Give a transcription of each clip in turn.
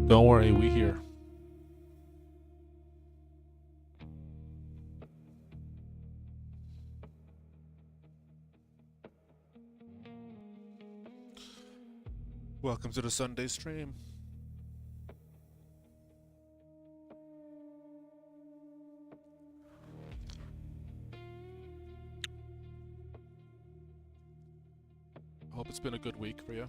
Don't worry, we here. Welcome to the Sunday stream. Hope it's been a good week for you.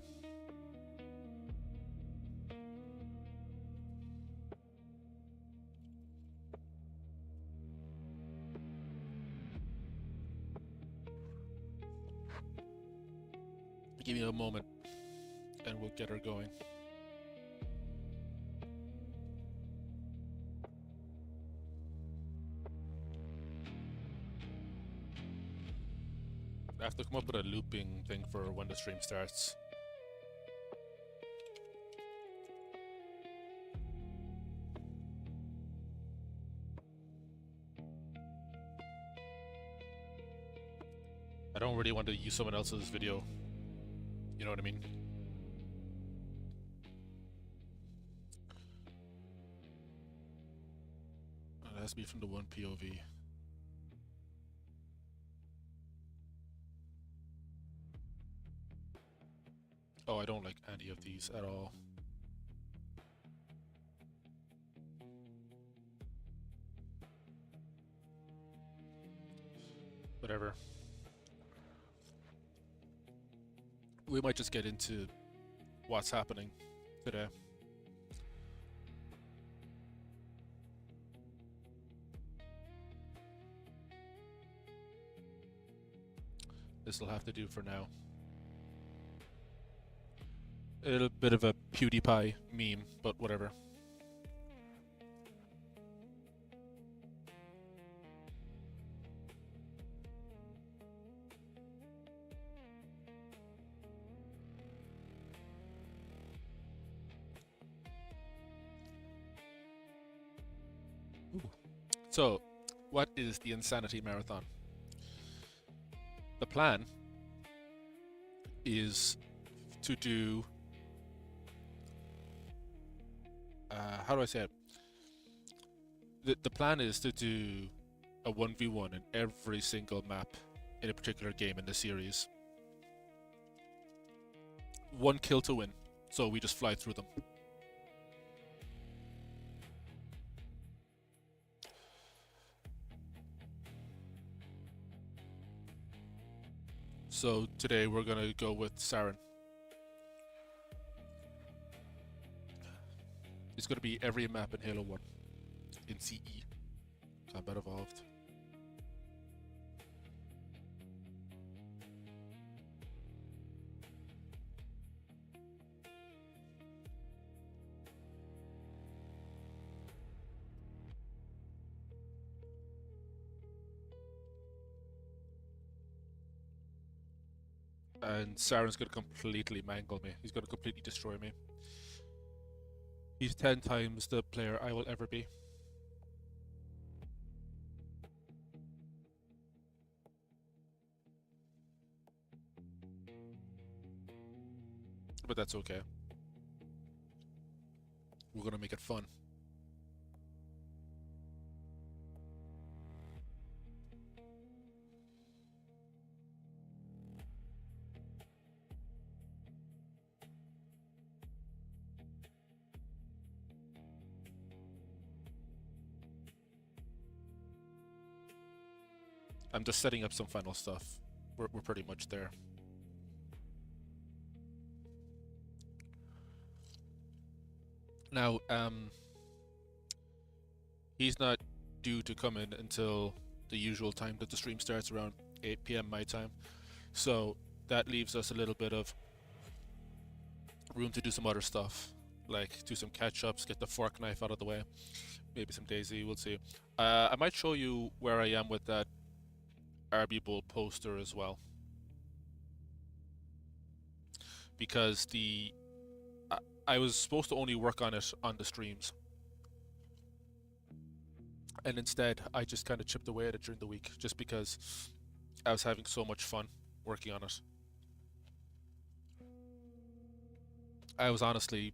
Give me a moment and we'll get her going. I have to come up with a looping thing for when the stream starts. I don't really want to use someone else's video. You know what I mean? It has to be from the one POV. Oh, I don't like any of these at all. Whatever. We might just get into what's happening today. This will have to do for now. A little bit of a PewDiePie meme, but whatever. Ooh. So, what is the Insanity Marathon? The plan is to do how do I say it? The plan is to do a 1v1 in every single map in a particular game in the series. One kill to win, so we just fly through them. So today we're gonna go with Saren. It's going to be every map in Halo 1 in CE, Combat Evolved. And Saren's going to completely mangle me. He's going to completely destroy me. He's 10 times the player I will ever be. But that's okay. We're gonna make it fun. I'm just setting up some final stuff. We're pretty much there. Now, he's not due to come in until the usual time that the stream starts, around 8 PM my time. So that leaves us a little bit of room to do some other stuff, like do some catch-ups, get the fork knife out of the way, maybe some Daisy, we'll see. I might show you where I am with that RB Bull poster as well, because I was supposed to only work on it on the streams, and instead I just kind of chipped away at it during the week just because I was having so much fun working on it. I was honestly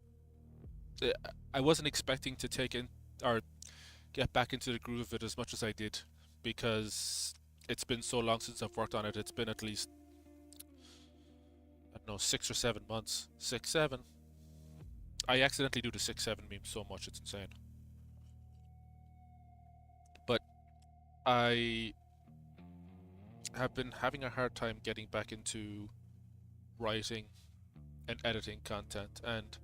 I wasn't expecting to take in or get back into the groove of it as much as I did, because it's been so long since I've worked on it. It's been at least, I don't know, 6 or 7 months. 6, 7. I accidentally do the 6, 7 meme so much, it's insane. But I have been having a hard time getting back into writing and editing content, and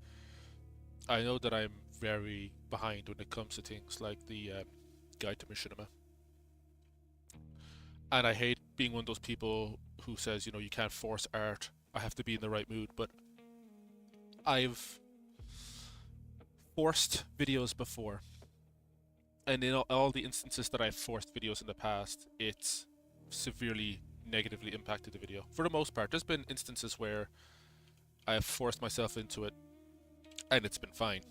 I know that I'm very behind when it comes to things like the Guide to Machinima. And I hate being one of those people who says, you know, you can't force art. I have to be in the right mood. But I've forced videos before. And in all the instances that I've forced videos in the past, it's severely negatively impacted the video. For the most part, there's been instances where I have forced myself into it and it's been fine.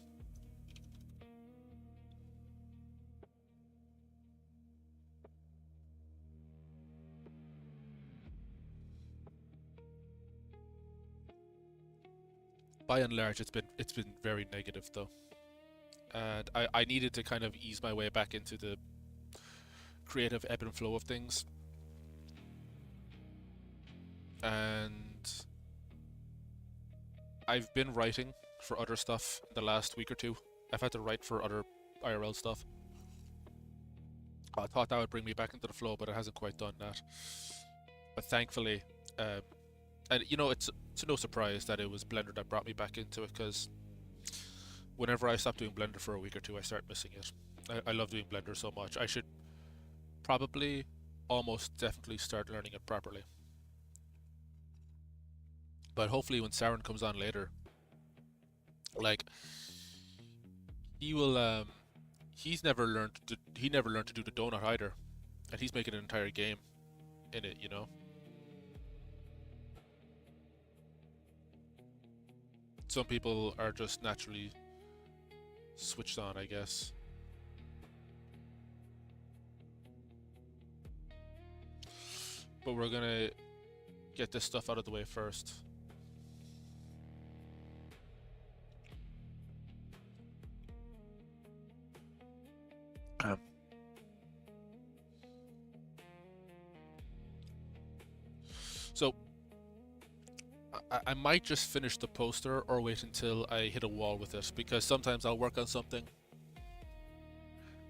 By and large, it's been very negative though, and I needed to kind of ease my way back into the creative ebb and flow of things, and I've been writing for other stuff in the last week or two. I've had to write for other IRL stuff. I thought that would bring me back into the flow, but it hasn't quite done that. But thankfully, and you know, it's no surprise that it was Blender that brought me back into it, because whenever I stop doing Blender for a week or two, I start missing it. I love doing Blender so much. I should probably almost definitely start learning it properly. But hopefully when Saren comes on later, like, he will he never learned to do the donut either, and he's making an entire game in it, you know. Some people are just naturally switched on, I guess. But we're gonna get this stuff out of the way first. So I might just finish the poster or wait until I hit a wall with it, because sometimes I'll work on something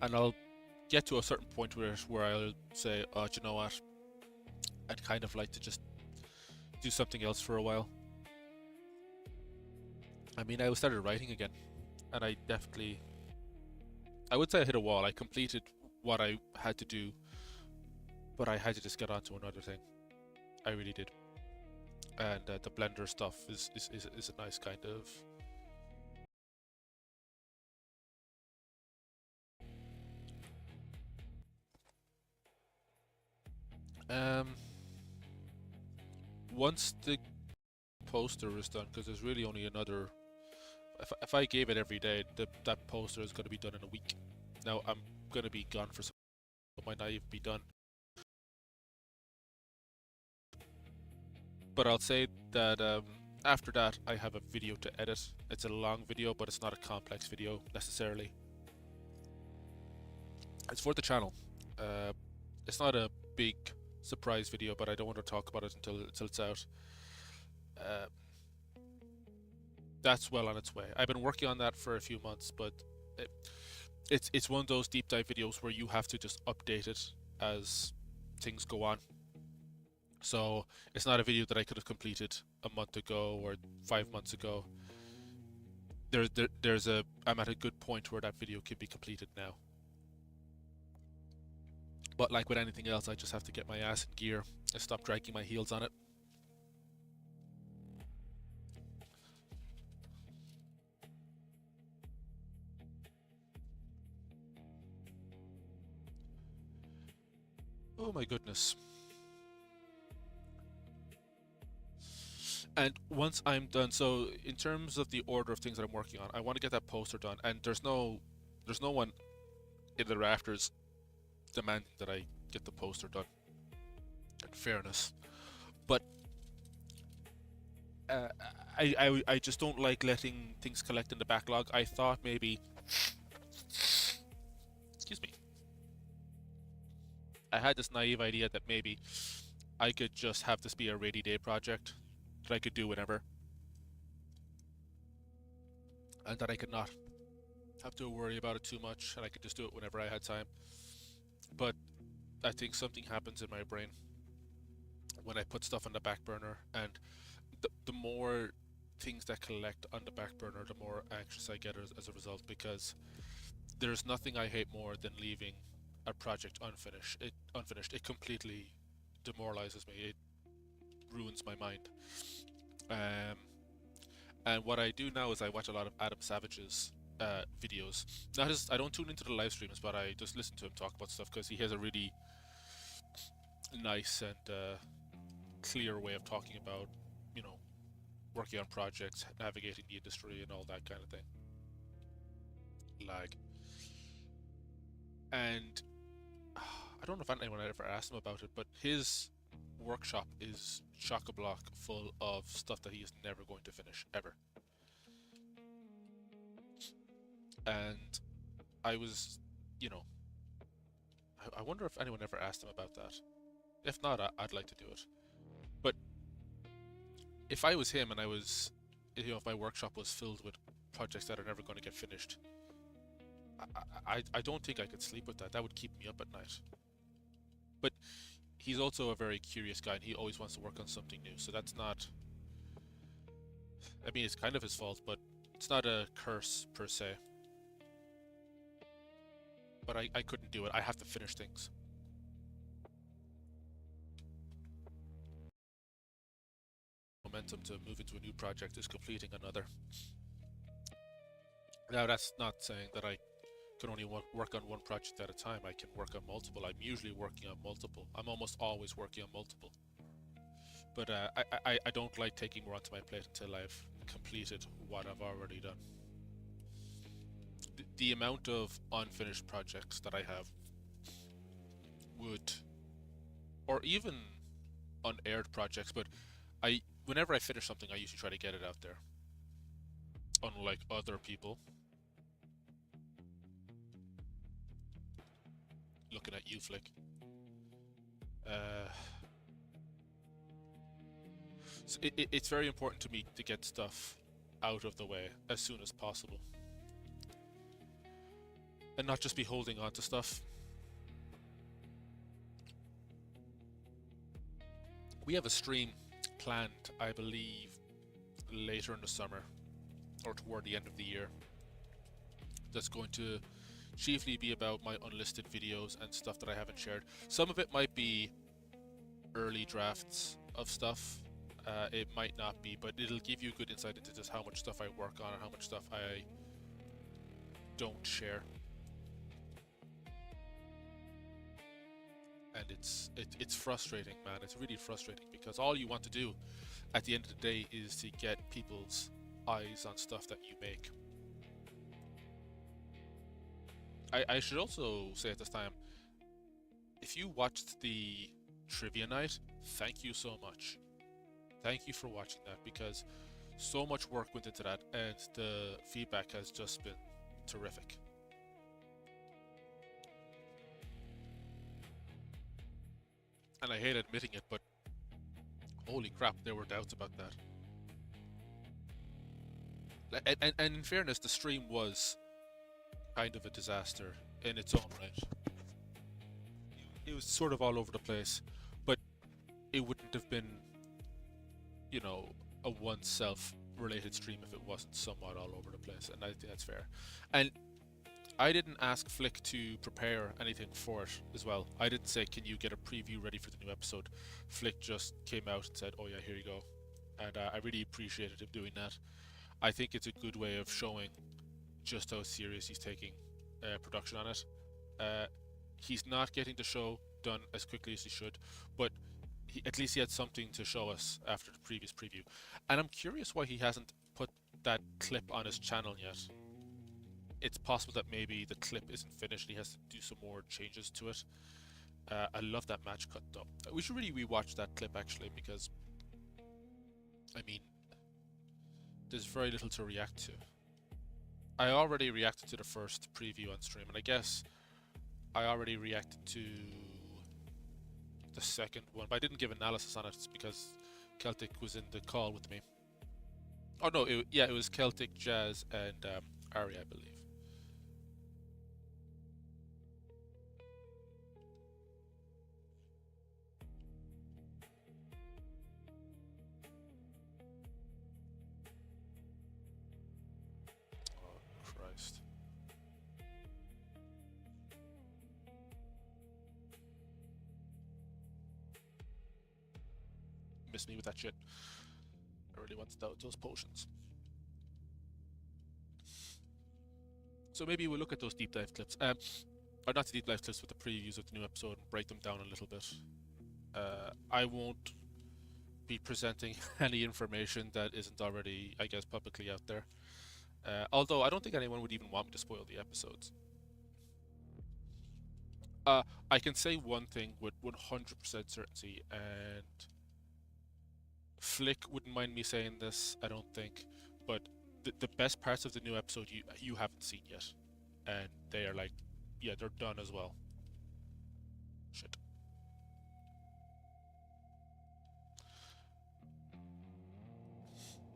and I'll get to a certain point with it where I'll say, oh, do you know what? I'd kind of like to just do something else for a while. I mean, I started writing again, and I would say I hit a wall. I completed what I had to do, but I had to just get on to another thing. I really did. And the Blender stuff is a nice kind of once the poster is done, because there's really only another, if I gave it every day, that poster is going to be done in a week. Now I'm going to be gone for some, it might not even be done. But I'll say that after that I have a video to edit. It's a long video, but it's not a complex video necessarily. It's for the channel. It's not a big surprise video, but I don't want to talk about it until it's out. That's well on its way. I've been working on that for a few months, but it's one of those deep dive videos where you have to just update it as things go on. So it's not a video that I could have completed a month ago or 5 months ago. I'm at a good point where that video can be completed now. But like with anything else, I just have to get my ass in gear and stop dragging my heels on it. Oh my goodness. And once I'm done, so in terms of the order of things that I'm working on, I want to get that poster done, and there's no one in the rafters demanding that I get the poster done, in fairness. But I just don't like letting things collect in the backlog. I thought maybe, excuse me, I had this naive idea that maybe I could just have this be a rainy day project that I could do whenever, and that I could not have to worry about it too much, and I could just do it whenever I had time. But I think something happens in my brain when I put stuff on the back burner, and the more things that collect on the back burner, the more anxious I get as a result, because there's nothing I hate more than leaving a project unfinished. It completely demoralizes me. It ruins my mind. Um, and what I do now is I watch a lot of Adam Savage's videos. I don't tune into the live streams, but I just listen to him talk about stuff because he has a really nice and clear way of talking about, you know, working on projects, navigating the industry, and all that kind of thing. Like, and I don't know if anyone ever asked him about it, but his workshop is chock-a-block full of stuff that he is never going to finish, ever. And I was, you know, I wonder if anyone ever asked him about that. If not, I'd like to do it. But if I was him and I was, you know, if my workshop was filled with projects that are never going to get finished, I don't think I could sleep with that. That would keep me up at night. But he's also a very curious guy, and he always wants to work on something new. So that's not, I mean, it's kind of his fault, but it's not a curse per se. But I couldn't do it. I have to finish things. Momentum to move into a new project is completing another. Now, that's not saying that I can only work on one project at a time. I can work on multiple. I'm usually working on multiple. I'm almost always working on multiple. But I don't like taking more onto my plate until I've completed what I've already done. The amount of unfinished projects that I have would, or even unaired projects, but whenever I finish something, I usually try to get it out there. Unlike other people. Looking at you, Flick. So it's very important to me to get stuff out of the way as soon as possible. And not just be holding on to stuff. We have a stream planned, I believe, later in the summer or toward the end of the year. That's going to chiefly be about my unlisted videos and stuff that I haven't shared. Some of it might be early drafts of stuff. It might not be, but it'll give you a good insight into just how much stuff I work on and how much stuff I don't share. And it's frustrating, man. It's really frustrating because all you want to do at the end of the day is to get people's eyes on stuff that you make. I should also say at this time, if you watched the trivia night, thank you so much. Thank you for watching that, because so much work went into that and the feedback has just been terrific. And I hate admitting it, but holy crap, there were doubts about that. And in fairness, the stream was kind of a disaster in its own right. It was sort of all over the place, but it wouldn't have been, you know, a one-self related stream if it wasn't somewhat all over the place, and I think that's fair. And I didn't ask Flick to prepare anything for it as well. I didn't say, can you get a preview ready for the new episode? Flick just came out and said, oh yeah, here you go. And I really appreciated him doing that. I think it's a good way of showing just how serious he's taking production on it. He's not getting the show done as quickly as he should, but at least he had something to show us after the previous preview. And I'm curious why he hasn't put that clip on his channel yet. It's possible that maybe the clip isn't finished and he has to do some more changes to it. I love that match cut though. We should really rewatch that clip actually, because I mean, there's very little to react to. I already reacted to the first preview on stream, and I guess I already reacted to the second one, but I didn't give analysis on it because Celtic was in the call with me. Oh no, it was Celtic, Jazz, and Ari, I believe. Oh Christ. Miss me with that shit. I really want those potions. So maybe we'll look at those deep dive clips. Or not the deep dive clips, but the previews of the new episode and break them down a little bit. I won't be presenting any information that isn't already, I guess, publicly out there. Although I don't think anyone would even want me to spoil the episodes. I can say one thing with 100% certainty, and Flick wouldn't mind me saying this, I don't think, but the best parts of the new episode you haven't seen yet, and they are like, yeah, they're done as well. Shit.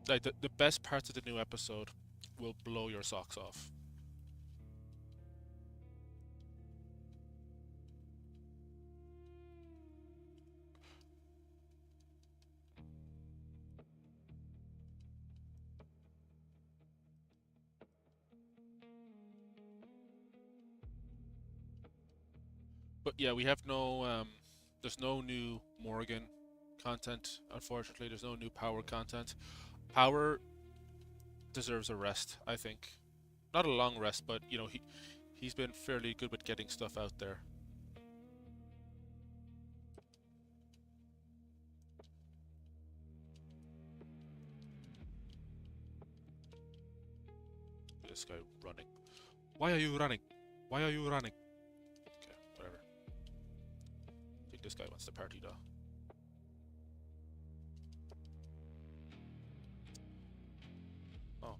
Like the best parts of the new episode will blow your socks off. But yeah, we have no there's no new Morgan content, unfortunately. There's no new Power content. Power deserves a rest, I think. Not a long rest, but you know, he's been fairly good with getting stuff out there. This guy running. Why are you running? Why are you running? Okay, whatever. I think this guy wants to party though. Oh.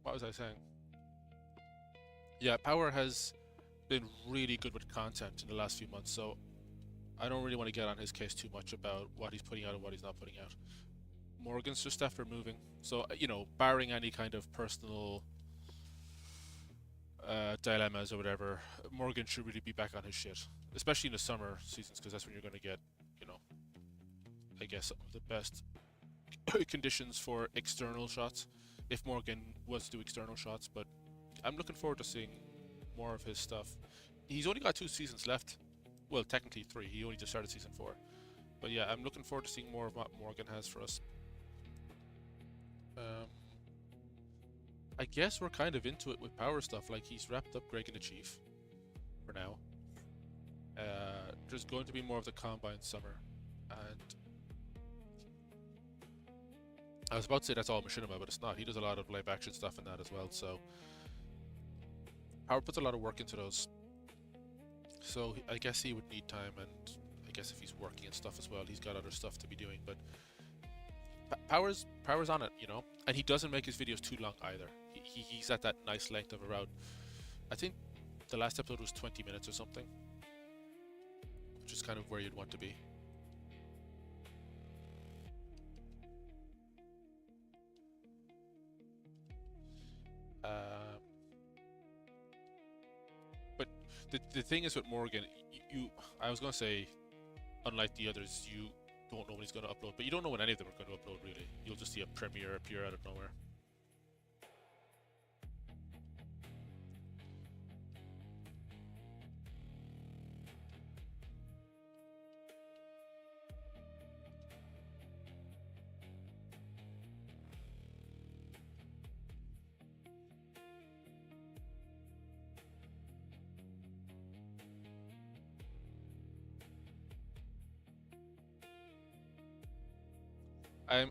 What was I saying? Yeah, Power has been really good with content in the last few months, so I don't really want to get on his case too much about what he's putting out and what he's not putting out. Morgan's just after moving, so you know, barring any kind of personal dilemmas or whatever, Morgan should really be back on his shit, especially in the summer seasons, because that's when you're going to get, you know, I guess some of the best conditions for external shots, if Morgan was to do external shots. But I'm looking forward to seeing more of his stuff. He's only got 2 seasons left. Well, technically 3. He only just started season 4. But yeah, I'm looking forward to seeing more of what Morgan has for us. I guess we're kind of into it with Power stuff. Like, he's wrapped up Greg and the Chief for now. There's going to be more of the Combine summer, and I was about to say that's all Machinima, but it's not. He does a lot of live action stuff in that as well, so Power puts a lot of work into those. So I guess he would need time, and I guess if he's working and stuff as well, he's got other stuff to be doing. But Power's on it, you know, and he doesn't make his videos too long either. He's at that nice length of around, I think the last episode was 20 minutes or something, which is kind of where you'd want to be. But the thing is with Morgan, I was gonna say, unlike the others, you don't know when he's gonna upload, but you don't know when any of them are gonna upload really. You'll just see a premiere appear out of nowhere.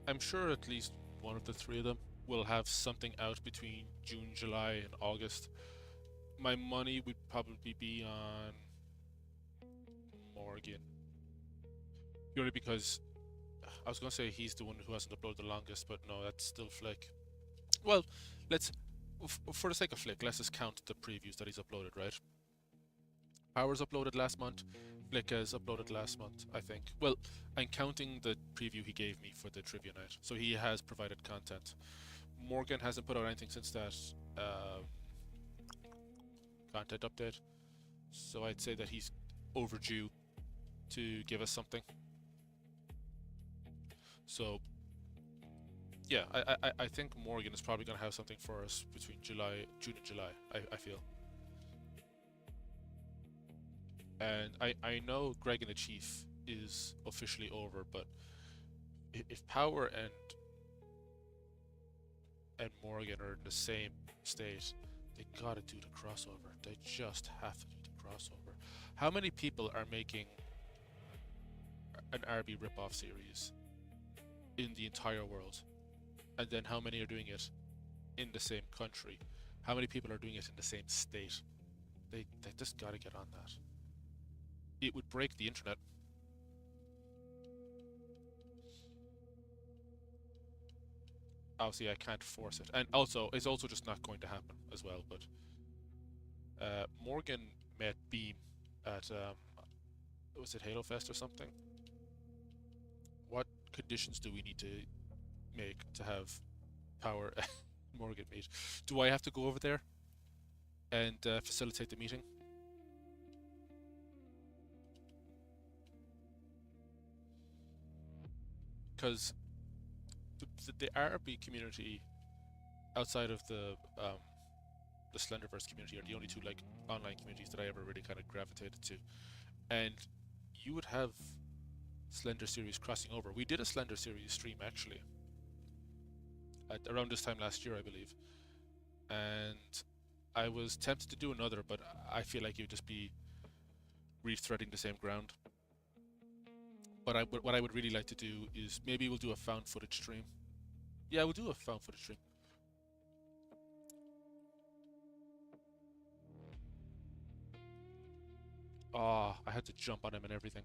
I'm sure at least one of the 3 of them will have something out between June, July, and August. my money would probably be on Morgan. Purely because I was gonna say he's the one who hasn't uploaded the longest, but no, that's still Flick. Well, let's, for the sake of Flick, let's just count the previews that he's uploaded, right? Powers uploaded last month, Flick has uploaded last month, I think. Well, I'm counting the preview he gave me for the trivia night, so he has provided content. Morgan hasn't put out anything since that content update, so I'd say that he's overdue to give us something. So yeah, I think Morgan is probably going to have something for us between June and July, I feel. And I know Greg and the Chief is officially over, but if Power and Morgan are in the same state, they gotta do the crossover. They just have to do the crossover. How many people are making an RB ripoff series in the entire world? And then how many are doing it in the same country? How many people are doing it in the same state? They just gotta get on that. It would break the internet. Obviously, I can't force it, and also it's also just not going to happen as well. But Morgan met Beam at was it Halo Fest or something? What conditions do we need to make to have Power and Morgan meet? Do I have to go over there and facilitate the meeting? Because the RB community outside of the Slenderverse community are the only two like online communities that I ever really kind of gravitated to, and you would have Slender series crossing over. We did a Slender series stream actually at around this time last year, I believe, and I was tempted to do another, but I feel like it would just be retreading the same ground. But what I would really like to do is maybe we'll do a found footage stream. Yeah, we'll do a found footage stream. Ah, I had to jump on him and everything.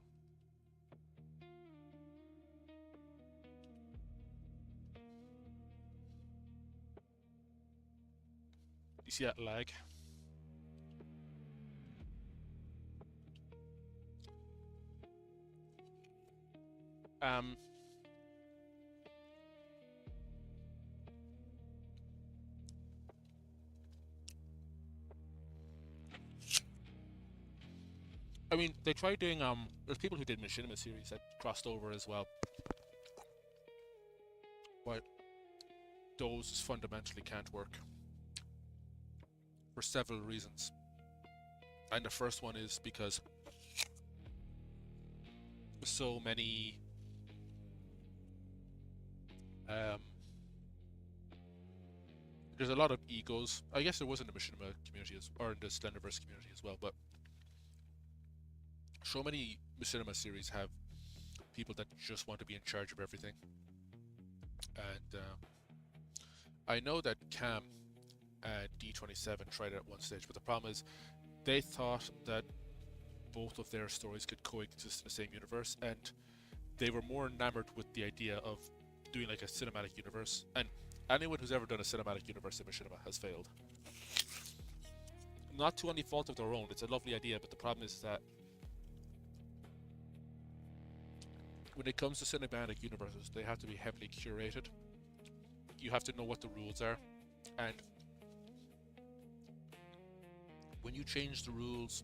You see that lag? I mean, they tried doing there's people who did Machinima series that crossed over as well, but those fundamentally can't work for several reasons. And the first one is because so many there's a lot of egos. I guess there was in the Machinima community or in the Slenderverse community as well, but so many Machinima series have people that just want to be in charge of everything. And I know that Cam and D27 tried it at one stage, but the problem is they thought that both of their stories could coexist in the same universe, and they were more enamored with the idea of doing like a cinematic universe. And anyone who's ever done a cinematic universe in Machinima has failed. Not to any fault of their own, it's a lovely idea, but the problem is that when it comes to cinematic universes, they have to be heavily curated. You have to know what the rules are, and when you change the rules,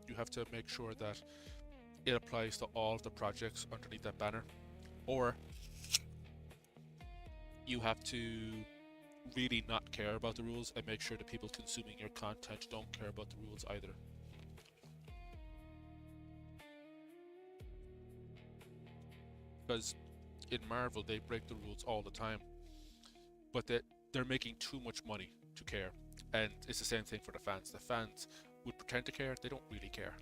you have to make sure that it applies to all of the projects underneath that banner, or you have to really not care about the rules and make sure the people consuming your content don't care about the rules either. Because in Marvel, they break the rules all the time, but they're making too much money to care. And it's the same thing for the fans. The fans would pretend to care, they don't really care.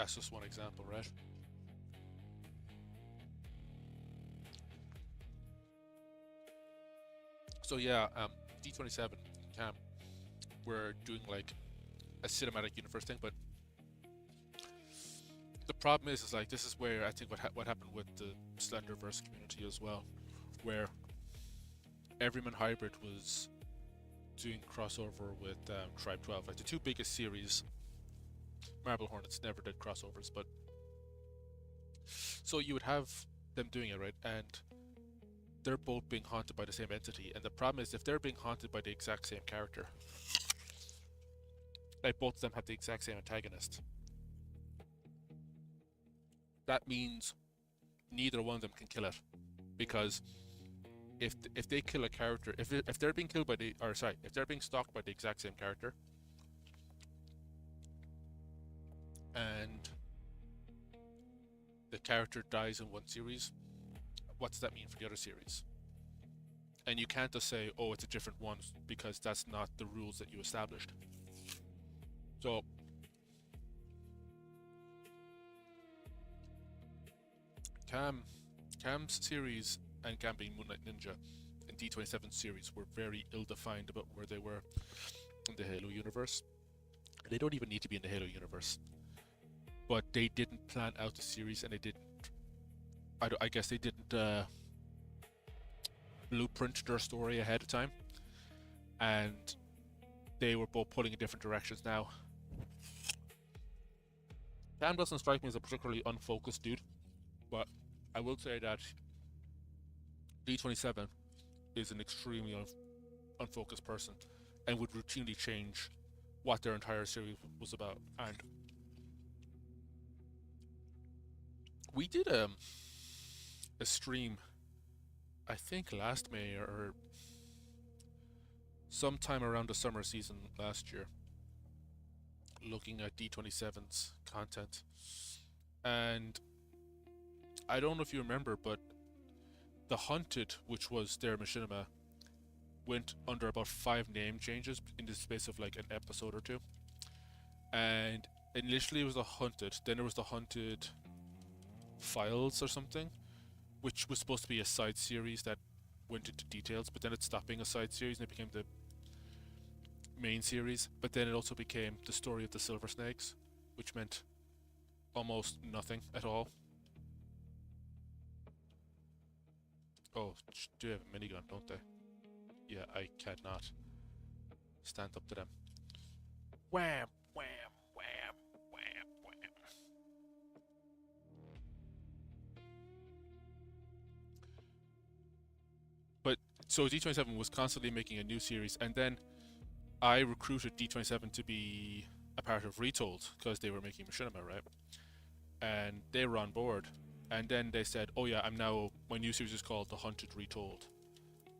That's just one example, right? So yeah, D27 Cam, we're doing like a cinematic universe thing, but the problem is like this is where I think what happened with the Slenderverse community as well, where Everyman Hybrid was doing crossover with Tribe 12. Like the two biggest series, Marble Hornets never did crossovers, but so you would have them doing it, right? And they're both being haunted by the same entity. And the problem is if they're being haunted by the exact same character, like both of them have the exact same antagonist, that means neither one of them can kill it, because if they kill a character, if they're being killed by if they're being stalked by the exact same character, and the character dies in one series, what does that mean for the other series? And you can't just say, oh, it's a different one, because that's not the rules that you established. So Cam's series and Cam being Moonlight Ninja and D27's series were very ill-defined about where they were in the Halo universe. They don't even need to be in the Halo universe. But they didn't plan out the series, and they didn't... I guess they didn't blueprint their story ahead of time. And they were both pulling in different directions now. Cam doesn't strike me as a particularly unfocused dude, but I will say that D27 is an extremely unfocused person and would routinely change what their entire series was about. And we did a stream, I think last May or sometime around the summer season last year, looking at D27's content. And I don't know if you remember, but The Hunted, which was their machinima, went under about 5 name changes in the space of like an episode or two. And initially it was The Hunted, then there was The Hunted Files or something, which was supposed to be a side series that went into details, but then it stopped being a side series and it became the main series. But then it also became The Story of the Silver Snakes, which meant almost nothing at all. Oh, do have a minigun, don't they? Yeah, I cannot stand up to them. Wham, wham, wham, wham, wham. But so D27 was constantly making a new series, and then I recruited D27 to be a part of Retold because they were making machinima, right? And they were on board. And then they said, oh yeah, my new series is called The Hunted Retold.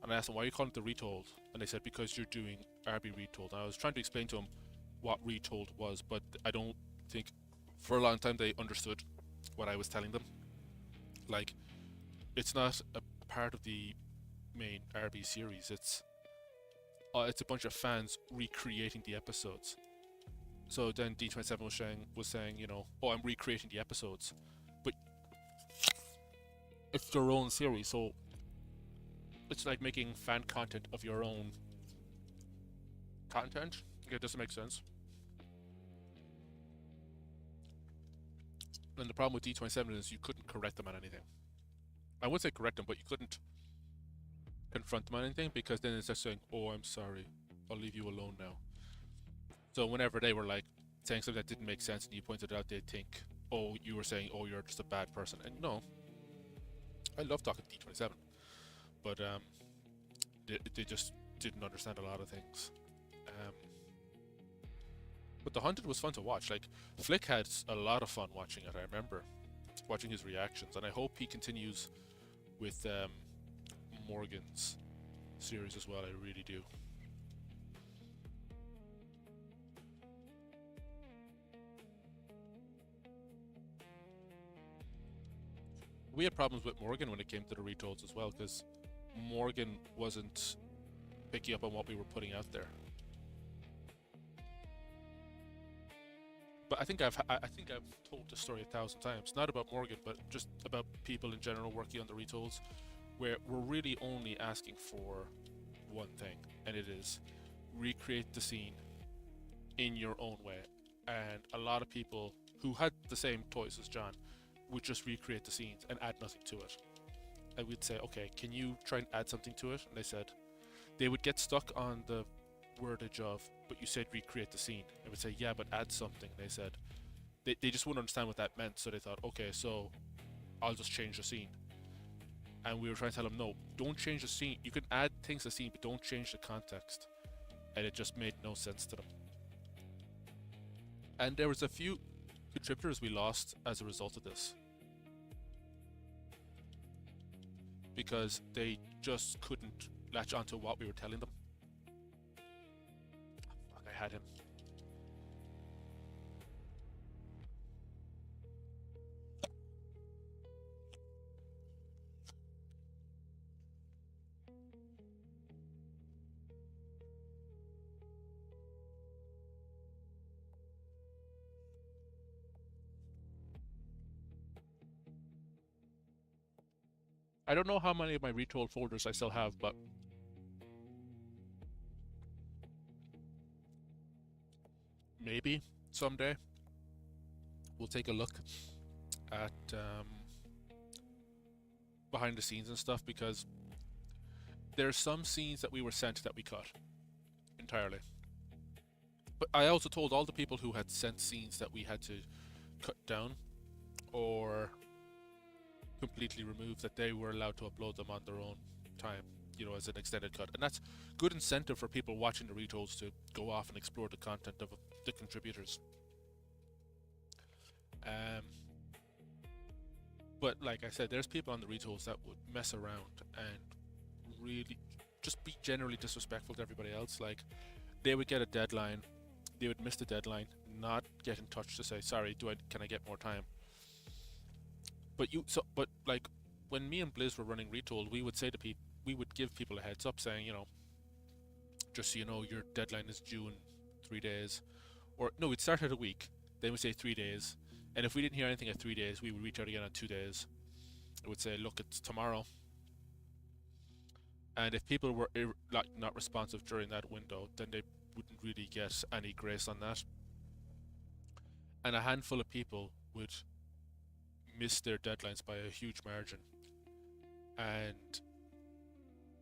And I asked them, why are you calling it The Retold? And they said, because you're doing RB Retold. And I was trying to explain to them what Retold was, but I don't think for a long time they understood what I was telling them. Like, it's not a part of the main RB series, it's a bunch of fans recreating the episodes. So then D27 was saying, you know, oh, I'm recreating the episodes. But it's their own series, so it's like making fan content of your own content. It doesn't make sense. And the problem with D27 is you couldn't correct them on anything. I wouldn't say correct them, but you couldn't confront them on anything, because then it's just saying, oh, I'm sorry, I'll leave you alone now. So whenever they were like saying something that didn't make sense and you pointed it out, they'd think, oh, you were saying, oh, you're just a bad person. And no, I love talking to D27, but they just didn't understand a lot of things. But The Hunted was fun to watch. Like, Flick had a lot of fun watching it. I remember watching his reactions, and I hope he continues with Morgan's series as well. I really do. We had problems with Morgan when it came to the retolds as well, because Morgan wasn't picking up on what we were putting out there. But I think I've told this story 1,000 times, not about Morgan, but just about people in general working on the retools, where we're really only asking for one thing, and it is recreate the scene in your own way. And a lot of people who had the same toys as John would just recreate the scenes and add nothing to it. And we'd say, okay, can you try and add something to it? And they said they would get stuck on the wordage of, but you said recreate the scene. I would say, yeah, but add something. They said they just wouldn't understand what that meant, so they thought, okay, so I'll just change the scene. And we were trying to tell them, no, don't change the scene. You can add things to the scene, but don't change the context. And it just made no sense to them. And there was a few contributors we lost as a result of this, because they just couldn't latch onto what we were telling them. Fuck, I had him. I don't know how many of my retold folders I still have, but maybe someday we'll take a look at behind the scenes and stuff, because there's some scenes that we were sent that we cut entirely. But I also told all the people who had sent scenes that we had to cut down or completely remove, that they were allowed to upload them on their own time, you know, as an extended cut. And that's good incentive for people watching the retolds to go off and explore the content of the contributors. But like I said, there's people on the retolds that would mess around and really just be generally disrespectful to everybody else. Like, they would get a deadline, they would miss the deadline, not get in touch to say, sorry, can I get more time? But like, when me and Blizz were running Retold, we would say to people, we would give people a heads up saying, you know, just so you know, your deadline is due in 3 days. Or no, we'd start at a week, then we'd say 3 days. And if we didn't hear anything at 3 days, we would reach out again on 2 days. It would say, look, it's tomorrow. And if people were not responsive during that window, then they wouldn't really get any grace on that. And a handful of people would miss their deadlines by a huge margin. And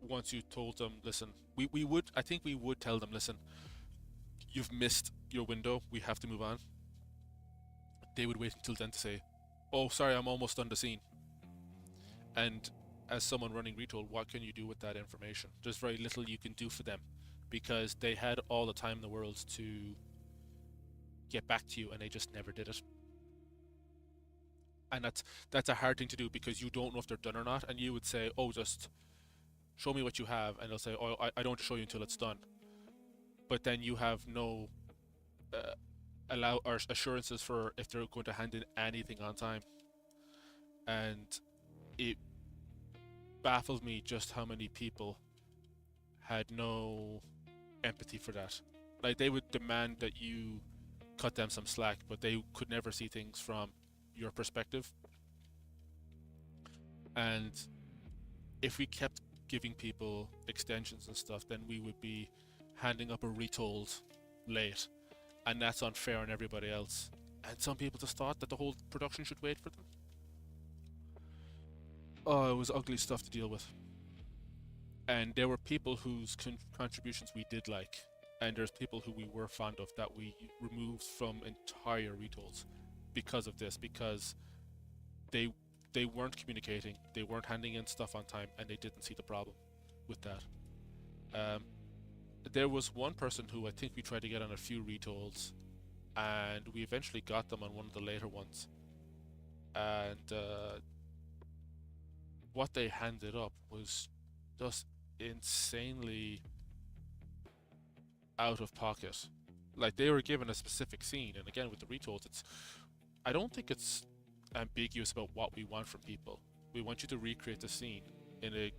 once you told them, listen, I think we would tell them, listen, you've missed your window, we have to move on. They would wait until then to say, oh, sorry, I'm almost done the scene. And as someone running Retold, what can you do with that information? There's very little you can do for them, because they had all the time in the world to get back to you, and they just never did it. And that's a hard thing to do, because you don't know if they're done or not, and you would say, oh, just show me what you have, and they'll say, oh, I don't show you until it's done. But then you have no assurances for if they're going to hand in anything on time. And it baffles me just how many people had no empathy for that. Like, they would demand that you cut them some slack, but they could never see things from your perspective. And if we kept giving people extensions and stuff, then we would be handing up a retold late, and that's unfair on everybody else. And some people just thought that the whole production should wait for them. Oh, it was ugly stuff to deal with. And there were people whose contributions we did like, and there's people who we were fond of that we removed from entire retolds because of this, because they weren't communicating, they weren't handing in stuff on time, and they didn't see the problem with that. There was one person who I think we tried to get on a few retolds, and we eventually got them on one of the later ones. And what they handed up was just insanely out of pocket. Like, they were given a specific scene, and again with the retolds, I don't think it's ambiguous about what we want from people. We want you to recreate the scene in a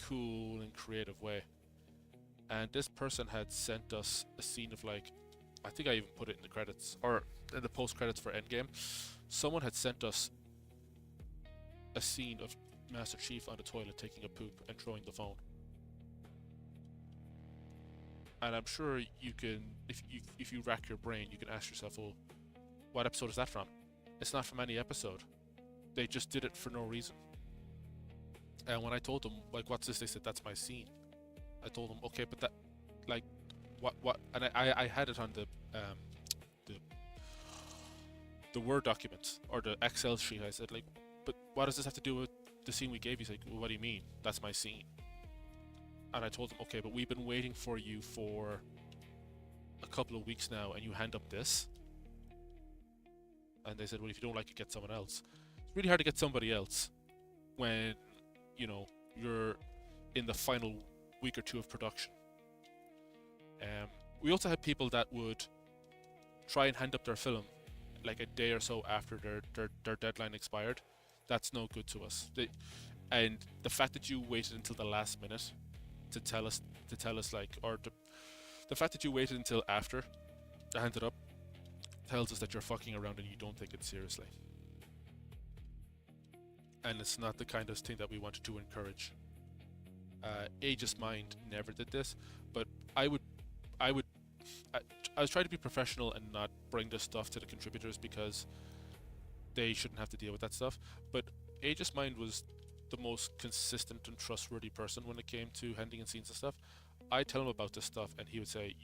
cool and creative way. And this person had sent us a scene of like I think I even put it in the credits or in the post credits for Endgame. Someone had sent us a scene of Master Chief on the toilet taking a poop and throwing the phone. And I'm sure you can, if you rack your brain, you can ask yourself, well, what episode is that from? It's not from any episode. They just did it for no reason. And when I told them, like, what's this? They said, that's my scene. I told them, okay, but that, like, what? And I had it on the the Word document or the Excel sheet. I said, like, but what does this have to do with the scene we gave you? He's like, well, what do you mean? That's my scene. And I told them, okay, but we've been waiting for you for a couple of weeks now, and you hand up this. And they said, well, if you don't like it, get someone else. It's really hard to get somebody else when, you know, you're in the final week or two of production. We also had people that would try and hand up their film like a day or so after their deadline expired. That's no good to us. And the fact that you waited until the last minute to tell us like, or the fact that you waited until after to hand it up tells us that you're fucking around and you don't take it seriously. And it's not the kind of thing that we wanted to encourage. Aegis Mind never did this, but I was trying to be professional and not bring this stuff to the contributors because they shouldn't have to deal with that stuff. But Aegis Mind was the most consistent and trustworthy person when it came to handing in scenes and stuff. I tell him about this stuff and he would say,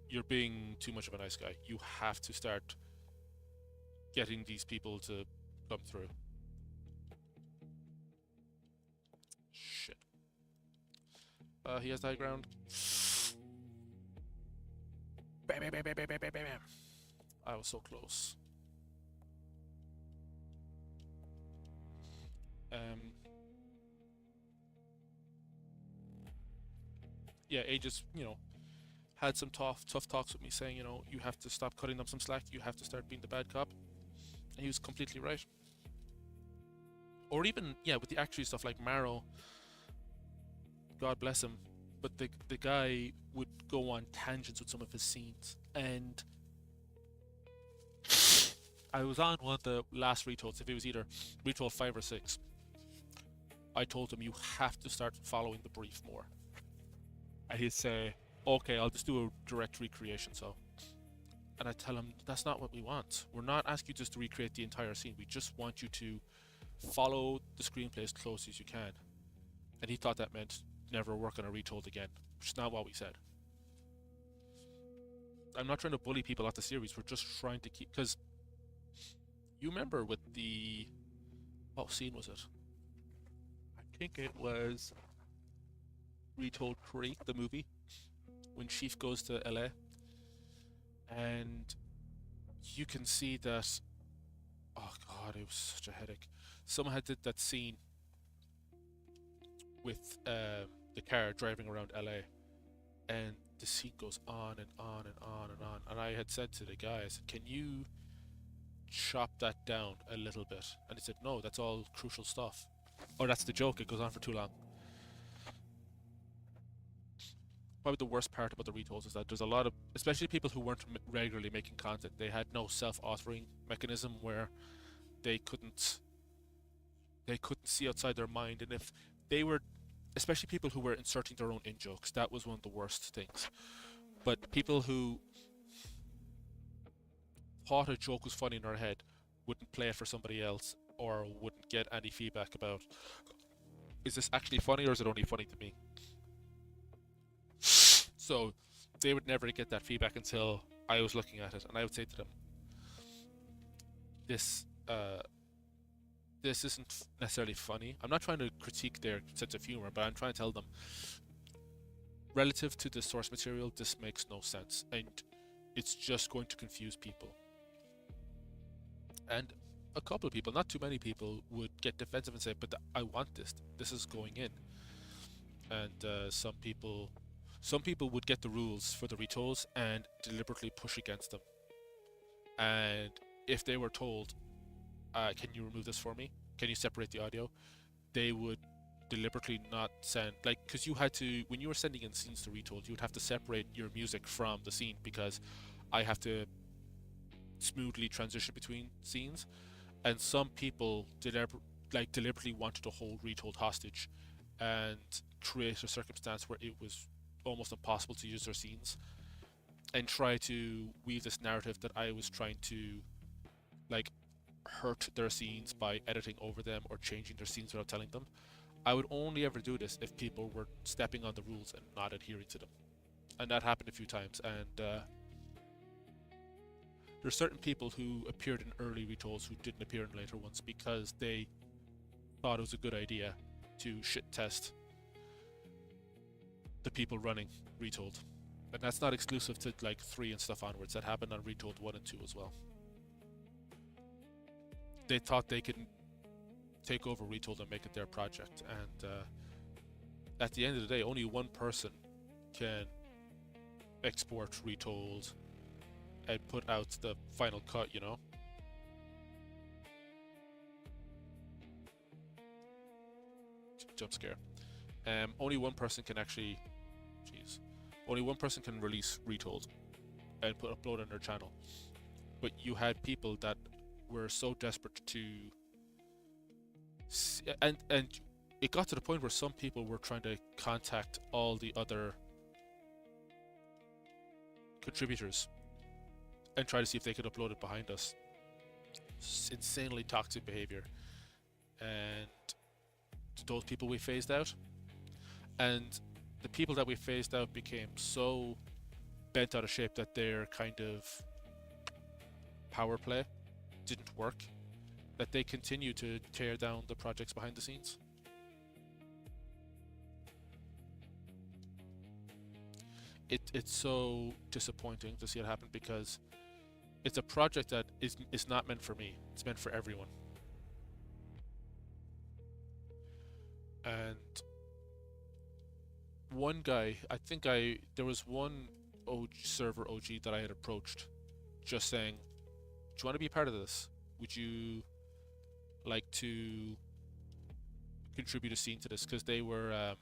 you're being too much of a nice guy. You have to start getting these people to come through. Shit. He has the high ground. Bam, bam, bam, bam, bam, bam, bam, bam. I was so close. Yeah, Aegis, had some tough talks with me saying, you have to stop cutting them some slack, you have to start being the bad cop. And he was completely right. Or even, with the actual stuff like Marrow, God bless him, but the guy would go on tangents with some of his scenes. And I was on one of the last retolls, if it was either retold 5 or 6. I told him, you have to start following the brief more. And he'd say, okay, I'll just do a direct recreation, so. And I tell him, that's not what we want. We're not asking you just to recreate the entire scene. We just want you to follow the screenplay as close as you can. And he thought that meant never work on a retold again, which is not what we said. I'm not trying to bully people off the series. We're just trying to keep, because you remember with the, what scene was it? I think it was Retold 3, the movie, when Chief goes to LA, and you can see that, oh god, it was such a headache. Someone had did that scene with the car driving around LA, and the scene goes on and on and on and on, and I had said to the guys, can you chop that down a little bit? And he said, no, that's all crucial stuff. Or that's the joke, it goes on for too long. Probably the worst part about the retolls is that there's a lot of, especially people who weren't regularly making content, they had no self-authoring mechanism where they couldn't see outside their mind, and if they were, especially people who were inserting their own in-jokes, that was one of the worst things. But people who thought a joke was funny in their head wouldn't play it for somebody else, or wouldn't get any feedback about, is this actually funny or is it only funny to me? So they would never get that feedback until I was looking at it, and I would say to them, this isn't necessarily funny. I'm not trying to critique their sense of humor, but I'm trying to tell them, relative to the source material, this makes no sense, and it's just going to confuse people. And a couple of people, not too many people, would get defensive and say, but I want this. This is going in. And some people would get the rules for the retolls and deliberately push against them. And if they were told, can you remove this for me? Can you separate the audio? They would deliberately not send, like, because you had to, when you were sending in scenes to Retold, you would have to separate your music from the scene, because I have to smoothly transition between scenes, and some people deliberately wanted to hold Retold hostage and create a circumstance where it was almost impossible to use their scenes, and try to weave this narrative that I was trying to, like, hurt their scenes by editing over them or changing their scenes without telling them. I would only ever do this if people were stepping on the rules and not adhering to them. And that happened a few times. And there's certain people who appeared in early retolds who didn't appear in later ones because they thought it was a good idea to shit test the people running retold. And that's not exclusive to like 3 and stuff onwards. That happened on retold 1 and 2 as well. They thought they could take over retold and make it their project, and at the end of the day, only one person can export retold and put out the final cut, you know? Jump scare. Only one person can actually, only one person can release retold and upload on their channel. But you had people that were so desperate to, and it got to the point where some people were trying to contact all the other contributors and try to see if they could upload it behind us. It's insanely toxic behavior, and those people we phased out, and the people that we phased out became so bent out of shape that their kind of power play didn't work, that they continue to tear down the projects behind the scenes. It's so disappointing to see it happen, because it's a project that is not meant for me. It's meant for everyone. And one guy, I think there was one server OG that I had approached, just saying, do you want to be part of this? Would you like to contribute a scene to this? Because they were an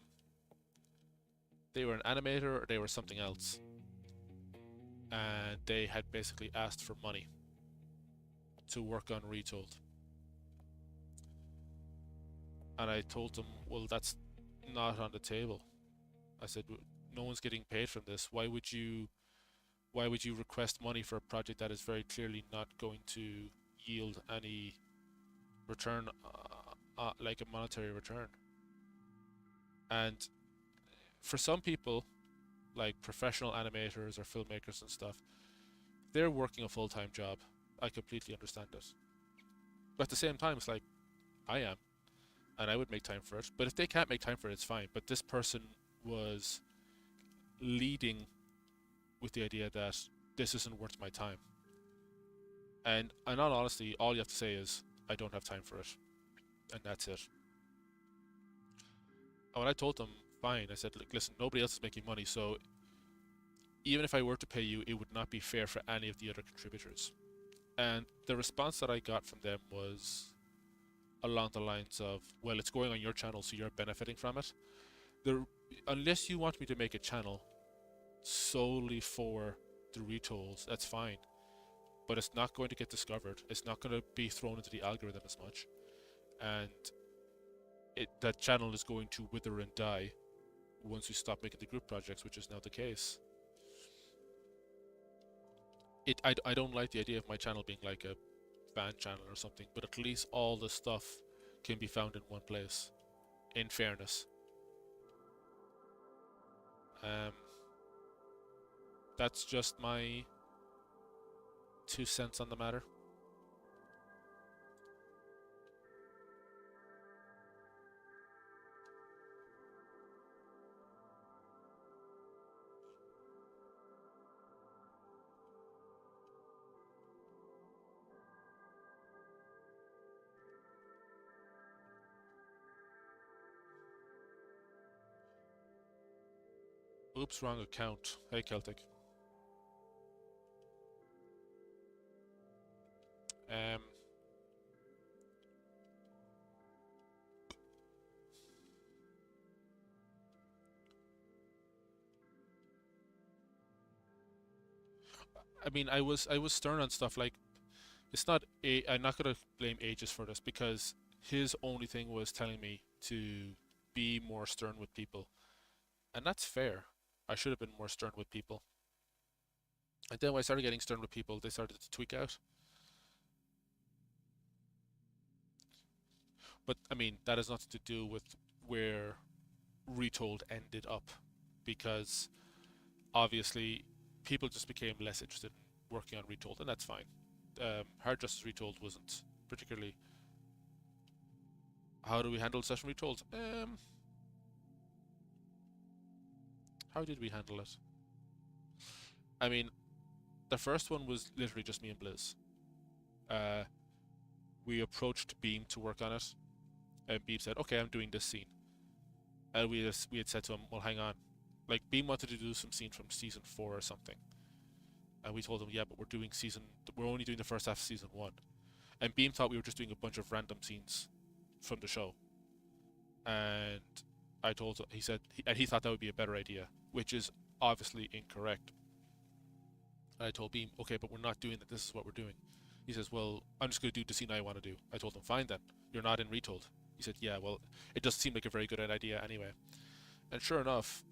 animator, or they were something else, and they had basically asked for money to work on retold. And I told them, well, that's not on the table. I said, no one's getting paid from this. Why would you request money for a project that is very clearly not going to yield any return, like a monetary return? And for some people, like professional animators or filmmakers and stuff, they're working a full-time job. I completely understand it. But at the same time, it's like, I am, and I would make time for it. But if they can't make time for it, it's fine. But this person was leading with the idea that this isn't worth my time. And in all honesty, all you have to say is, I don't have time for it. And that's it. And when I told them, fine, I said, look, listen, nobody else is making money, so even if I were to pay you, it would not be fair for any of the other contributors. And the response that I got from them was along the lines of, well, it's going on your channel, so you're benefiting from it. Unless you want me to make a channel solely for the retolds, that's fine. But it's not going to get discovered. It's not going to be thrown into the algorithm as much. And that channel is going to wither and die once we stop making the group projects, which is now the case. I don't like the idea of my channel being like a fan channel or something, but at least all the stuff can be found in one place, in fairness. That's just my 2 cents on the matter. Oops, wrong account. Hey, Celtic. I mean, I was stern on stuff like it's not a. I'm not gonna blame Aegis for this because his only thing was telling me to be more stern with people, and that's fair. I should have been more stern with people. And then when I started getting stern with people, they started to tweak out. But I mean, that has nothing to do with where Retold ended up, because obviously people just became less interested in working on Retold, and that's fine. Hard Justice Retold wasn't particularly. How do we handle session Retold? How did we handle it? I mean, the first one was literally just me and Blizz. Uh, we approached Beam to work on it, and Beam said, "Okay, I'm doing this scene." And we had said to him, "Well, hang on." Like Beam wanted to do some scene from season 4 or something, and we told him, "Yeah, but we're only doing the first half of season 1." And Beam thought we were just doing a bunch of random scenes from the show, and I told him, he said, and he thought that would be a better idea, which is obviously incorrect. And I told Beam, "Okay, but we're not doing it. This is what we're doing." He says, "Well, I'm just going to do the scene I want to do." I told him, "Fine then. You're not in Retold." He said, "Yeah, well, it doesn't seem like a very good idea anyway." And sure enough,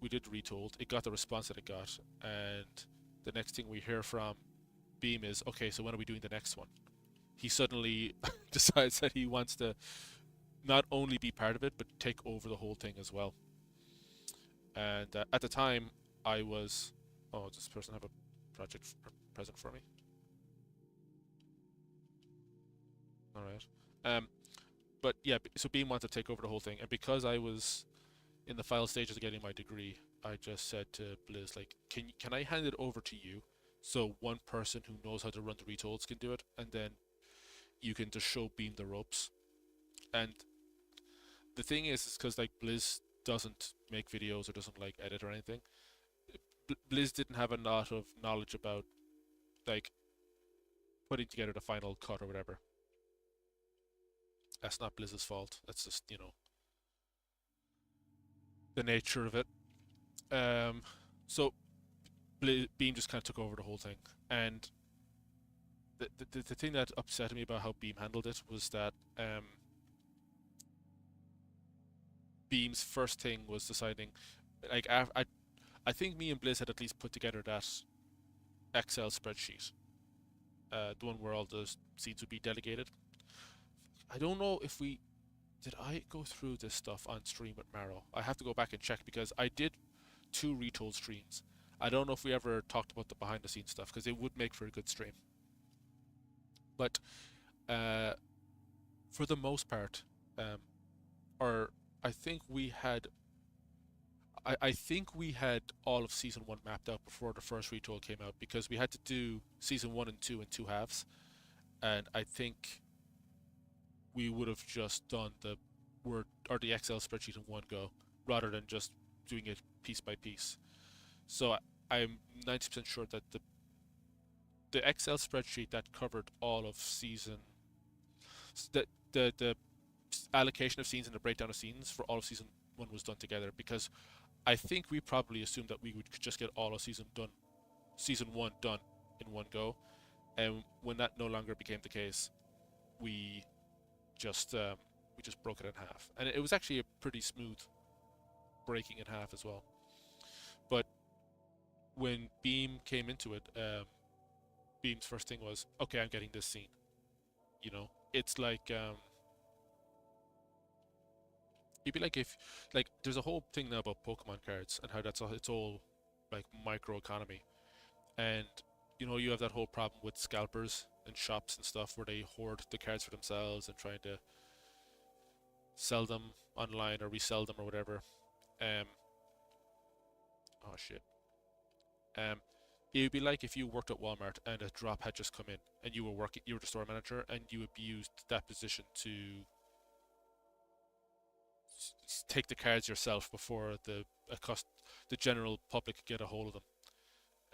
we did Retold. It got the response that it got, and the next thing we hear from Beam is, "Okay, so when are we doing the next one?" He suddenly decides that he wants to not only be part of it, but take over the whole thing as well. And at the time, I was. Oh, does this person have a project present for me? All right. But yeah, so Beam wanted to take over the whole thing, and because I was in the final stages of getting my degree, I just said to Blizz, like, can I hand it over to you, so one person who knows how to run the retolds can do it, and then you can just show Beam the ropes. And the thing is because like Blizz doesn't make videos or doesn't like edit or anything, Blizz didn't have a lot of knowledge about like putting together the final cut or whatever. That's not Blizz's fault. That's just the nature of it. Um, so Beam just kind of took over the whole thing, and the thing that upset me about how Beam handled it was that Beam's first thing was deciding, like I think me and Blizz had at least put together that Excel spreadsheet, the one where all the seeds would be delegated. I don't know if we did. I go through this stuff on stream with Maro. I have to go back and check because I did 2 retold streams. I don't know if we ever talked about the behind the scenes stuff because it would make for a good stream. But uh, for the most part, or I think we had. I think we had all of season 1 mapped out before the first retold came out because we had to do season 1 and 2 in 2 halves, and I think we would have just done the Word or the Excel spreadsheet in one go rather than just doing it piece by piece. So I'm 90% sure that the Excel spreadsheet that covered all of season the allocation of scenes and the breakdown of scenes for all of season 1 was done together because I think we probably assumed that we would just get all of season 1 done in one go, and when that no longer became the case, we just broke it in half, and it was actually a pretty smooth breaking in half as well. But when Beam came into it, Beam's first thing was, "Okay, I'm getting this scene." It's like it'd be like if like there's a whole thing now about Pokemon cards and how it's all like microeconomy, and you have that whole problem with scalpers and shops and stuff where they hoard the cards for themselves and trying to sell them online or resell them or whatever. Um, oh shit. Um, it would be like if you worked at Walmart and a drop had just come in and you were the store manager and you abused that position to take the cards yourself before the general public could get a hold of them.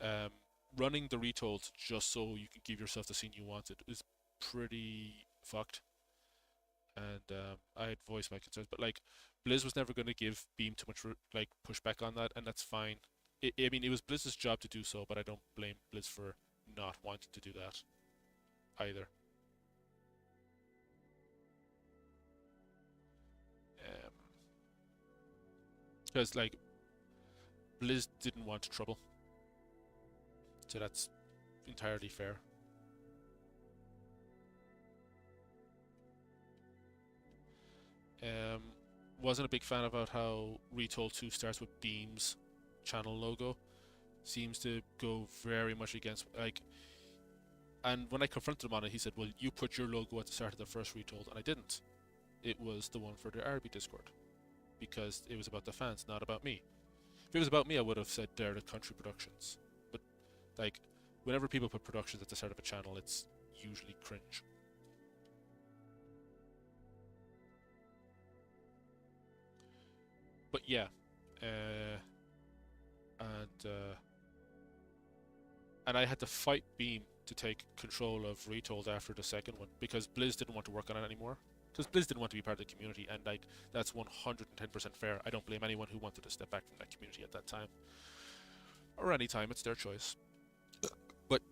Um, Running the retolds just so you can give yourself the scene you wanted is pretty fucked. And I had voiced my concerns, but like Blizz was never going to give Beam too much like pushback on that, and that's fine. I mean, it was Blizz's job to do so, but I don't blame Blizz for not wanting to do that either. Because like Blizz didn't want trouble, so that's entirely fair. Um, wasn't a big fan about how Retold 2 starts with Beam's channel logo. Seems to go very much against like. And when I confronted him on it, he said, "Well, you put your logo at the start of the first Retold," and I didn't. It was the one for the RB Discord because it was about the fans, not about me. If it was about me, I would have said Derelictcountry Productions. But like, whenever people put productions at the start of a channel, it's usually cringe. But yeah, and uh, and I had to fight Beam to take control of Retold after the second one because Blizz didn't want to work on it anymore. Because Blizz didn't want to be part of the community, and like that's 110% fair. I don't blame anyone who wanted to step back from that community at that time or any time. It's their choice. But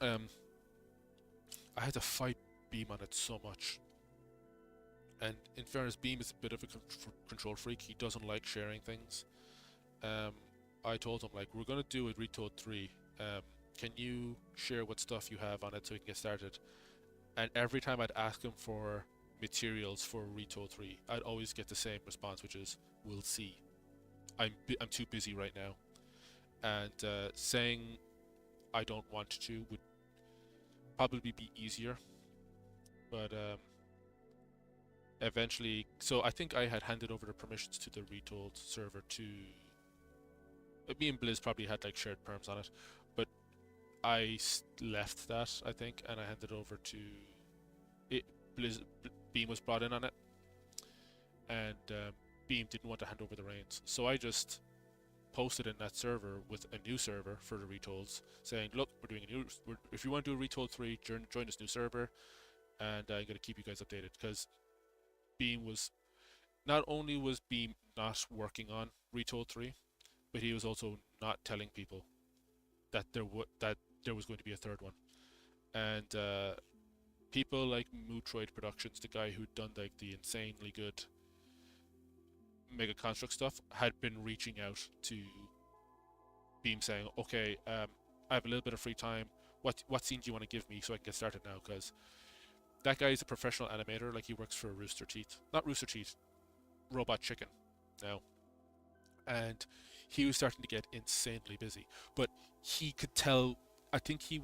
I had to fight Beam on it so much. And in fairness, Beam is a bit of a control freak. He doesn't like sharing things. I told him, like, we're going to do a Retold 3. Can you share what stuff you have on it so we can get started? And every time I'd ask him for materials for Retold 3, I'd always get the same response, which is, we'll see. I'm too busy right now. And saying I don't want to would probably be easier. But eventually, so I think I had handed over the permissions to the Retold server to me and Blizz probably had like shared perms on it, but I left that, I think, and I handed over to it. Beam was brought in on it, and Beam didn't want to hand over the reins, so I just posted in that server with a new server for the Retolds, saying, "Look, we're doing a new. If you want to do a Retold 3, join this new server, and I'm gonna keep you guys updated." Because Beam was not only was Beam not working on Retold 3, but he was also not telling people that there was going to be a third one. And people like Mootroid Productions, the guy who'd done like the insanely good Mega Construct stuff, had been reaching out to Beam saying, "Okay, I have a little bit of free time. What scene do you want to give me so I can get started now?" Because that guy is a professional animator. Like, he works for Rooster Teeth, not Rooster Teeth, Robot Chicken now. And he was starting to get insanely busy, but he could tell, I think he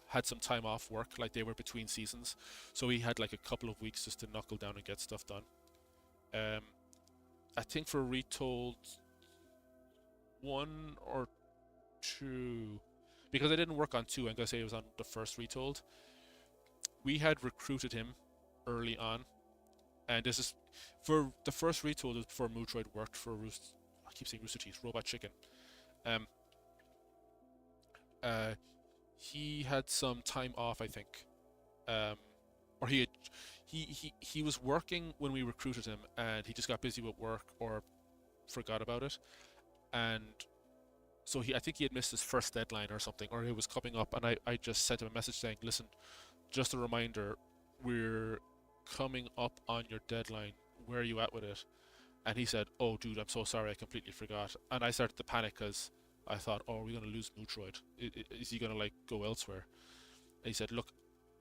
had some time off work, like they were between seasons, so he had like a couple of weeks just to knuckle down and get stuff done. I think for Retold 1 or 2, because I didn't work on 2, I'm gonna say it was on the first Retold, we had recruited him early on, and this is for the first Retold is before Mootroid worked for I keep saying Rooster Teeth, Robot Chicken. He had some time off, I think, or he was working when we recruited him, and he just got busy with work or forgot about it, and so I think he had missed his first deadline or something, or it was coming up, and I just sent him a message saying, "Listen, just a reminder, we're coming up on your deadline. Where are you at with it?" And he said, "Oh, dude, I'm so sorry, I completely forgot." And I started to panic because I thought, "Oh, are we going to lose Mootroid? Is he going to like go elsewhere?" And he said, "Look,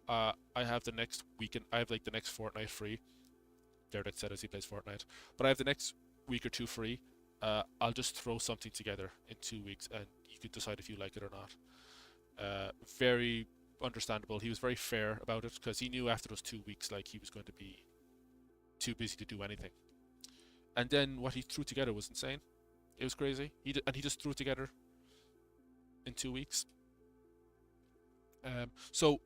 I have the next weekend, I have like the next fortnight free." Derek said as he plays Fortnite, but I have the next week or two free. I'll just throw something together in 2 weeks, and you can decide if you like it or not. Very understandable. He was very fair about it because he knew after those 2 weeks, like, he was going to be too busy to do anything. And then what he threw together was insane. It was crazy. He just threw it together in 2 weeks. So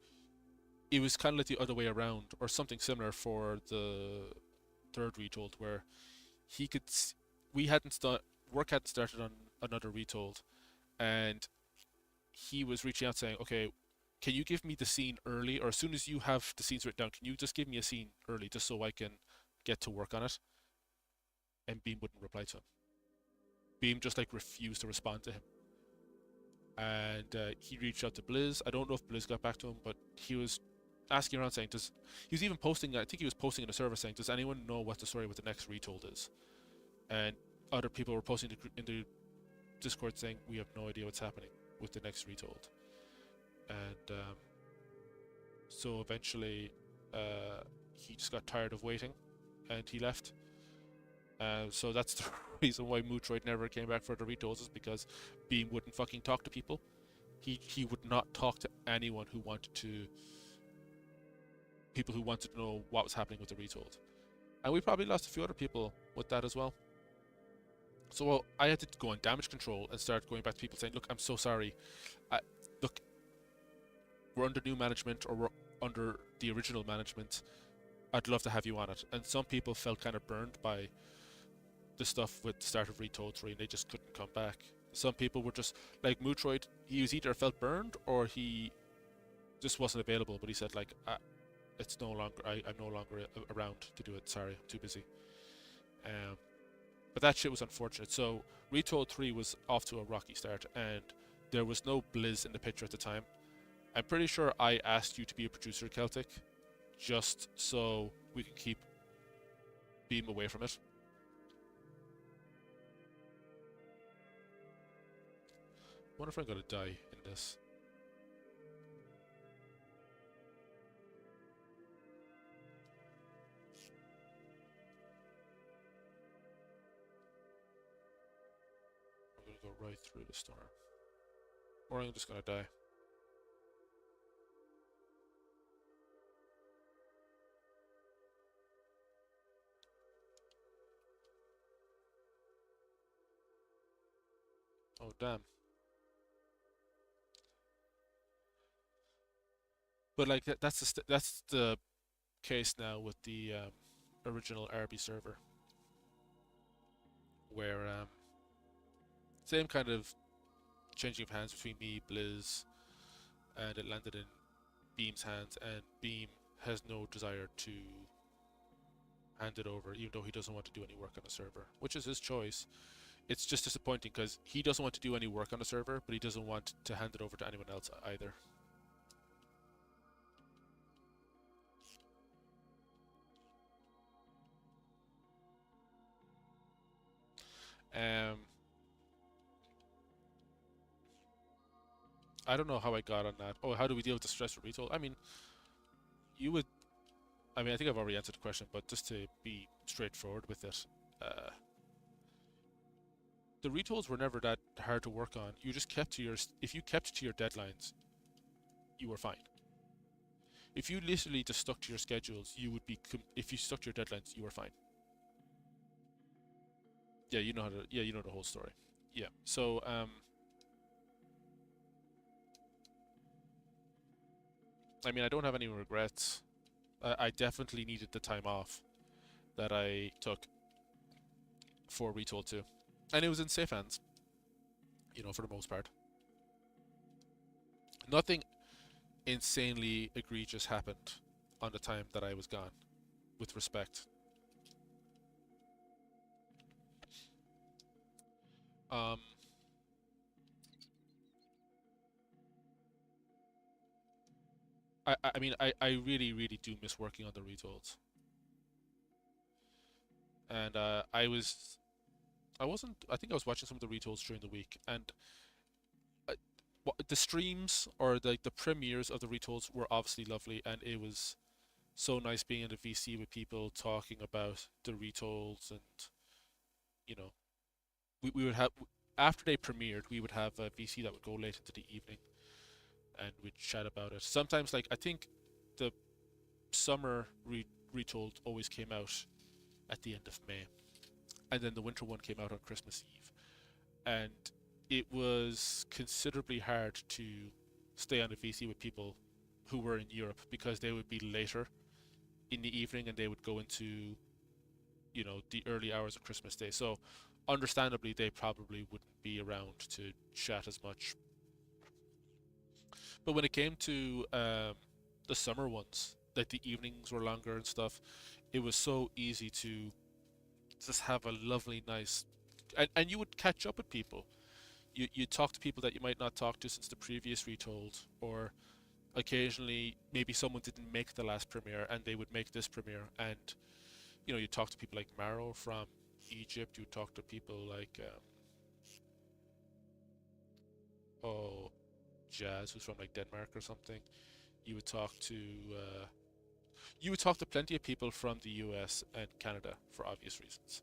it was kind of like the other way around, or something similar for the third Retold, where he could. We hadn't work hadn't started on another Retold, and he was reaching out saying, "Okay, can you give me the scene early, or as soon as you have the scenes written down, can you just give me a scene early, just so I can get to work on it?" And Beam wouldn't reply to him. Beam just like refused to respond to him, and he reached out to Blizz. I don't know if Blizz got back to him, but he was asking around saying, "Does?" He was even posting. I think he was posting in the server saying, "Does anyone know what the story with the next retold is?" And other people were posting in the Discord saying, "We have no idea what's happening with the next retold." And so eventually, he just got tired of waiting, and he left. So that's the reason why Mootroid never came back for the retolds, is because Beam wouldn't fucking talk to people. He would not talk to anyone who wanted to. People who wanted to know what was happening with the retold. And we probably lost a few other people with that as well. So I had to go on damage control and start going back to people saying, "Look, I'm so sorry. Look, we're under new management, or we're under the original management. I'd love to have you on it." And some people felt kind of burned by the stuff with the start of Retold 3, and they just couldn't come back. Some people were just like Mootroid. He was either felt burned or he just wasn't available. But he said, like, it's no longer. I'm no longer around to do it. Sorry, I'm too busy. But that shit was unfortunate. So Retold 3 was off to a rocky start, and there was no Blizz in the picture at the time. I'm pretty sure I asked you to be a producer, Celtic, just so we can keep Beam away from it. I wonder if I'm going to die in this. I'm going to go right through the storm. Or I'm just going to die. Oh, damn. But like that's the case now with the original RB server, where same kind of changing of hands between me, Blizz, and it landed in Beam's hands, and Beam has no desire to hand it over, even though he doesn't want to do any work on the server, which is his choice. It's just disappointing because he doesn't want to do any work on the server, but he doesn't want to hand it over to anyone else either. I don't know how I got on that. Oh, how do we deal with the stress for retold? I mean, you would. I mean, I think I've already answered the question, but just to be straightforward with it, the retolds were never that hard to work on. You just kept to your. If you kept to your deadlines, you were fine. If you literally just stuck to your schedules, you would be. If you stuck to your deadlines, you were fine. Yeah, you know how to. Yeah, you know the whole story. Yeah. So I mean, I don't have any regrets. I definitely needed the time off that I took for Retold 2. And it was in safe hands, you know, for the most part. Nothing insanely egregious happened on the time that I was gone, with respect. I mean, I really, really do miss working on the retolds. And I think I was watching some of the retolds during the week, and the streams or the premieres of the retolds were obviously lovely, and it was so nice being in a VC with people talking about the retolds, and you know, we would have, after they premiered, we would have a VC that would go late into the evening, and we'd chat about it. Sometimes, like, I think the summer retold always came out at the end of May, and then the winter one came out on Christmas Eve, and it was considerably hard to stay on a VC with people who were in Europe, because they would be later in the evening and they would go into, you know, the early hours of Christmas Day. So understandably, they probably wouldn't be around to chat as much. But when it came to the summer ones, like the evenings were longer and stuff, it was so easy to just have a lovely, nice and you would catch up with people. You talk to people that you might not talk to since the previous retold, or occasionally maybe someone didn't make the last premiere and they would make this premiere, and you talk to people like Maro from Egypt. You talk to people like oh, Jazz, who's from like Denmark or something. You would talk to plenty of people from the US and Canada for obvious reasons.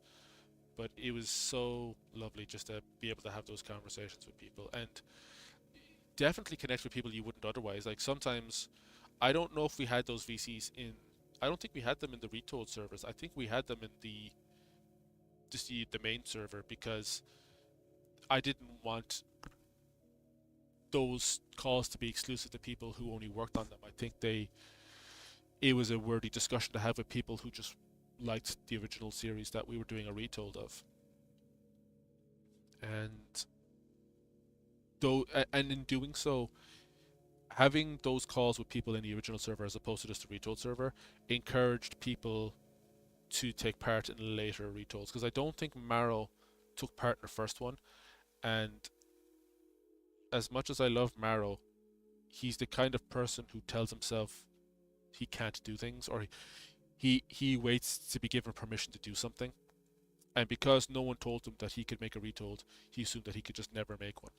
But it was so lovely just to be able to have those conversations with people, and definitely connect with people you wouldn't otherwise. Like sometimes, I don't know if we had those VCs in. I don't think we had them in the retold servers. I think we had them in the main server, because I didn't want those calls to be exclusive to people who only worked on them. I think it was a worthy discussion to have with people who just liked the original series that we were doing a retold of. And and in doing so, having those calls with people in the original server as opposed to just the retold server encouraged people to take part in later retolds, because I don't think Maro took part in the first one. And as much as I love Maro, he's the kind of person who tells himself he can't do things, or he waits to be given permission to do something. And because no one told him that he could make a retold, he assumed that he could just never make one.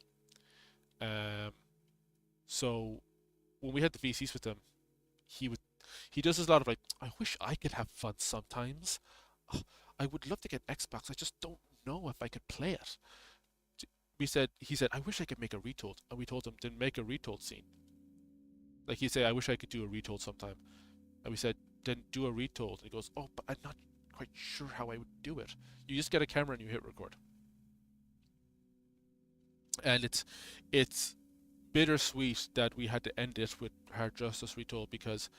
So when we had the VCs with him, he does this a lot of like, I wish I could have fun sometimes. I would love to get Xbox. I just don't know if I could play it. He said, I wish I could make a retold, and we told him, then make a retold scene. Like he'd say, I wish I could do a retold sometime, and we said, then do a retold. And he goes, oh, but I'm not quite sure how I would do it. You just get a camera and you hit record. And it's bittersweet that we had to end it with Hard Justice retold, because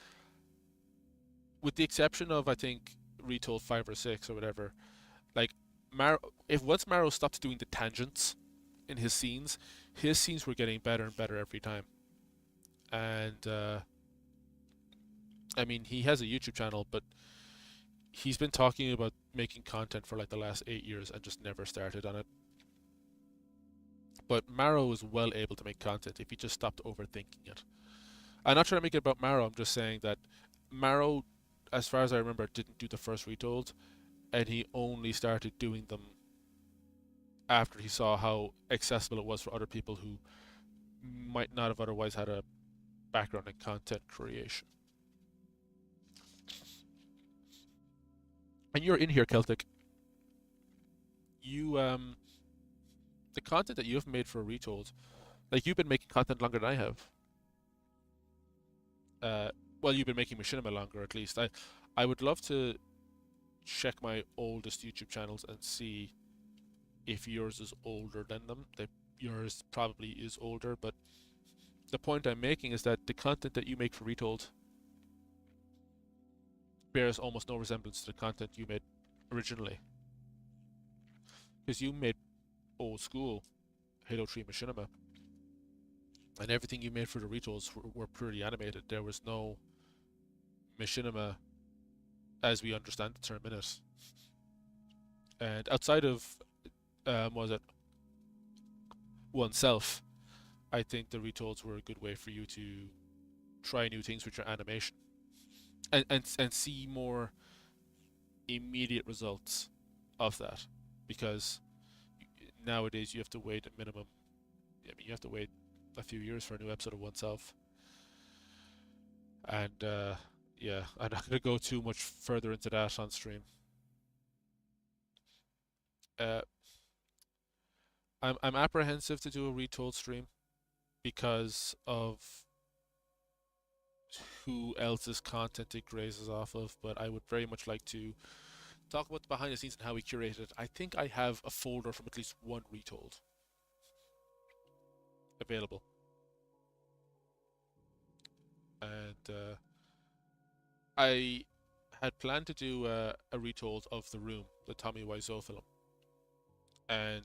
with the exception of, I think, retold 5 or 6 or whatever, like if once Maro stopped doing the tangents in his scenes were getting better and better every time. And I mean, he has a YouTube channel, but he's been talking about making content for like the last 8 years and just never started on it. But Maro is well able to make content if he just stopped overthinking it. I'm not trying to make it about Maro, I'm just saying that Maro, as far as I remember, didn't do the first retold, and he only started doing them after he saw how accessible it was for other people who might not have otherwise had a background in content creation. And you're in here, Celtic. You the content that you've made for retold, like you've been making content longer than I have. Well, you've been making Machinima longer, at least. I would love to check my oldest YouTube channels and see if yours is older than them. Yours probably is older, but the point I'm making is that the content that you make for retold bears almost no resemblance to the content you made originally. Because you made old school Halo 3 Machinima, and everything you made for the retolds were pretty animated. There was no Machinima as we understand the term in it. And outside of was it oneself, I think the retolds were a good way for you to try new things with your animation and see more immediate results of that, because nowadays you have to wait a minimum. I mean, you have to wait a few years for a new episode of oneself. And yeah, I'm not going to go too much further into that on stream. I'm apprehensive to do a retold stream because of who else's content it grazes off of, but I would very much like to talk about the behind the scenes and how we curated it. I think I have a folder from at least one retold available. And I had planned to do a retold of The Room, the Tommy Wiseau film. And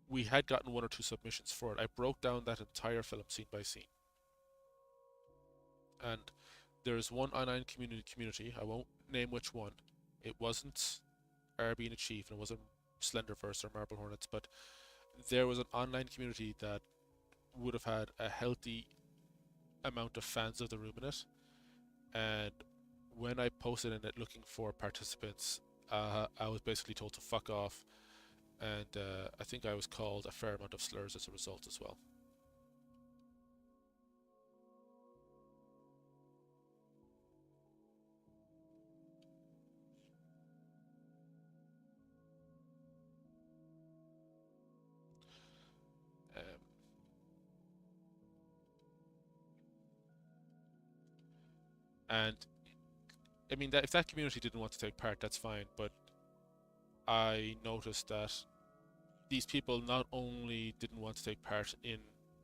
we had gotten 1 or 2 submissions for it. I broke down that entire film scene by scene. And there's one online community, I won't name which one. It wasn't our being a chief, and it wasn't Slenderverse or Marble Hornets, but there was an online community that would have had a healthy amount of fans of the room in it. And when I posted in it looking for participants, I was basically told to fuck off, and I think I was called a fair amount of slurs as a result as well. Um, and I mean that if that community didn't want to take part, that's fine. But I noticed that these people not only didn't want to take part in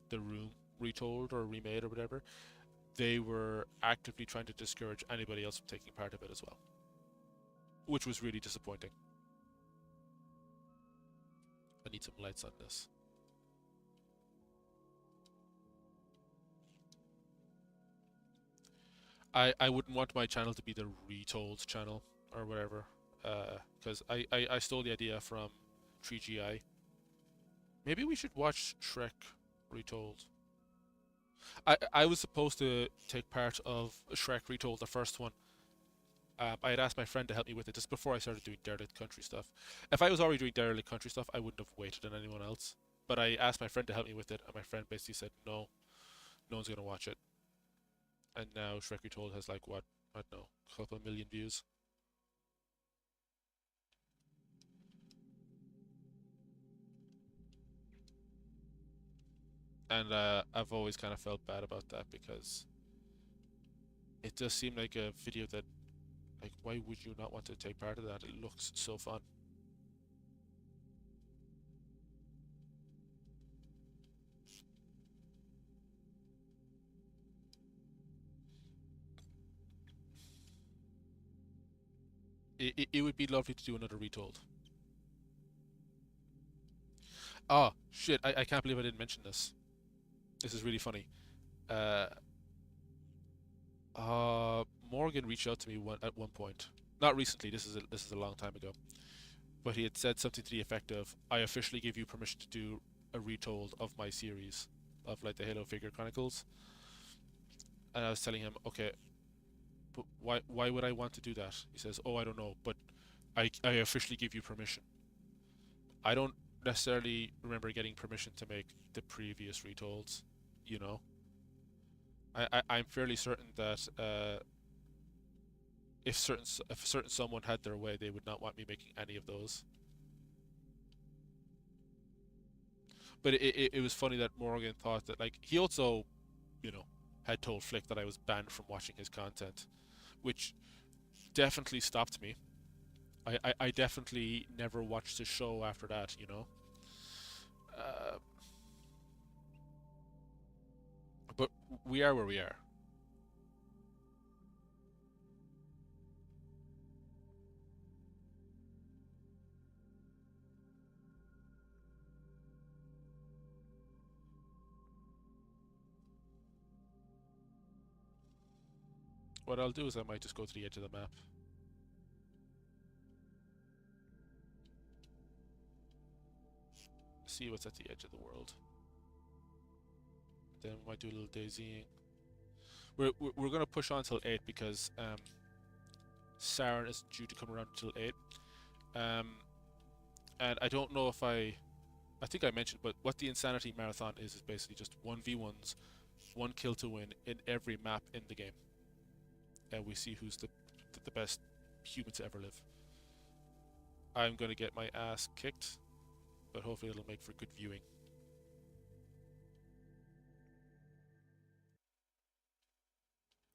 the room retold or remade or whatever, they were actively trying to discourage anybody else from taking part of it as well, which was really disappointing. I need some lights on this. I wouldn't want my channel to be the retold channel or whatever, because I stole the idea from 3GI. Maybe we should watch Shrek retold. I was supposed to take part of Shrek retold, the first one. I had asked my friend to help me with it just before I started doing Derelict Country stuff. If I was already doing Derelict Country stuff, I wouldn't have waited on anyone else. But I asked my friend to help me with it, and my friend basically said, no, no one's going to watch it. And now Shrek Retold has like, what, I don't know, a couple of million views. And I've always kind of felt bad about that because it does seem like a video that, like, why would you not want to take part of that? It looks so fun. It would be lovely to do another retold. Oh, shit, I can't believe I didn't mention this. This is really funny. Uh, Morgan reached out to me at one point. Not recently, this is a long time ago. But he had said something to the effect of, I officially give you permission to do a retold of my series of like the Halo Figure Chronicles. And I was telling him, okay, but why would I want to do that? He says, oh, I don't know, but I officially give you permission. I don't necessarily remember getting permission to make the previous retolds, you know. I'm fairly certain that if certain someone had their way, they would not want me making any of those. But it was funny that Morgan thought that, like, he also, you know, had told Flick that I was banned from watching his content, which definitely stopped me. I definitely never watched the show after that, you know. Uh, but we are where we are. What I'll do is I might just go to the edge of the map. See what's at the edge of the world. Then we might do a little daisying. We're gonna push on till 8 because Saren isn't due to come around until 8. And I don't know if I think I mentioned, but what the Insanity Marathon is basically just 1v1s, one kill to win in every map in the game. And we see who's the best human to ever live. I'm gonna get my ass kicked, but hopefully it'll make for good viewing.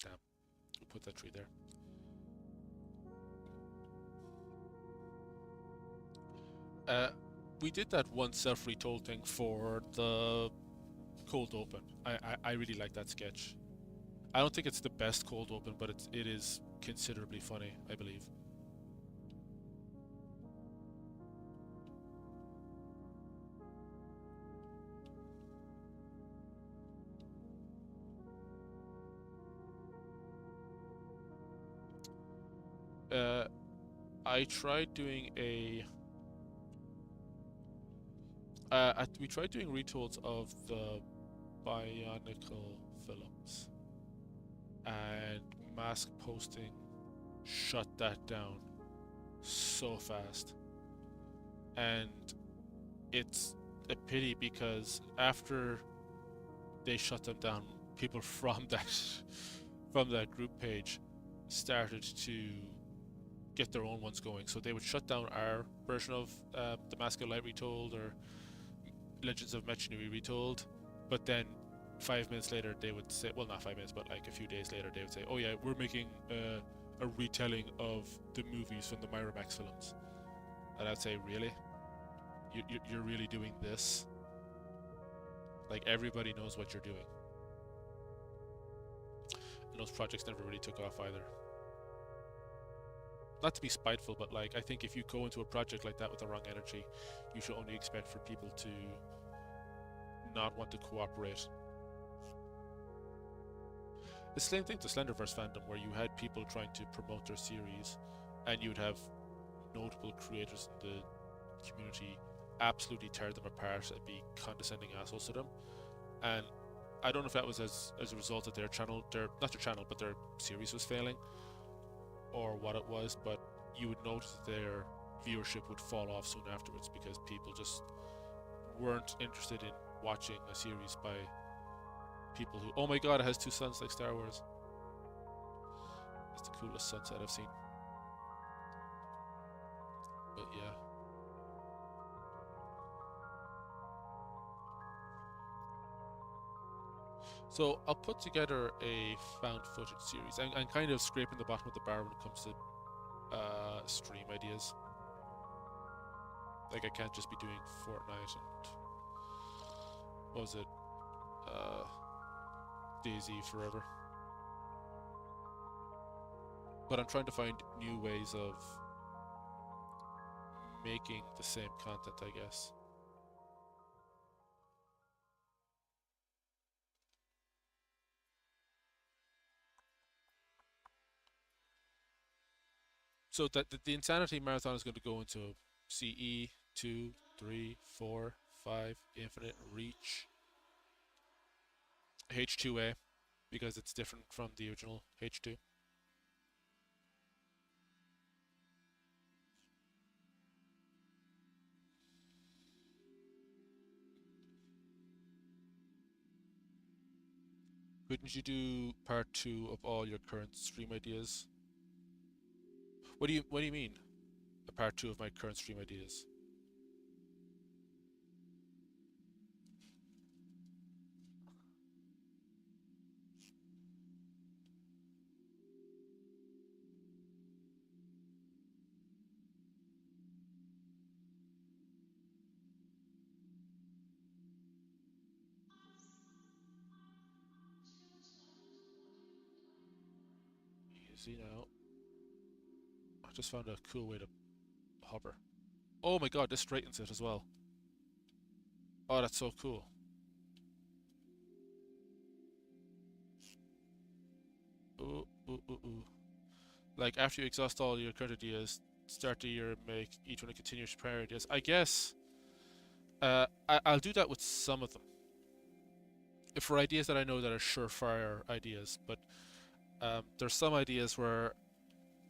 Damn, we'll put that tree there. We did that one self-retold thing for the cold open. I really like that sketch. I don't think it's the best cold open, but it is considerably funny, I believe. I tried doing a We tried doing retolds of the Bionicle films, and mask posting shut that down so fast. And it's a pity because after they shut them down, people from that group page started to get their own ones going. So they would shut down our version of the Mask of Light retold or Legends of Mechanui retold, but then 5 minutes later they would say, well, not 5 minutes, but like a few days later they would say, oh yeah, we're making a retelling of the movies from the Miramax films. And I'd say, really? You're really doing this? Like, everybody knows what you're doing. And those projects never really took off either. Not to be spiteful, but like, I think if you go into a project like that with the wrong energy, you should only expect for people to not want to cooperate. It's the same thing to Slenderverse fandom, where you had people trying to promote their series, and you would have notable creators in the community absolutely tear them apart and be condescending assholes to them. And I don't know if that was as a result of their channel, not their channel, but their series was failing, or what it was, but you would notice that their viewership would fall off soon afterwards because people just weren't interested in watching a series by people who, oh my god, it has two suns like Star Wars. It's the coolest sunset I've seen. But yeah. So I'll put together a found footage series. I'm kind of scraping the bottom of the barrel when it comes to stream ideas. Like, I can't just be doing Fortnite and what was it? DayZ forever. But I'm trying to find new ways of making the same content, I guess. So that the Insanity Marathon is going to go into CE 2, 3, 4, 5, Infinite, Reach, H2A, because it's different from the original H2. Couldn't you do part 2 of all your current stream ideas? What do you mean? A part 2 of my current stream ideas? Easy now. I just found a cool way to hover. Oh my god, this straightens it as well. Oh, that's so cool. Ooh, ooh, ooh, ooh. Like, after you exhaust all your current ideas, start the year, make each one a continuous prior ideas. I guess I'll do that with some of them. For ideas that I know that are surefire ideas, but there's some ideas where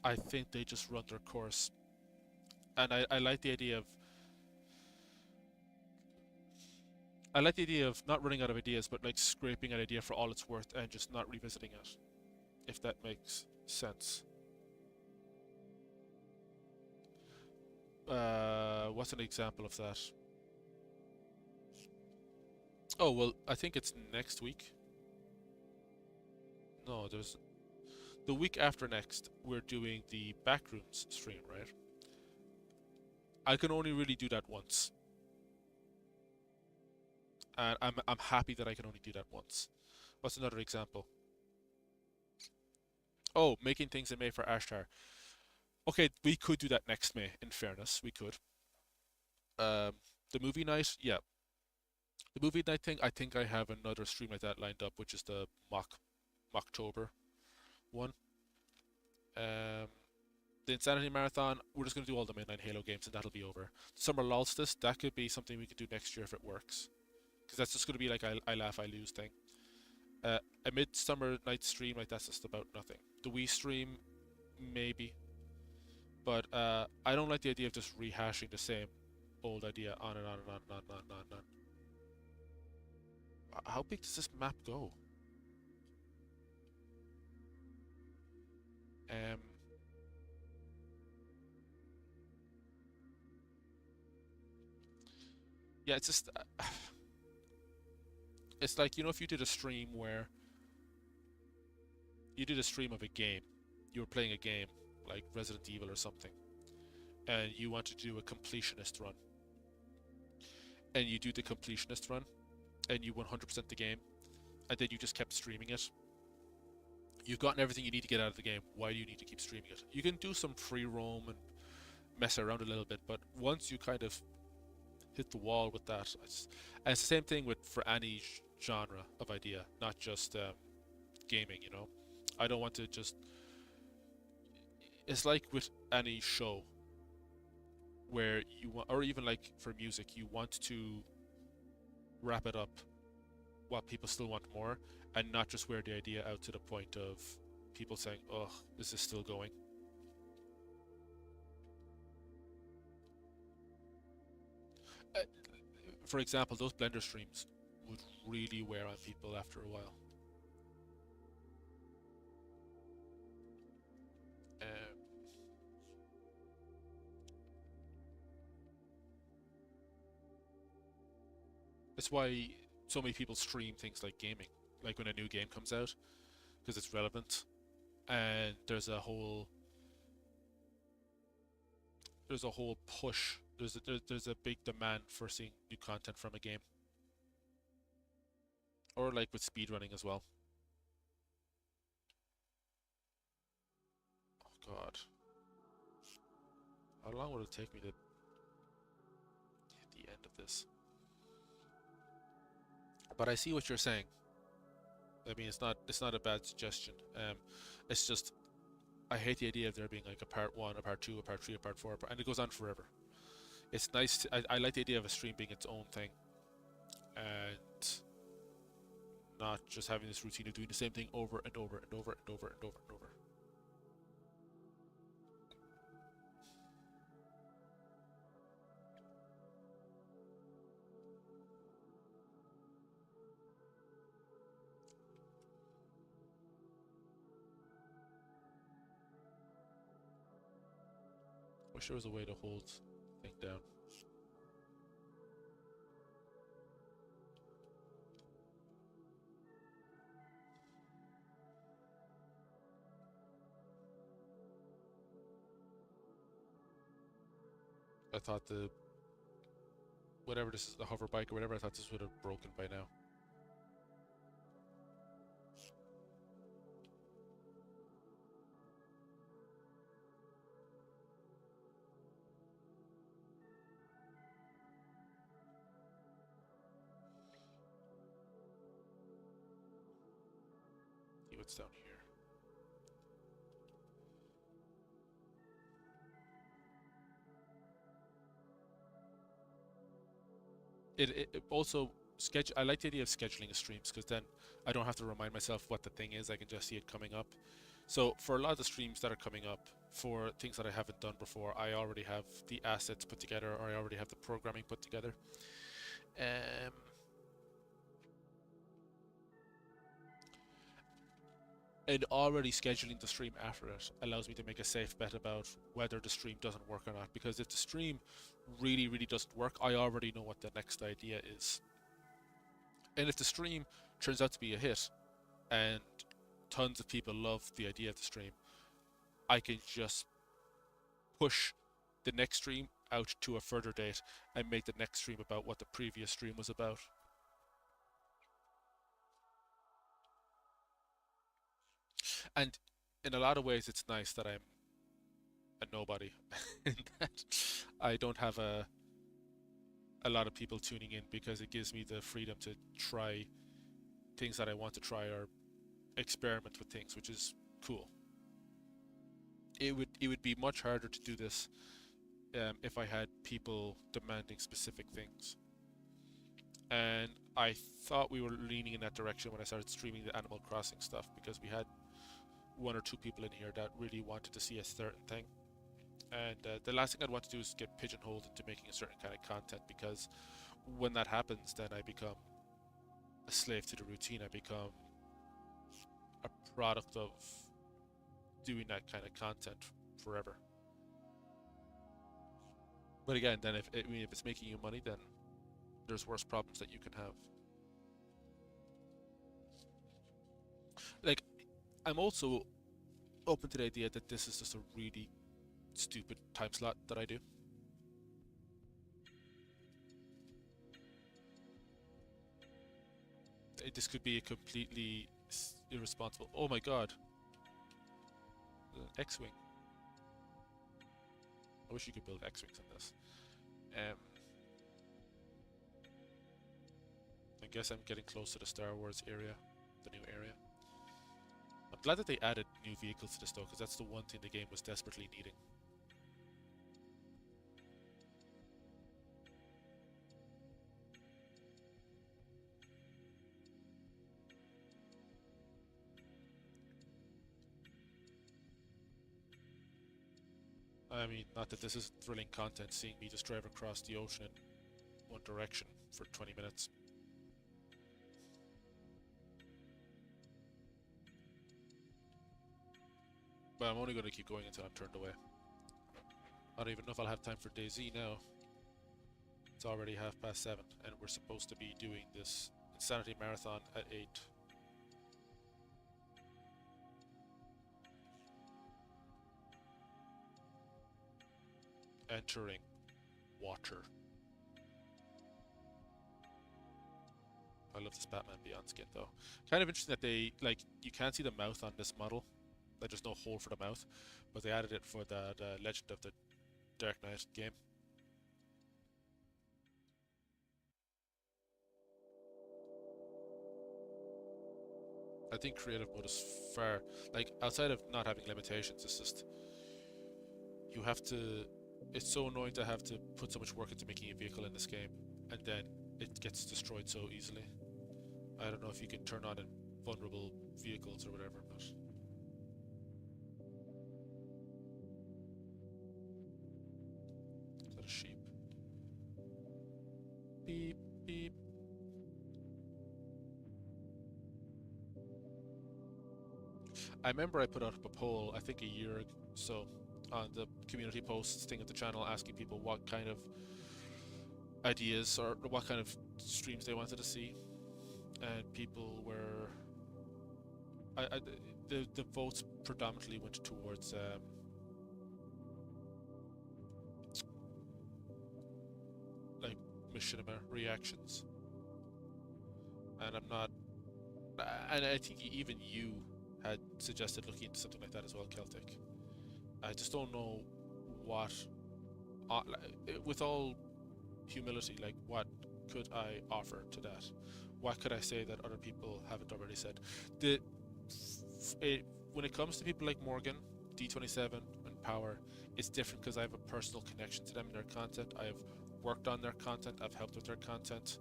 I think they just run their course. And I like the idea of not running out of ideas, but like scraping an idea for all it's worth and just not revisiting it, if that makes sense. What's an example of that? Oh, well, I think it's next week. No, there's the week after next. We're doing the Backrooms stream, right? I can only really do that once, and I'm happy that I can only do that once. What's another example? Oh, making things in May for Ashtar. Okay, we could do that next May. In fairness, we could. Um, the movie night, yeah. The movie night thing, I think I have another stream like that lined up, which is the Mocktober one. Um, The Insanity Marathon, we're just going to do all the midnight Halo games and that'll be over. Summer Solstice, that could be something we could do next year if it works. Because that's just going to be like I laugh, I lose thing. A Midsummer Night stream, like that's just about nothing. The Wii stream, maybe. But I don't like the idea of just rehashing the same old idea on and on and on and on and on and on. And on. How big does this map go? Yeah, it's just it's like, you know, if you did a stream where you did a stream of a game, you were playing a game like Resident Evil or something, and you wanted to do a completionist run, and you do the completionist run, and you 100% the game, and then you just kept streaming it. You've gotten everything you need to get out of the game. Why do you need to keep streaming it? You can do some free roam and mess around a little bit, but once you kind of hit the wall with that, and it's the same thing with for any genre of idea, not just gaming. You know, I don't want to just. It's like with any show where you want, or even like for music, you want to wrap it up while people still want more, and not just wear the idea out to the point of people saying, "Oh, is this still going?" Uh, for example, those Blender streams would really wear on people after a while. Um, it's why so many people stream things like gaming, like when a new game comes out, because it's relevant, and there's a whole push. There's a big demand for seeing new content from a game, or like with speedrunning as well. Oh God, how long would it take me to hit the end of this? But I see what you're saying. I mean, it's not a bad suggestion. It's just I hate the idea of there being like a part one, a part two, a part three, a part four, and it goes on forever. It's nice. I like the idea of a stream being its own thing, and not just having this routine of doing the same thing over and over and over and over and over and over. Wish there was a way to hold thing down. I thought the whatever this is, the hover bike or whatever, I thought this would have broken by now. See what's down here. It also schedule. I like the idea of scheduling streams because then I don't have to remind myself what the thing is. I can just see it coming up. So for a lot of the streams that are coming up, for things that I haven't done before, I already have the assets put together, or I already have the programming put together. Um, and already scheduling the stream after it allows me to make a safe bet about whether the stream doesn't work or not. Because if the stream really, really doesn't work, I already know what the next idea is. And if the stream turns out to be a hit, and tons of people love the idea of the stream, I can just push the next stream out to a further date and make the next stream about what the previous stream was about. And in a lot of ways, it's nice that I'm a nobody and that I don't have a lot of people tuning in, because it gives me the freedom to try things that I want to try or experiment with things, which is cool. it would be much harder to do this if I had people demanding specific things. And I thought we were leaning in that direction when I started streaming the Animal Crossing stuff, because we had one or two people in here that really wanted to see a certain thing. And the last thing I'd want to do is get pigeonholed into making a certain kind of content, because when that happens, then I become a slave to the routine. I become a product of doing that kind of content forever. But again, then if it's making you money, then there's worse problems that you can have. Like, I'm also open to the idea that this is just a really stupid time slot that I do. This could be a completely irresponsible. Oh my god. X-Wing. I wish you could build X-Wings on this. I guess I'm getting close to the Star Wars area, the new area. I'm glad that they added new vehicles to this though, because that's the one thing the game was desperately needing. I mean, not that this is thrilling content, seeing me just drive across the ocean in one direction for 20 minutes. But I'm only going to keep going until I'm turned away. I don't even know if I'll have time for DayZ now. It's already 7:30, and we're supposed to be doing this Insanity Marathon at 8. Entering water. I love this Batman Beyond skin though. Kind of interesting that they, like, you can't see the mouth on this model. Like, there's no hole for the mouth, but they added it for the Legend of the Dark Knight game. I think creative mode is far, like, outside of not having limitations, it's just, you have to, it's so annoying to have to put so much work into making a vehicle in this game, and then it gets destroyed so easily. I don't know if you can turn on invulnerable vehicles or whatever, but... Is that a sheep? Beep, beep. I remember I put out a poll, I think a year or so, on the community posts thing at the channel, asking people what kind of ideas or what kind of streams they wanted to see, and people were... the votes predominantly went towards like machinima reactions, and I'm not... And I think even you had suggested looking into something like that as well, Celtic. I just don't know what, with all humility, like, what could I offer to that? What could I say that other people haven't already said? When it comes to people like Morgan, D27, and Power, it's different because I have a personal connection to them and their content. I have worked on their content, I've helped with their content,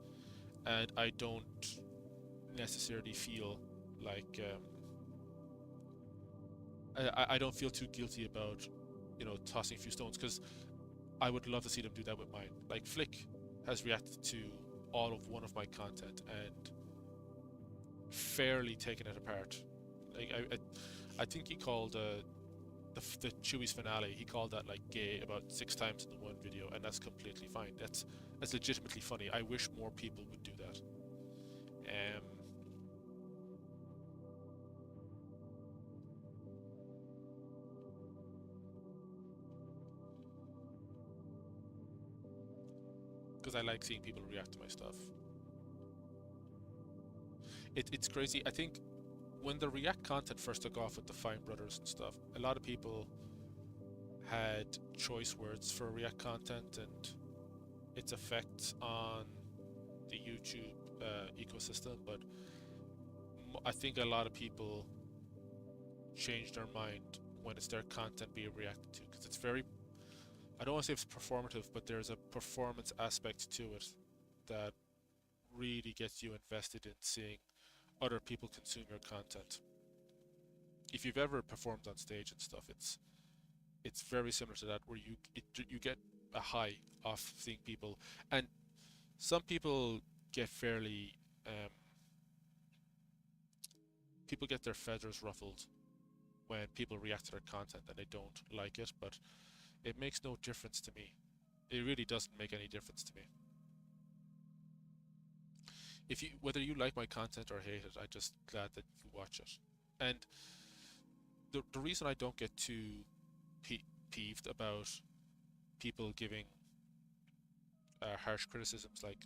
and I don't necessarily feel like... I don't feel too guilty about, you know, tossing a few stones, because I would love to see them do that with mine. Like, Flick has reacted to all of one of my content and fairly taken it apart. Like, I think he called the Chewie's finale, he called that like gay about 6 times in the one video, and that's completely fine. That's legitimately funny. I wish more people would do that. Because I like seeing people react to my stuff. It's crazy. I think when the React content first took off with the Fine Brothers and stuff, a lot of people had choice words for React content and its effects on the YouTube ecosystem, but I think a lot of people changed their mind when it's their content being reacted to, because it's very, I don't want to say it's performative, but there's a performance aspect to it that really gets you invested in seeing other people consume your content. If you've ever performed on stage and stuff, it's very similar to that, where you get a high off seeing people, and some people get fairly people get their feathers ruffled when people react to their content and they don't like it, but it makes no difference to me. It really doesn't make any difference to me. If you, whether you like my content or hate it, I'm just glad that you watch it. And the reason I don't get too peeved about people giving harsh criticisms, like,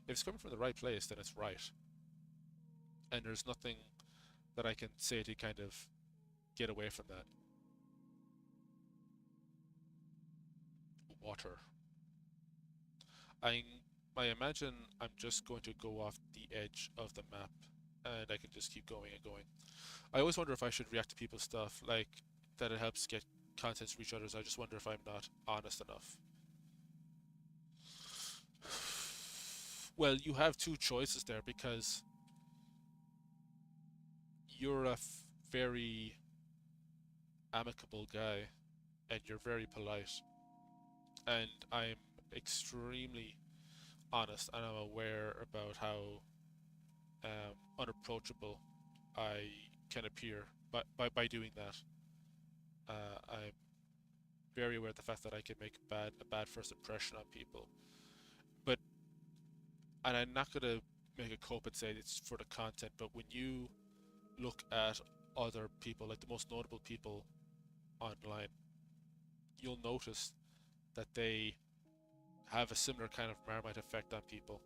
if it's coming from the right place, then it's right. And there's nothing that I can say to kind of get away from that. Water. I imagine I'm just going to go off the edge of the map and I can just keep going and going. I always wonder if I should react to people's stuff, like that it helps get content to reach others. I just wonder if I'm not honest enough. Well, you have two choices there, because you're a very amicable guy and you're very polite, and I'm extremely honest, and I'm aware about how unapproachable I can appear by doing that. I'm very aware of the fact that I can make a bad first impression on people, but, and I'm not gonna make a cope and say it's for the content, but when you look at other people, like the most notable people online, you'll notice that they have a similar kind of Marmite effect on people,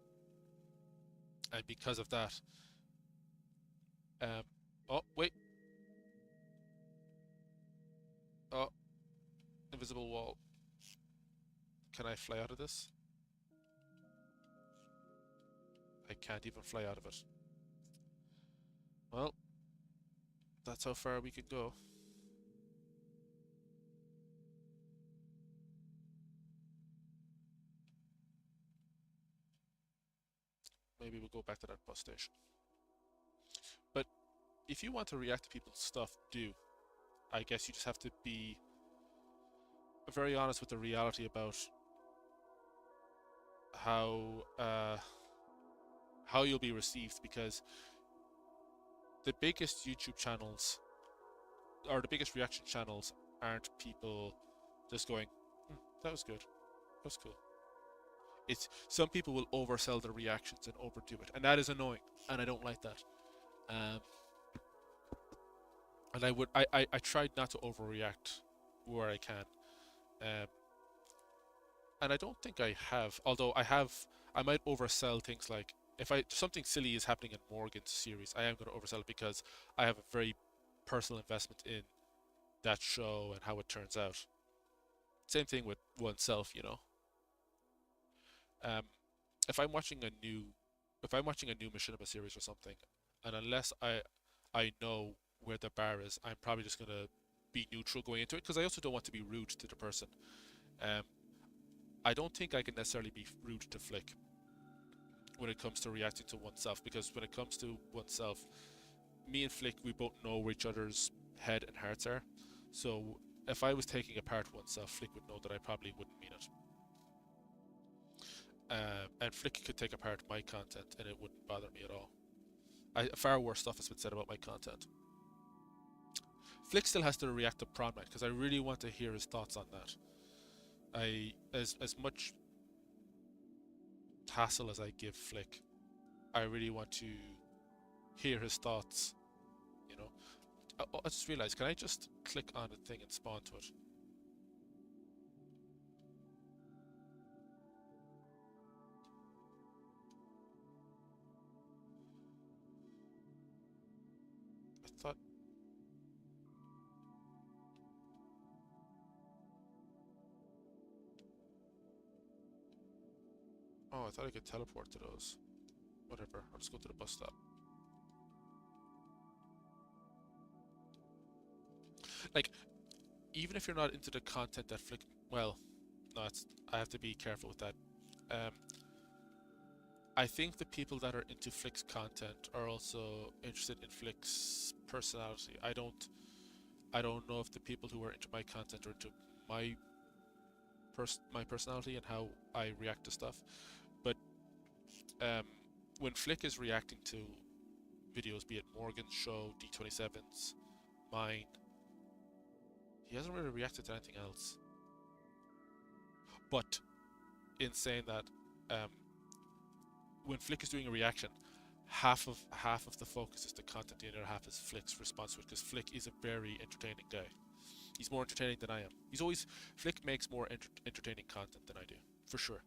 and because of that, oh wait, oh, invisible wall. Can I fly out of this? I can't even fly out of it. Well, that's how far we can go. Maybe we'll go back to that bus station. But if you want to react to people's stuff, do. I guess you just have to be very honest with the reality about how you'll be received, because the biggest YouTube channels, or the biggest reaction channels, aren't people just going, that was good, that was cool. It's, some people will oversell their reactions and overdo it, and that is annoying, and I don't like that. And I tried not to overreact where I can. And I don't think I have, although I might oversell things, like if something silly is happening in Morgan's series, I am going to oversell it because I have a very personal investment in that show and how it turns out. Same thing with oneself, you know. If I'm watching a new Machinima series or something, and unless I know where the bar is, I'm probably just going to be neutral going into it, because I also don't want to be rude to the person. I don't think I can necessarily be rude to Flick when it comes to reacting to oneself, because when it comes to oneself, me and Flick, we both know where each other's head and hearts are. So if I was taking apart oneself, Flick would know that I probably wouldn't mean it. And Flick could take apart my content and it wouldn't bother me at all. Far worse stuff has been said about my content. Flick still has to react to prom night, because I really want to hear his thoughts on that. As much hassle as I give Flick, I really want to hear his thoughts, you know. I just realized, can I just click on a thing and spawn to it? I thought... Oh, I thought I could teleport to those. Whatever, I'll just go to the bus stop. Like, even if you're not into the content that Flick, well, no, I have to be careful with that. Um, I think the people that are into Flick's content are also interested in Flick's personality. I don't know if the people who are into my content are into my my personality and how I react to stuff. But um, when Flick is reacting to videos, be it Morgan's show, D27's, mine, he hasn't really reacted to anything else. But in saying that, um, when Flick is doing a reaction, half of the focus is the content, the other half is Flick's response to it, because Flick is a very entertaining guy. He's more entertaining than I am. Flick makes more entertaining content than I do, for sure.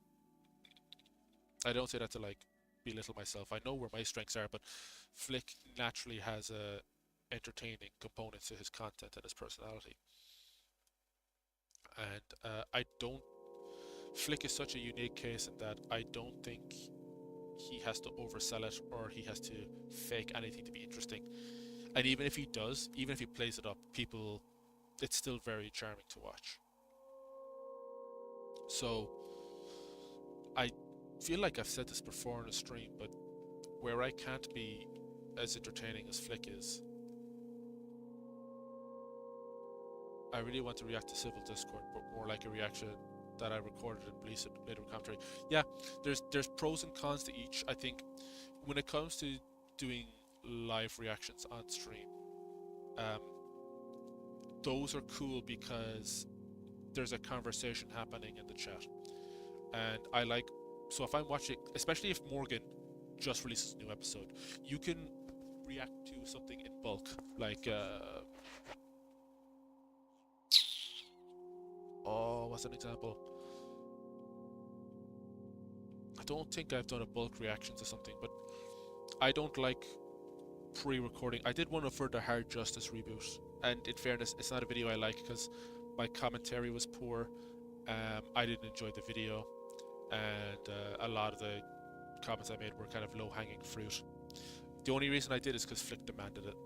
I don't say that to like belittle myself. I know where my strengths are, but Flick naturally has a entertaining component to his content and his personality. And I don't. Flick is such a unique case in that I don't think he has to oversell it or he has to fake anything to be interesting. And even if he does, even if he plays it up, it's still very charming to watch. So I feel like I've said this before in a stream, but where I can't be as entertaining as Flick is, I really want to react to Civil Discord, but more like a reaction that I recorded and released it later with commentary. Yeah, there's pros and cons to each. I think when it comes to doing live reactions on stream, those are cool because there's a conversation happening in the chat, and I like. So if I'm watching, especially if Morgan just releases a new episode, you can react to something in bulk, like what's an example? I don't think I've done a bulk reaction to something, but I don't like pre-recording. I did one for the Hard Justice reboot, and in fairness, it's not a video I like because my commentary was poor. I didn't enjoy the video, and a lot of the comments I made were kind of low-hanging fruit. The only reason I did is because Flick demanded it.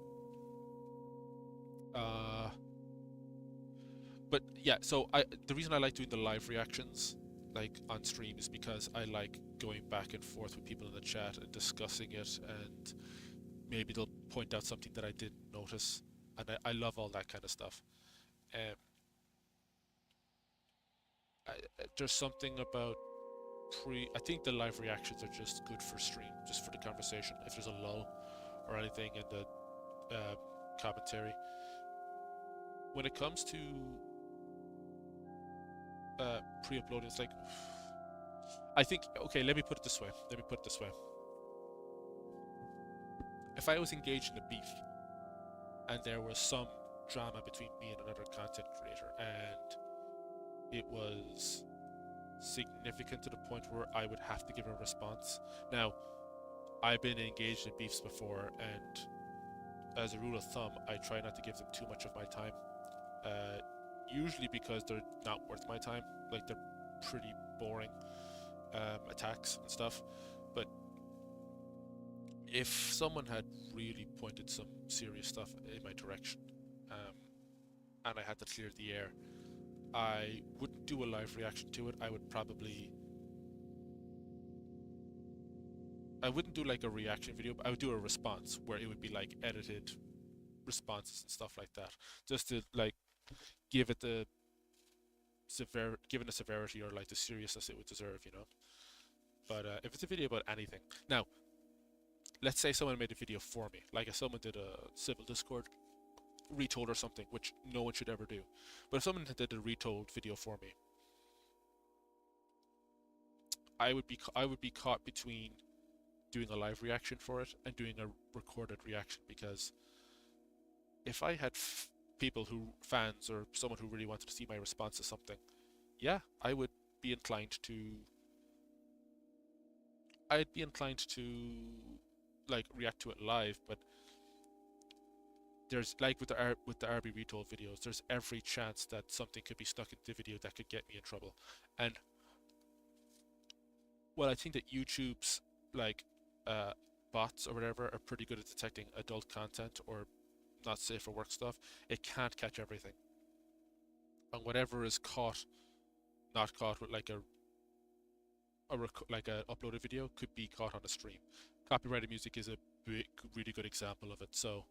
But yeah, so the reason I like doing the live reactions like on stream is because I like going back and forth with people in the chat and discussing it, and maybe they'll point out something that I didn't notice, and I love all that kind of stuff. There's something about I think the live reactions are just good for stream, just for the conversation. If there's a lull or anything in the commentary. When it comes to pre-uploading, it's like, I think, okay, let me put it this way. If I was engaged in a beef and there was some drama between me and another content creator and it was significant to the point where I would have to give a response. Now, I've been engaged in beefs before, and as a rule of thumb, I try not to give them too much of my time. Usually because they're not worth my time. Like, they're pretty boring attacks and stuff. But if someone had really pointed some serious stuff in my direction, and I had to clear the air, I wouldn't do a live reaction to it. I wouldn't do like a reaction video, but I would do a response where it would be like edited responses and stuff like that, just to like give it the severity or like the seriousness it would deserve, you know. But if it's a video about anything, now let's say someone made a video for me, like if someone did a Civil Discord retold or something, which no one should ever do. But if someone did a retold video for me, I would be caught between doing a live reaction for it and doing a recorded reaction, because if I had fans or someone who really wanted to see my response to something, yeah, I'd be inclined to like react to it live. But there's like with the RB retold videos, there's every chance that something could be stuck in the video that could get me in trouble. And well, I think that YouTube's like bots or whatever are pretty good at detecting adult content or not safe for work stuff. It can't catch everything. and whatever is caught, not caught with like like a uploaded video could be caught on a stream. Copyrighted music is a big, really good example of it. So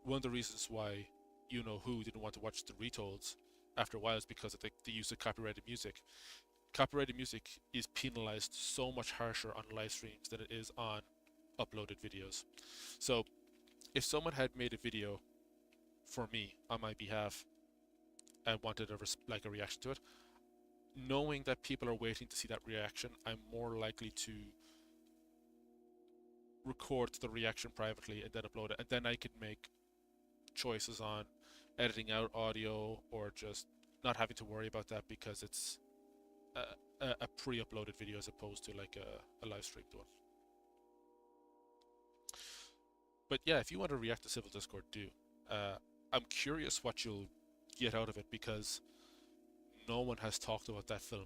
one of the reasons why you know who didn't want to watch the retolds after a while is because of the use of copyrighted music. Copyrighted music is penalized so much harsher on live streams than it is on uploaded videos. So if someone had made a video for me on my behalf and wanted like a reaction to it, knowing that people are waiting to see that reaction, I'm more likely to record the reaction privately and then upload it, and then I could make choices on editing out audio or just not having to worry about that because it's a pre-uploaded video as opposed to like a live streamed one. But yeah, if you want to react to Civil Discord, do. I'm curious what you'll get out of it because no one has talked about that film.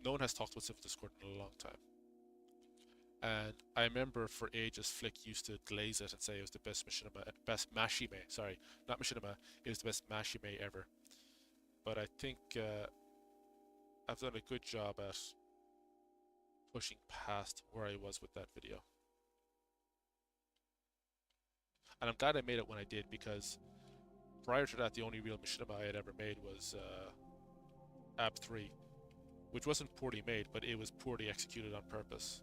No one has talked about Civil Discord in a long time. And I remember for ages Flick used to glaze it and say it was the best mashime, sorry, not machinima, it was the best mashime ever. But I think I've done a good job at pushing past where I was with that video. And I'm glad I made it when I did, because prior to that the only real machinima I had ever made was AB 3, which wasn't poorly made, but it was poorly executed on purpose.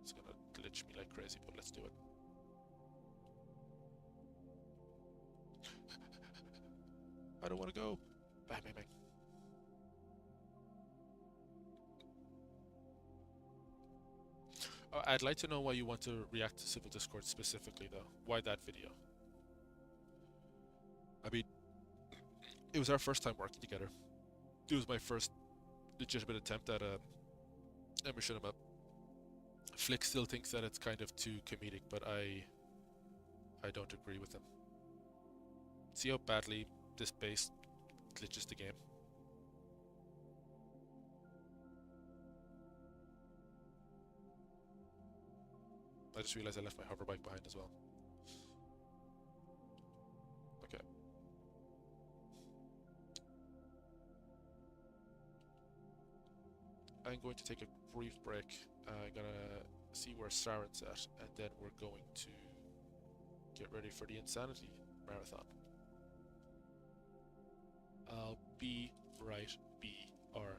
It's gonna glitch me like crazy, but let's do it. I don't want to go. Bang, bang, bang. I'd like to know why you want to react to Civil Discord specifically, though. Why that video? I mean, it was our first time working together. It was my first legitimate attempt at a machinima. Flick still thinks that it's kind of too comedic, but I don't agree with him. See how badly this base glitches the game? I just realized I left my hover bike behind as well. Okay. I'm going to take a brief break. I'm gonna see where Saren's at, and then we're going to get ready for the Insanity Marathon. I'll be right BRB.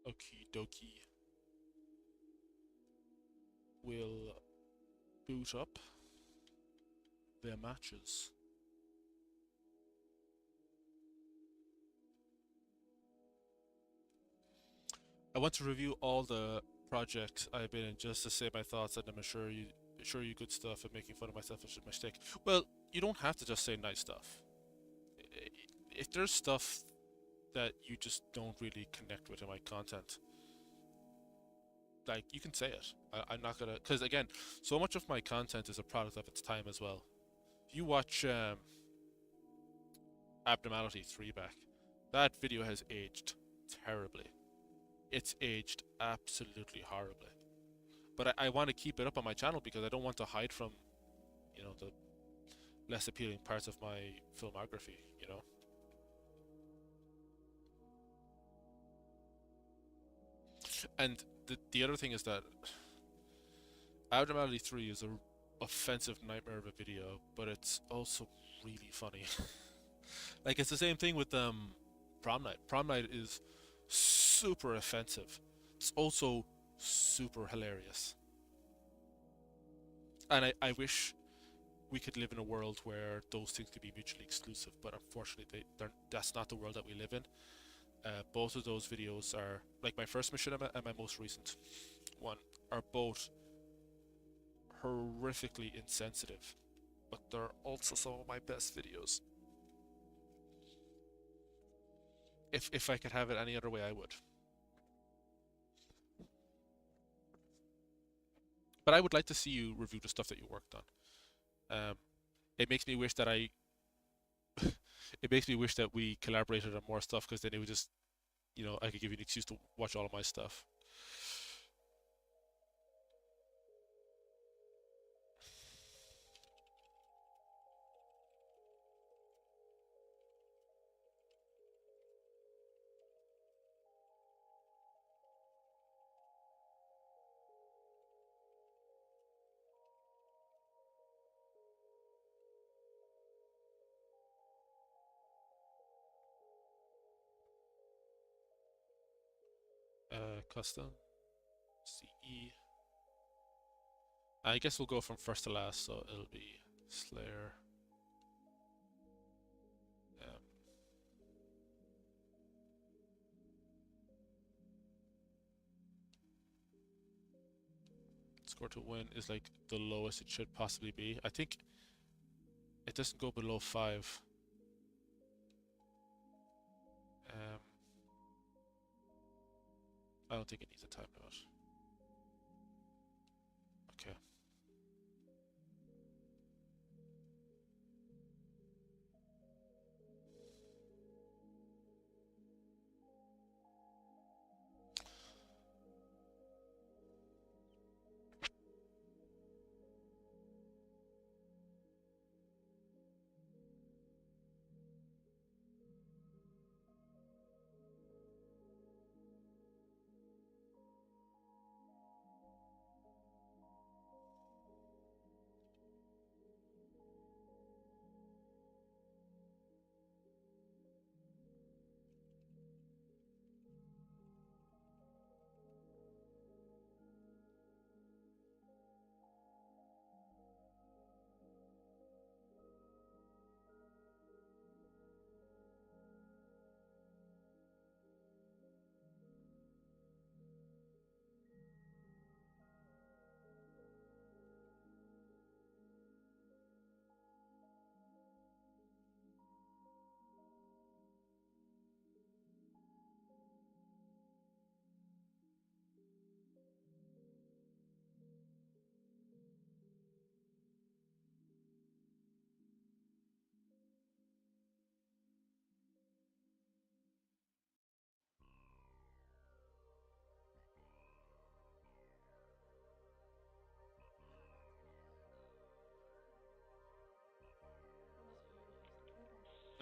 Okie dokie. We'll boot up their matches. I want to review all the projects I've been in just to say my thoughts, and I'm sure you good stuff and making fun of myself is a mistake. Well, you don't have to just say nice stuff. If there's stuff that you just don't really connect with in my content, like, you can say it. I'm not gonna, because again, so much of my content is a product of its time as well. If you watch Abnormality 3 back, that video has aged terribly. It's aged absolutely horribly. But I want to keep it up on my channel because I don't want to hide from, the less appealing parts of my filmography, And the other thing is that Abnormality 3 is a offensive nightmare of a video, but it's also really funny. Like, it's the same thing with Prom Night. Prom Night is super offensive. It's also super hilarious. And I wish we could live in a world where those things could be mutually exclusive, but unfortunately that's not the world that we live in. Both of those videos are, like, my first mission and my most recent one, are both horrifically insensitive, but they're also some of my best videos. If I could have it any other way, I would. But I would like to see you review the stuff that you worked on. It makes me wish that it makes me wish that we collaborated on more stuff, because then it would just, I could give you an excuse to watch all of my stuff. Custom CE. I guess we'll go from first to last, so it'll be Slayer. Score to win is like the lowest it should possibly be. I think it doesn't go below 5. I don't think it needs a time limit. Okay.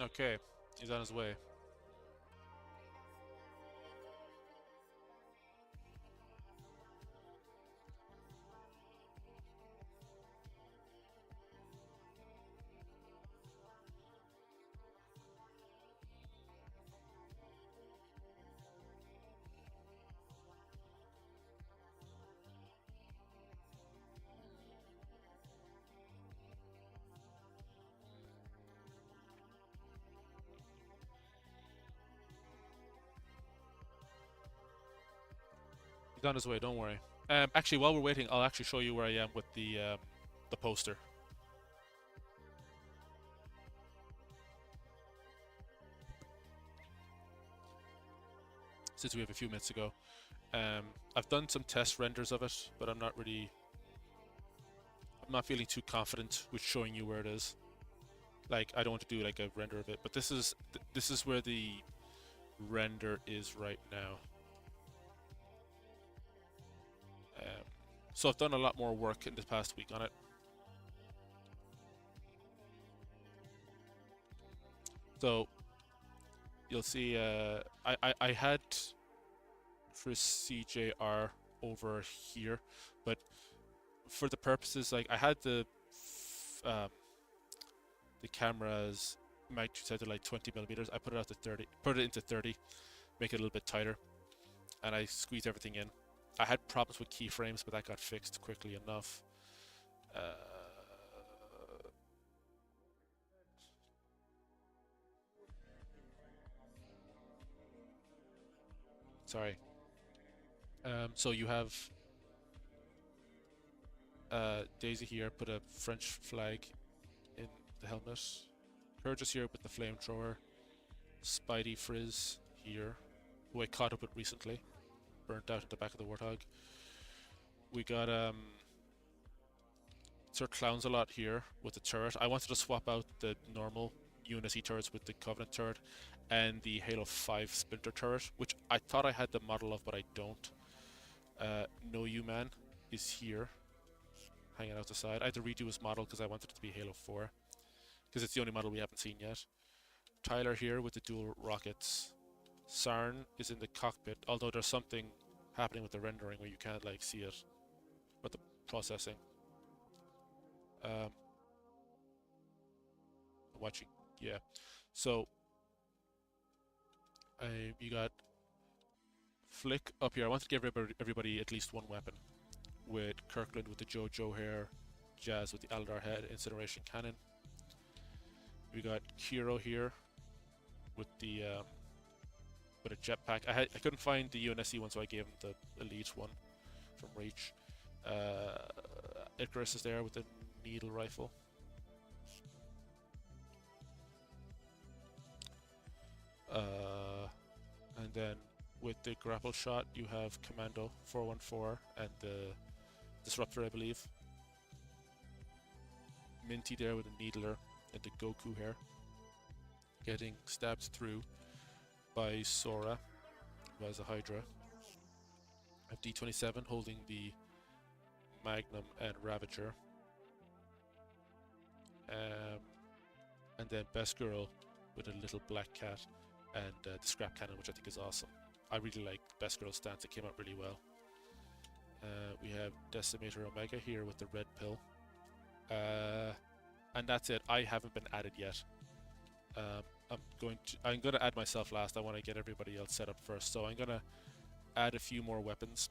Okay, he's on his way. He's on his way. Don't worry. Actually, while we're waiting, I'll actually show you where I am with the poster. Since we have a few minutes ago, I've done some test renders of it, but I'm not feeling too confident with showing you where it is. Like, I don't want to do like a render of it, but this is where the render is right now. So I've done a lot more work in the past week on it. So you'll see I had for CJR over here, but for the purposes, like, I had the camera's magnitude set to like 20 millimeters. I put it out to 30, put it into 30, make it a little bit tighter, and I squeezed everything in. I had problems with keyframes, but that got fixed quickly enough. Sorry. So you have Daisy here, put a French flag in the helmet. Purges here with the flamethrower. Spidey Frizz here, who I caught up with recently, burnt out at the back of the Warthog. We got Sir Clowns-a-lot here with the turret. I wanted to swap out the normal UNSC turrets with the Covenant turret and the Halo 5 Splinter turret, which I thought I had the model of, but I don't. No You Man is here, hanging out the side. I had to redo his model because I wanted it to be Halo 4, because it's the only model we haven't seen yet. Tyler here with the dual rockets. Sarn is in the cockpit, although there's something happening with the rendering where you can't like see it, but the processing. Watching, yeah. So you got Flick up here. I wanted to give everybody at least one weapon, with Kirkland with the Jojo hair, Jazz with the Aldar head, Incineration Cannon. We got Kiro here with the with a jetpack. I couldn't find the UNSC one, so I gave him the elite one from Reach. Icarus is there with the needle rifle. And then with the grapple shot, you have Commando 414 and the Disruptor, I believe. Minty there with the Needler and the Goku hair, getting stabbed through by Sora, who has a Hydra. I have D27 holding the Magnum and Ravager. And then Best Girl with a little black cat and the Scrap Cannon, which I think is awesome. I really like Best Girl's stance, it came out really well. We have Decimator Omega here with the red pill. And that's it. I haven't been added yet. I'm gonna add myself last. I want to get everybody else set up first. So I'm gonna add a few more weapons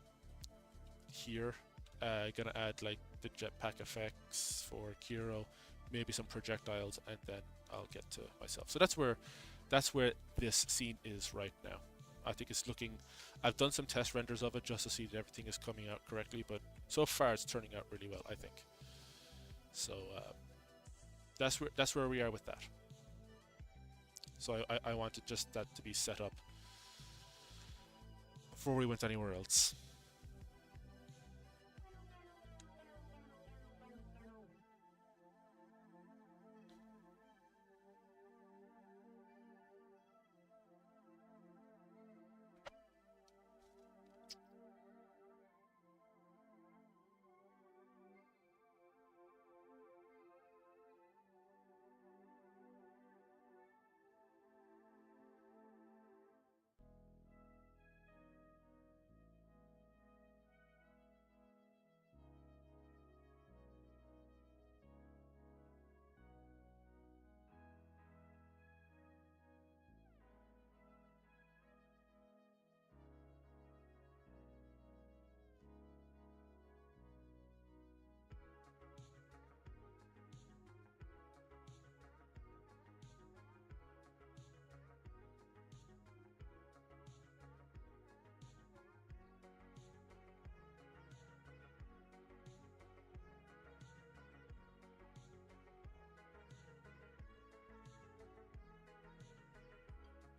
here. Gonna add like the jetpack effects for Kiro, maybe some projectiles, and then I'll get to myself. So that's where this scene is right now. I think it's looking. I've done some test renders of it just to see that everything is coming out correctly, but so far it's turning out really well, I think. So that's where we are with that. So I wanted just that to be set up before we went anywhere else.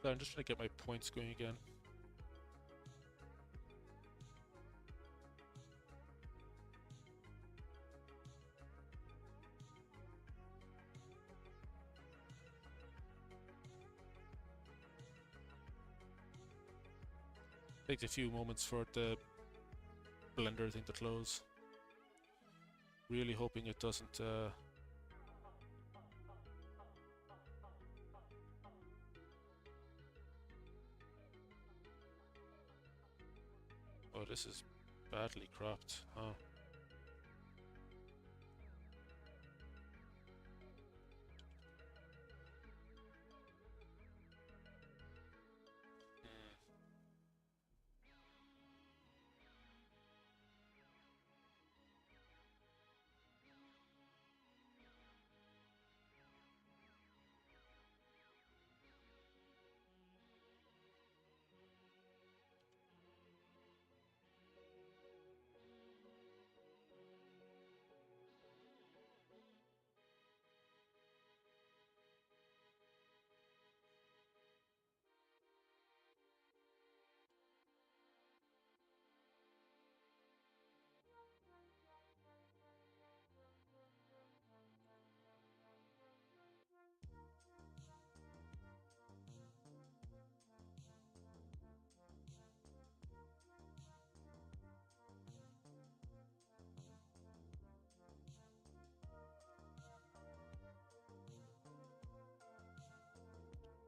So I'm just trying to get my points going again. Takes a few moments for the blender thing to close. Really hoping it doesn't oh, this is badly cropped. Huh.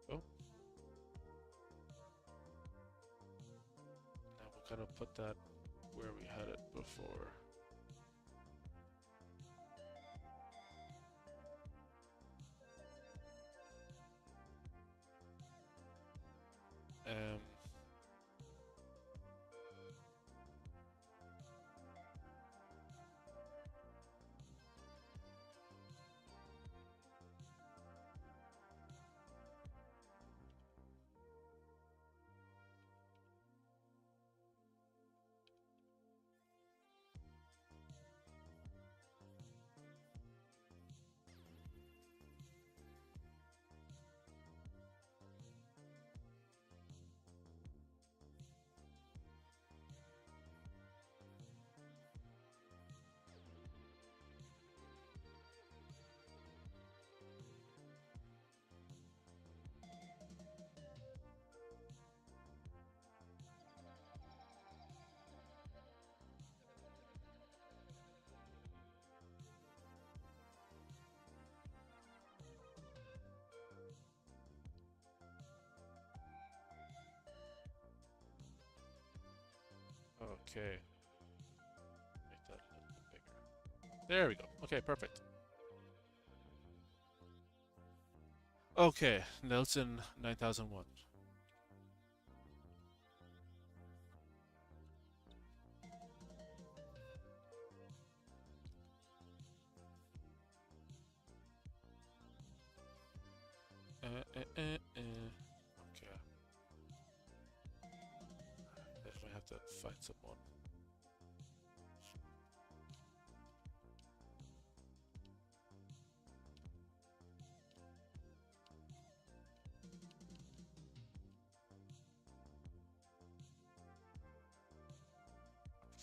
Oh. Now we'll kind of put that where we had it before. Um, okay. Make that a little bit bigger. There we go. Okay, perfect. Okay, Nelson 9001. Okay. I might have to find someone.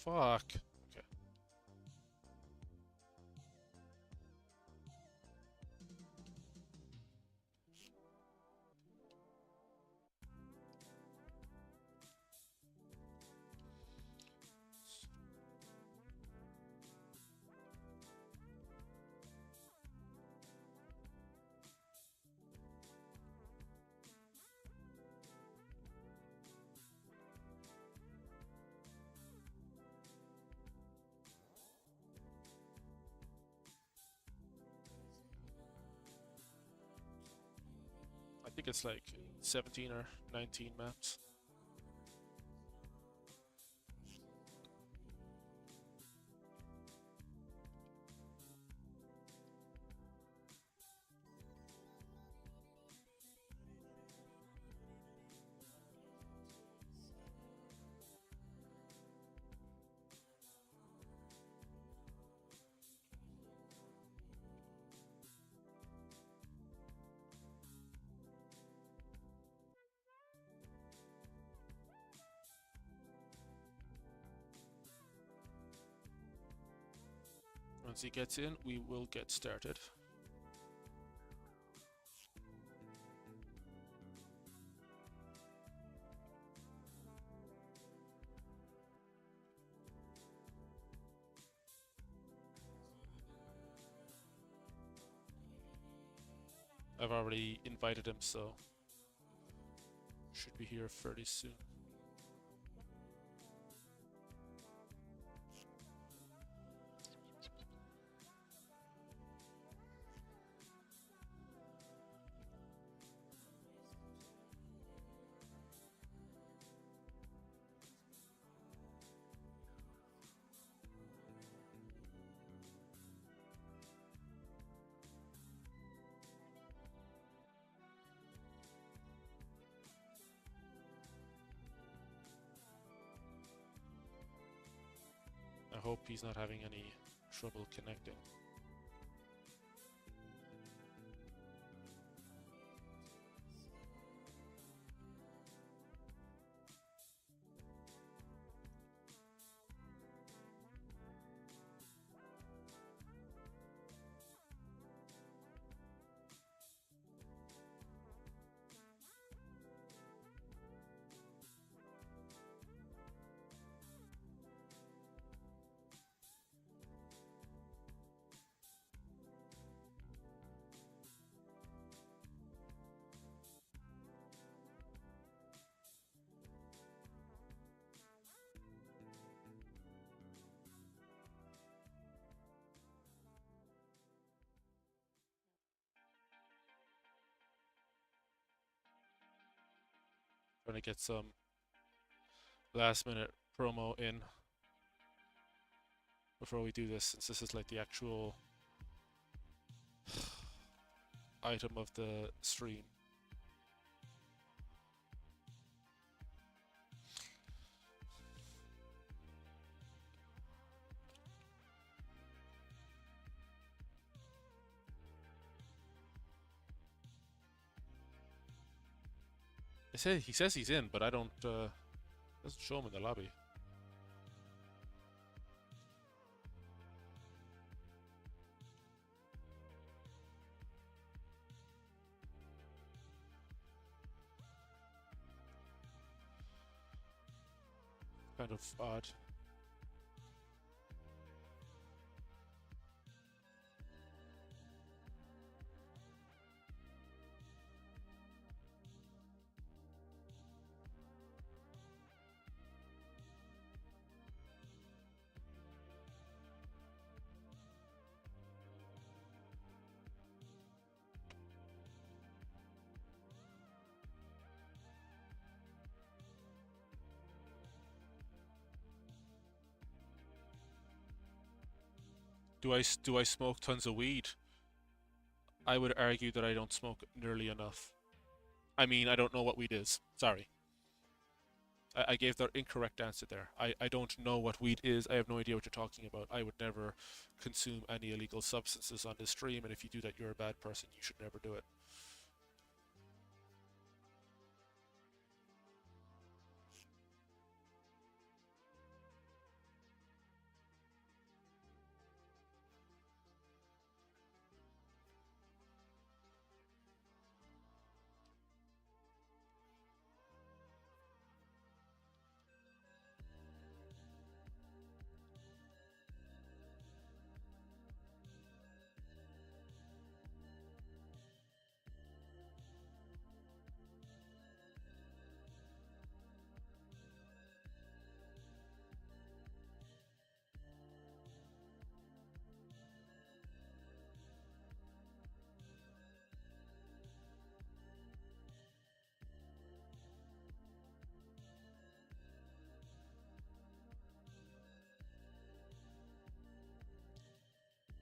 Fuck. Okay. I think it's like 17 or 19 maps. Once he gets in, we will get started. I've already invited him, so should be here fairly soon. I hope he's not having any trouble connecting. Trying to get some last minute promo in before we do this, since this is like the actual item of the stream. He says he's in, but I don't. Doesn't show him in the lobby. Kind of odd. Do I smoke tons of weed? I would argue that I don't smoke nearly enough. I mean, I don't know what weed is. Sorry. I gave the incorrect answer there. I don't know what weed is. I have no idea what you're talking about. I would never consume any illegal substances on this stream, and if you do that, you're a bad person. You should never do it.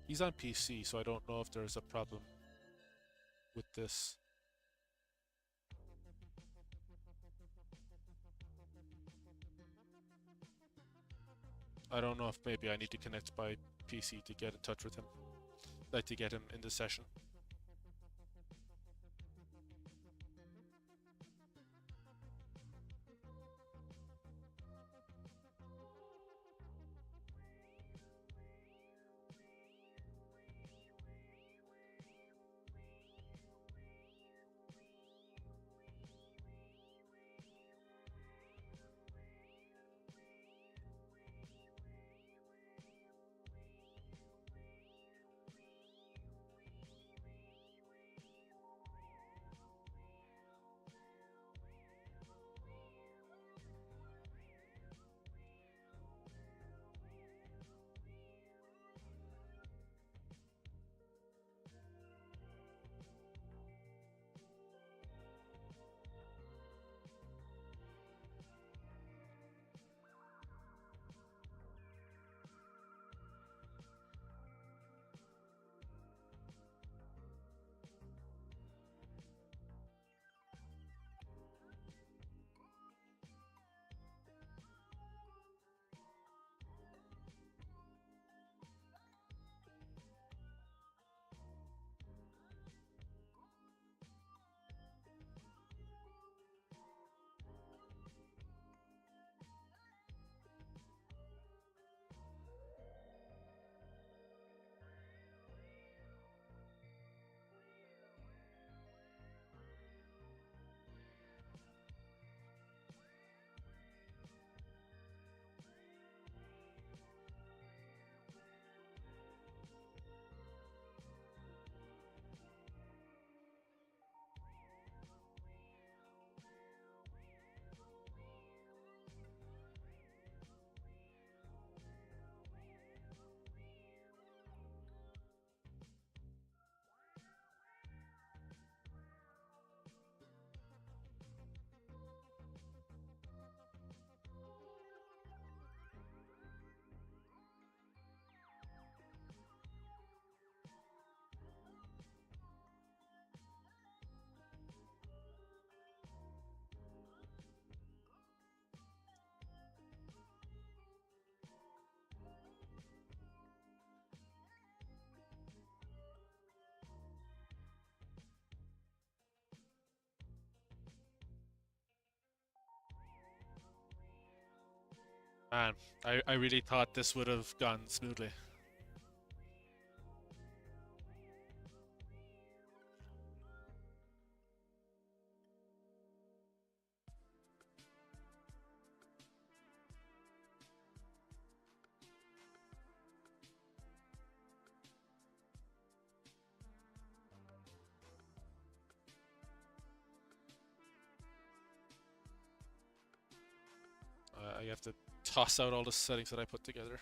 He's on PC, so I don't know if there's a problem with this. I don't know if maybe I need to connect by PC to get in touch with him. Like to get him in the session. Man, I really thought this would have gone smoothly. I have to toss out all the settings that I put together.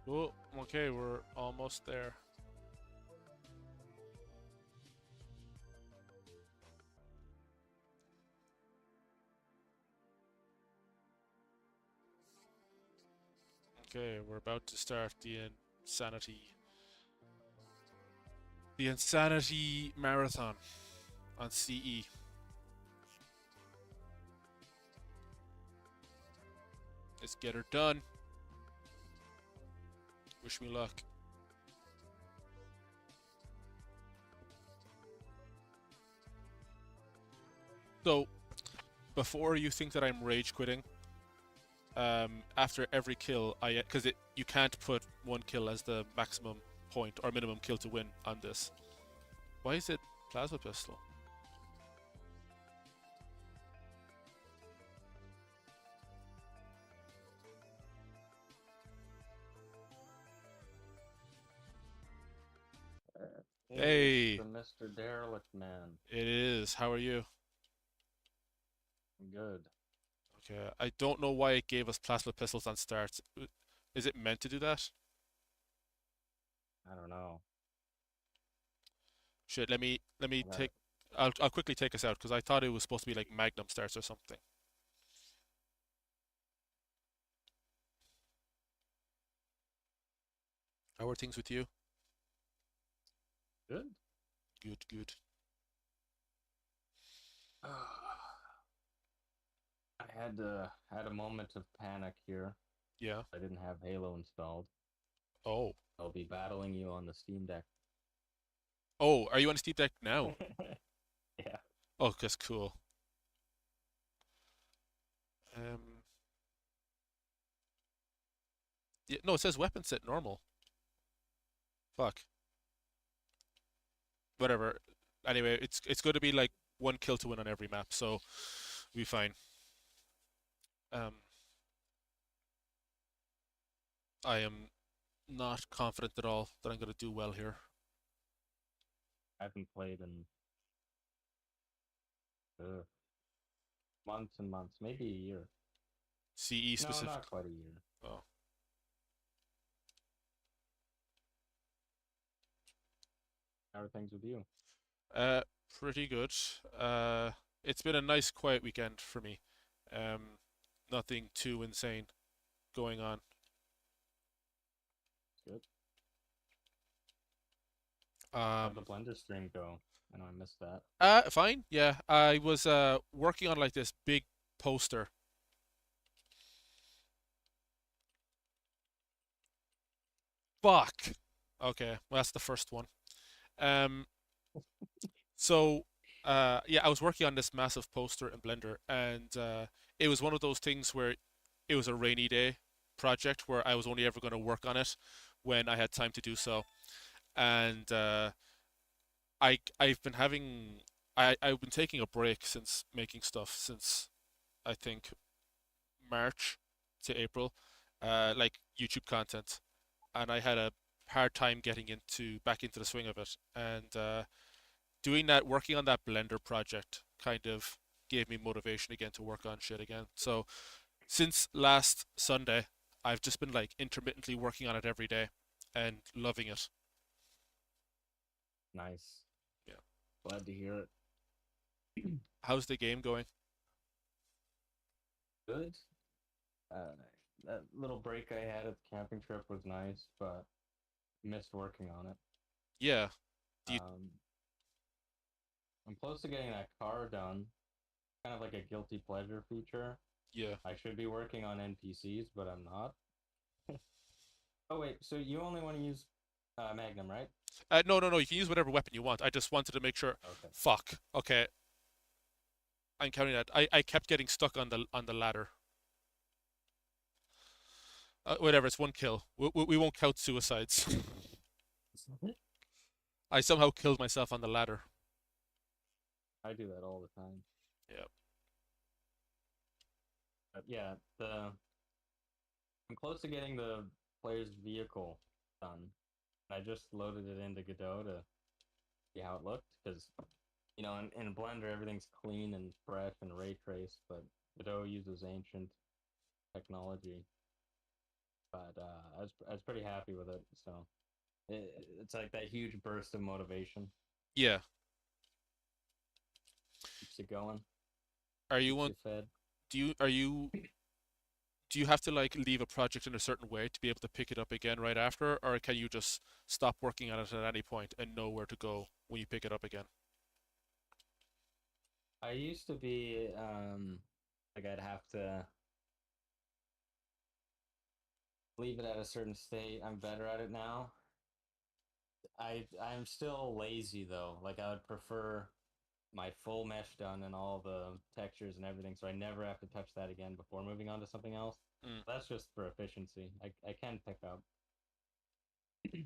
Oh, okay, we're almost there. Okay, we're about to start the insanity marathon on CE. Let's get her done. Wish me luck. So, before you think that I'm rage quitting, after every kill, because you can't put one kill as the maximum point or minimum kill to win on this. Why is it plasma pistol? Hey, it's Hey, the Mr. Derelict man. it is. How are you? Good. Okay, I don't know why it gave us plasma pistols on start. Is it meant to do that? I don't know. Shit, let me I got take. I'll quickly take us out because I thought it was supposed to be like Magnum starts or something. How are things with you? good. Good, good. I had a moment of panic here. Yeah. I didn't have Halo installed. Oh. I'll be battling you on the Steam Deck. Oh, are you on Steep Deck now? Yeah. Oh, that's cool. Um, yeah, no, it says weapon set normal. Fuck. Whatever. Anyway, it's going to be like one kill to win on every map, so we'll be fine. Um, I am not confident at all that I'm going to do well here. I haven't played in uh, months and months, maybe a year. CE No, not specifically. quite a year. Oh. How are things with you? Uh, Pretty good. Uh, it's been a nice quiet weekend for me. Um, Nothing too insane going on. Good. How'd the Um, Blender stream go? I know I missed that. Fine. Yeah, I was working on like this big poster. Fuck. Okay, well that's the first one. Um, so yeah, I was working on this massive poster in Blender, and it was one of those things where it was a rainy day project where I was only ever going to work on it when I had time to do so. And I've been having I've been taking a break since making stuff since I think March to April, like YouTube content, and I had a hard time getting into back into the swing of it. And doing that, working on that Blender project, kind of gave me motivation again to work on shit again. So since last Sunday, I've just been like intermittently working on it every day and loving it. Nice. Yeah. Glad to hear it. How's the game going? Good. Uh, that little break I had at the camping trip was nice, but missed working on it. Yeah. Do you? Um, I'm close to getting that car done. Kind of like a guilty pleasure feature. Yeah. I should be working on NPCs, but I'm not. Oh wait, so you only want to use Magnum, right? No, no, no. You can use whatever weapon you want. I just wanted to make sure. Okay. Fuck. Okay. I'm counting that. I kept getting stuck on the ladder. Whatever. It's one kill. We won't count suicides. I somehow killed myself on the ladder. I do that all the time. Yeah. But yeah, I'm close to getting the player's vehicle done. I just loaded it into Godot to see how it looked because in Blender everything's clean and fresh and ray traced, but Godot uses ancient technology. But I was pretty happy with it. So it's like that huge burst of motivation Yeah. keeps you going, Are you keeps one? you fed. Do you have to like leave a project in a certain way to be able to pick it up again right after, or can you just stop working on it at any point and know where to go when you pick it up again? I used to be like I'd have to leave it at a certain state. I'm better at it now. I'm still lazy though. Like I would prefer my full mesh done and all the textures and everything, so I never have to touch that again before moving on to something else. Mm, That's just for efficiency. I can pick up. I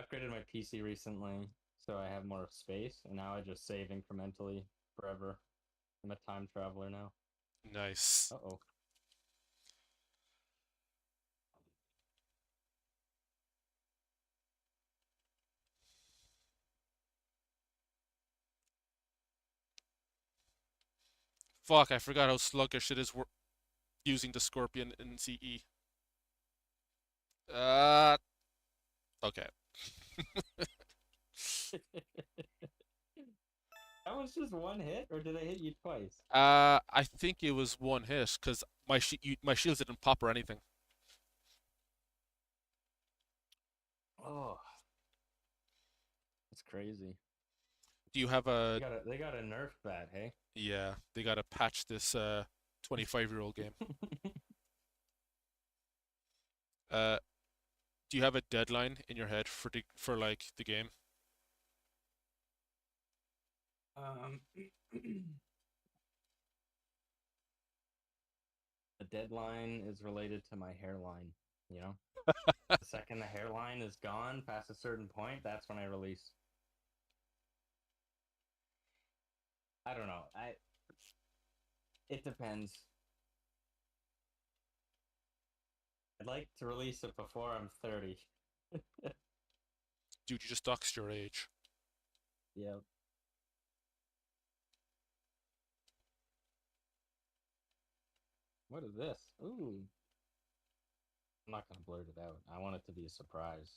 upgraded my PC recently, so I have more space, and now I just save incrementally forever. I'm a time traveler now. nice. Uh-oh. Fuck, I forgot how sluggish it is using the Scorpion in CE. Uh, okay. That was just one hit, or did I hit you twice? I think it was one hit because my shields didn't pop or anything. Oh, that's crazy. Do you have They a? got a nerf that, hey? Yeah, they gotta patch this 25-year-old game. Uh, do you have a deadline in your head for like the game? Um, the deadline is related to my hairline, you know? The second the hairline is gone past a certain point, that's when I release. I don't know. It depends. I'd like to release it before I'm 30. Dude, you just doxed your age. Yeah. What is this? Ooh. I'm not gonna blurt it out. I want it to be a surprise.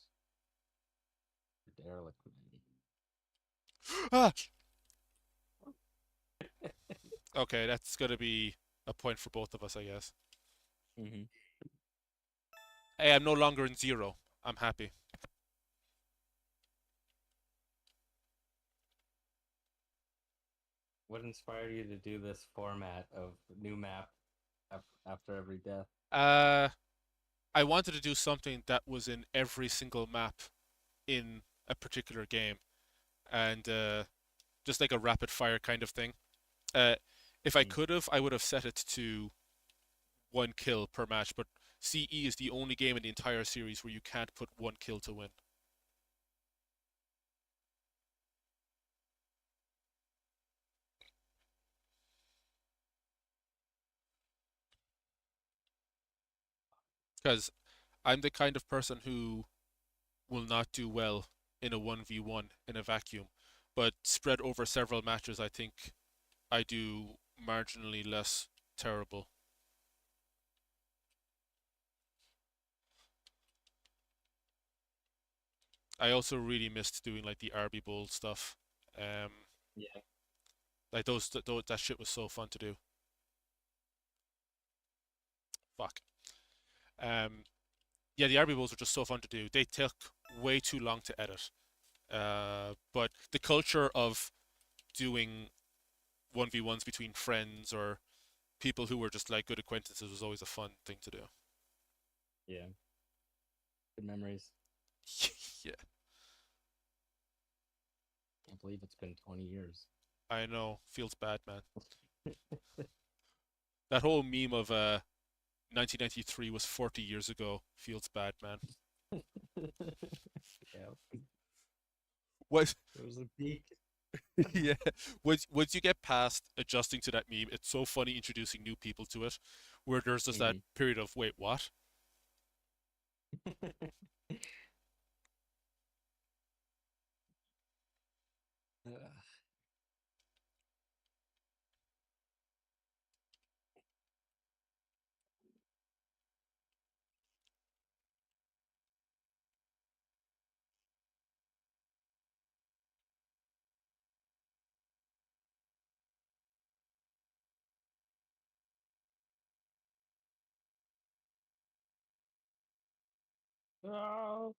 Derelict Ah! Okay, that's gonna be a point for both of us, I guess. Mm-hmm. Hey, I'm no longer in zero. I'm happy. What inspired you to do this format of new map after every death? Uh, I wanted to do something that was in every single map in a particular game, and just like a rapid fire kind of thing. Uh, if I Mm. could have, I would have set it to one kill per match, but CE is the only game in the entire series where you can't put one kill to win. Because I'm the kind of person who will not do well in a 1v1 in a vacuum, but spread over several matches, I think I do marginally less terrible. I also really missed doing like the RB Bowl stuff. Um, Yeah. like that shit was so fun to do. Fuck. Um, yeah, the RB Bowls were just so fun to do. They took way too long to edit. But the culture of doing 1v1s between friends or people who were just like good acquaintances was always a fun thing to do. Yeah. Good memories. Yeah, Can't believe it's been 20 years. I know. Feels bad, man. That whole meme of 1993 was 40 years ago feels bad, man. Yeah. What? It was a peak. Yeah. Once you get past adjusting to that meme, it's so funny introducing new people to it, where there's just that Mhm. period of wait, what? Oh,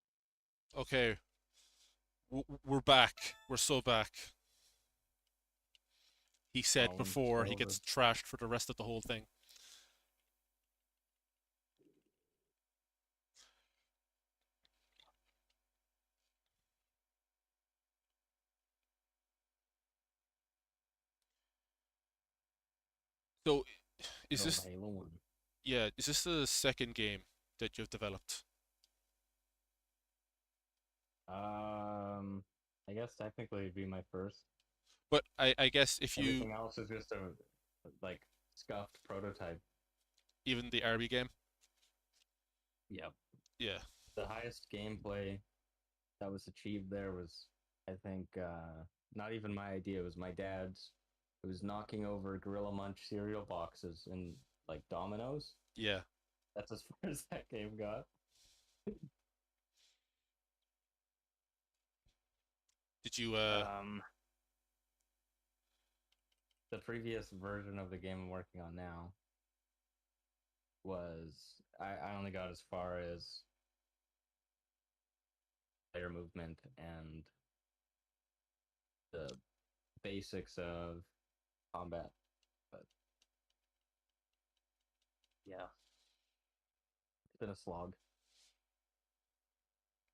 Okay, we're back. We're so back. He said when it's before he over. gets trashed for the rest of the whole thing. So, is Good old this Halo 1. yeah? Is this the second game that you've developed? Um, I guess technically it'd be my first. But I guess if you Everything else is just a like scuffed prototype. even the RB game, Yep. yeah, The highest gameplay that was achieved there was, I think, not even my idea. It was my dad's. It was knocking over Gorilla Munch cereal boxes and like dominoes. yeah. That's as far as that game got. Did you Um, the previous version of the game I'm working on now was I only got as far as player movement and the basics of combat. But yeah, it's been a slog.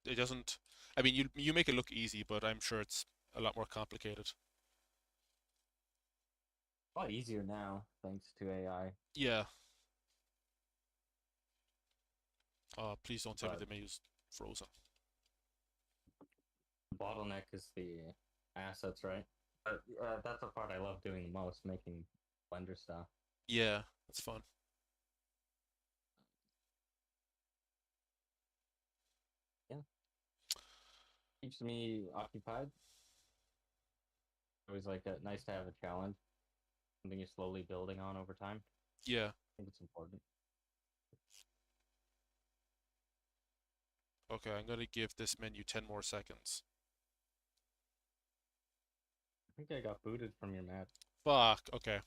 it doesn't? I mean, you make it look easy, but I'm sure it's a lot more complicated. A lot easier now thanks to AI. Yeah. Please don't tell me But the menu's frozen. the bottleneck is the assets, right? But that's the part I love doing the most, making Blender stuff. Yeah, that's fun. Yeah, keeps me occupied. Always like nice to have a challenge, something you're slowly building on over time. Yeah. I think it's important. Okay, I'm gonna give this menu 10 more seconds. I think I got booted from your match. Fuck. Okay.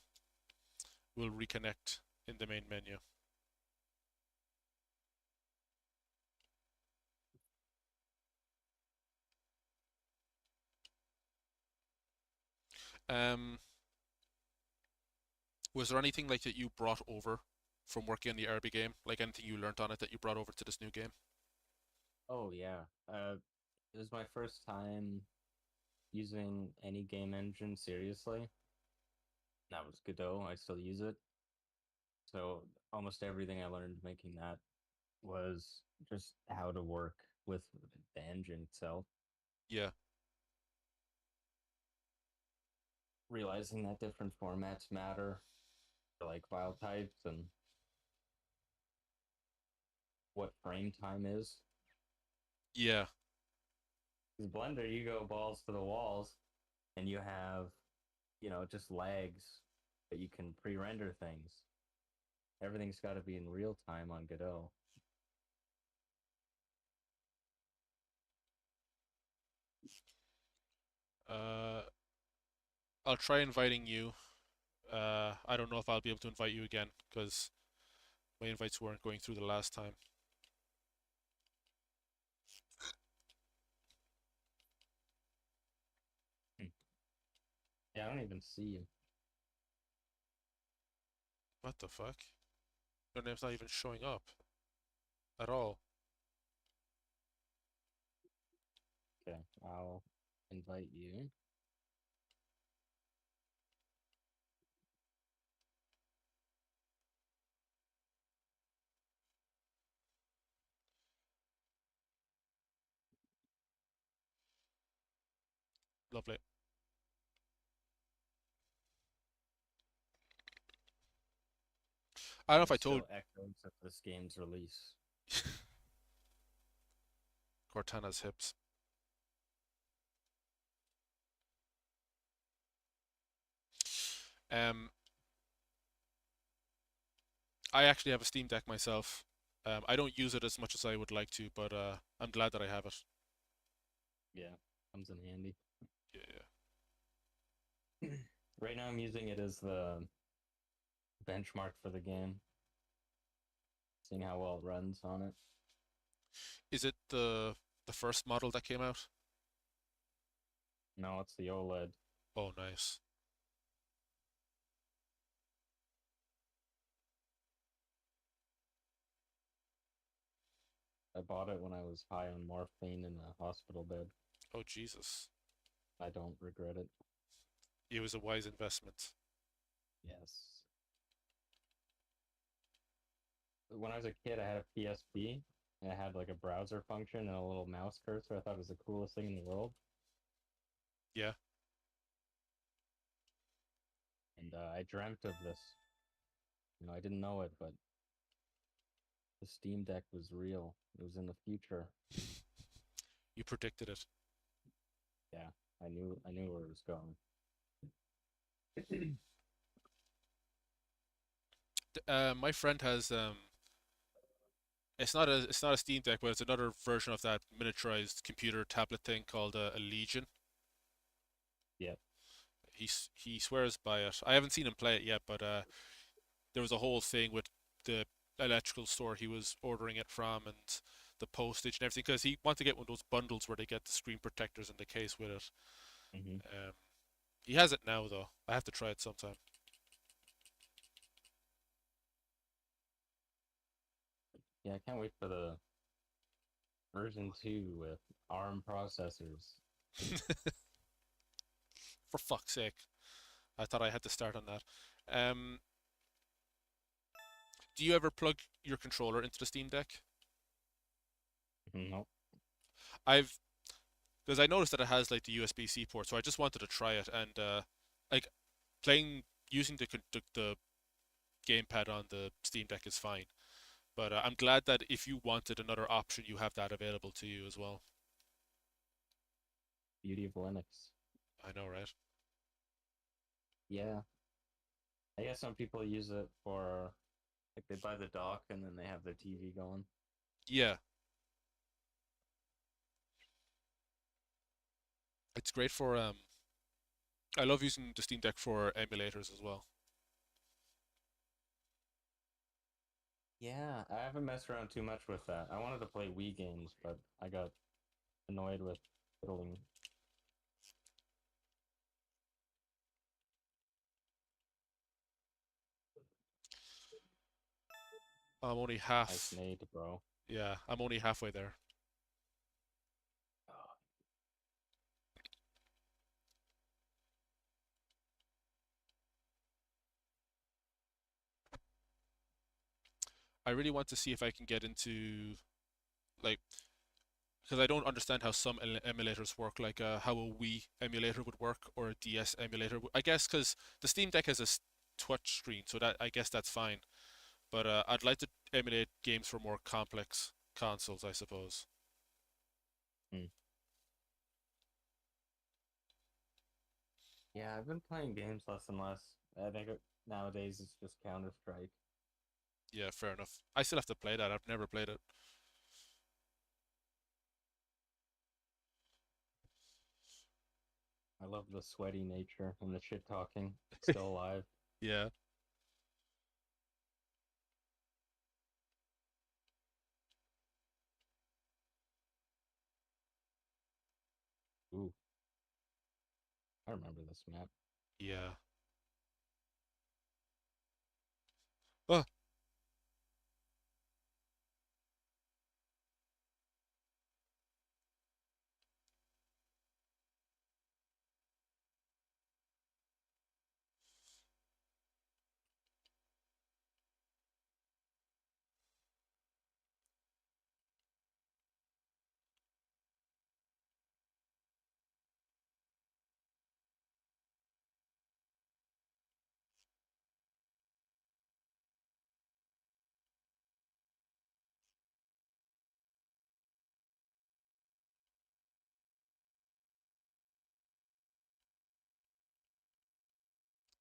We'll reconnect in the main menu. Um, was there anything like that you brought over from working on the RB game? Like anything you learned on it that you brought over to this new game? Oh yeah, it was my first time using any game engine seriously. That was Godot. I still use it. So almost everything I learned making that was just how to work with the engine itself. Yeah. Realizing that different formats matter, for like file types and what frame time is. Yeah. Because Blender, you go balls to the walls, and you have, just lags, but you can pre-render things. Everything's got to be in real time on Godot. Uh, I'll try inviting you. I don't know if I'll be able to invite you again because my invites weren't going through the last time. Hmm. Yeah, I don't even see you. What the fuck? Your name's not even showing up at all. Okay, I'll invite you. Lovely. I don't know if There's I told still echoes of this game's release. Cortana's hips. Um, I actually have a Steam Deck myself. I don't use it as much as I would like to, but I'm glad that I have it. Yeah, comes in handy. Yeah. Right now, I'm using it as the benchmark for the game, seeing how well it runs on it. Is it the first model that came out? No, it's the OLED. Oh, nice. I bought it when I was high on morphine in a hospital bed. Oh, Jesus. I don't regret it. It was a wise investment. Yes. When I was a kid, I had a PSP, and it had like a browser function and a little mouse cursor. I thought it was the coolest thing in the world. Yeah. And I dreamt of this. I didn't know it, but the Steam Deck was real. It was in the future. You predicted it. Yeah, I knew where it was going. My friend has it's not a Steam Deck, but it's another version of that miniaturized computer tablet thing called a Legion. Yeah. He swears by it. I haven't seen him play it yet, but there was a whole thing with the electrical store he was ordering it from and the postage and everything because he wanted to get one of those bundles where they get the screen protectors and the case with it. Hmm. Um, he has it now though. I have to try it sometime. Yeah, I can't wait for the version 2 with ARM processors. For fuck's sake. I thought I had to start on that. Um, do you ever plug your controller into the Steam Deck? No. I've because I noticed that it has like the USB-C port, so I just wanted to try it and like playing using the gamepad on the Steam Deck is fine. But I'm glad that if you wanted another option, you have that available to you as well. Beauty of Linux. I know, right? Yeah. I guess some people use it for like they buy the dock and then they have their TV going. Yeah, it's great for I love using the Steam Deck for emulators as well. Yeah, I haven't messed around too much with that. I wanted to play Wii games, but I got annoyed with fiddling. I'm only Nice half. nade, bro. Yeah, I'm only halfway there. I really want to see if I can get into like because I don't understand how some emulators work, like how a Wii emulator would work or a DS emulator. I guess because the Steam Deck has a touch screen, so that I guess that's fine. But I'd like to emulate games for more complex consoles, I suppose. Hmm. Yeah, I've been playing games less and less. I think nowadays it's just Counter Strike. Yeah, fair enough. I still have to play that. I've never played it. I love the sweaty nature and the shit talking. Still alive. Yeah. Ooh, I remember this map. Yeah. Oh,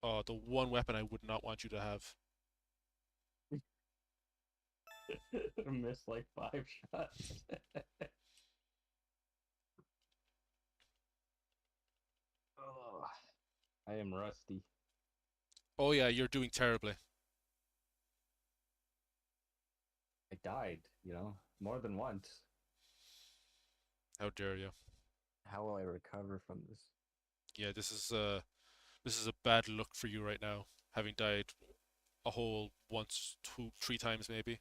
oh, the one weapon I would not want you to have. Missed like 5 shots. Oh, I am rusty. Oh yeah, you're doing terribly. I died, more than once. How dare you? How will I recover from this? Yeah, this is a bad look for you right now, having died a whole once, two, three times maybe.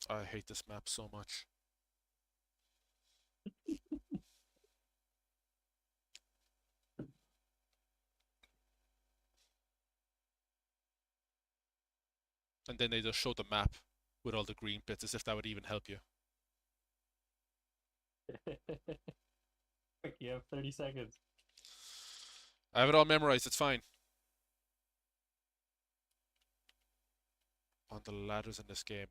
I hate this map so much. And then they just show the map with all the green bits as if that would even help you. Quick, you have 30 seconds. I have it all memorized, it's fine. On the ladders in this game.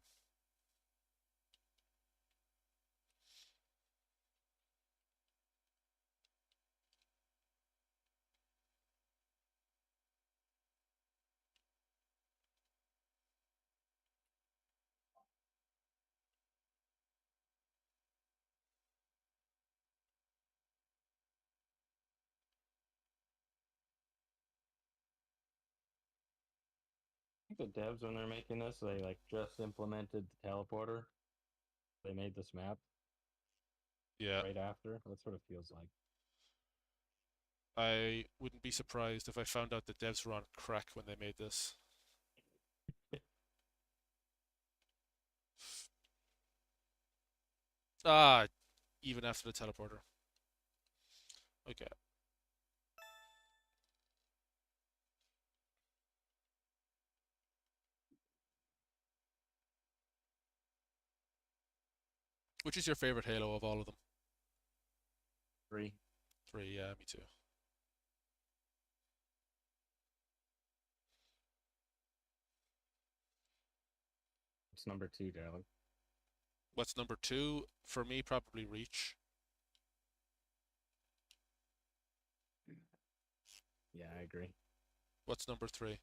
I think the devs, when they're making this, they like just implemented the teleporter. They made this map Yeah, right after. That's what it feels like. I wouldn't be surprised if I found out the devs were on crack when they made this. Ah, even after the teleporter. Okay. Which is your favorite Halo of all of them? 3. Three, yeah, me too. It's number 2, darling. What's number two? For me, probably Reach. Yeah, I agree. What's number three?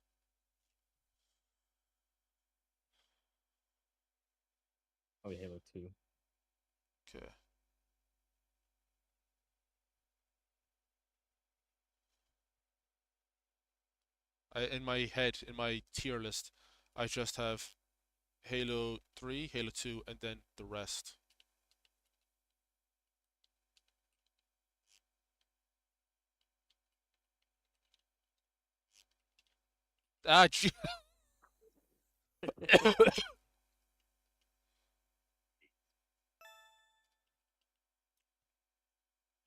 Oh, Halo 2. Okay. In my head, in my tier list, I just have Halo 3, Halo 2, and then the rest. Ah, gee.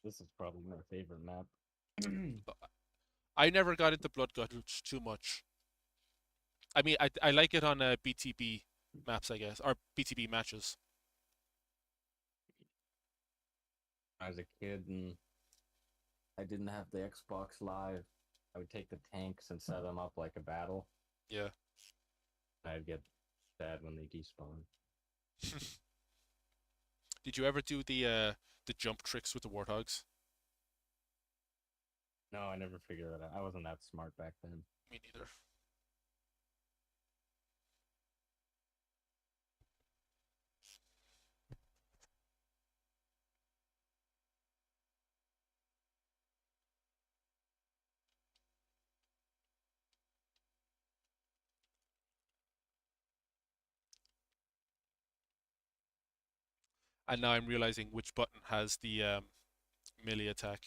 This is probably my favorite map. I never got into Blood Gulch too much. I mean, I like it on BTB maps, I guess, or BTB matches. I was a kid and I didn't have the Xbox Live. I would take the tanks and set them up like a battle. Yeah. I'd get sad when they despawn. Did you ever do the jump tricks with the warthogs? No, I never figured that out. I wasn't that smart back then. Me neither. and now I'm realizing which button has the melee attack.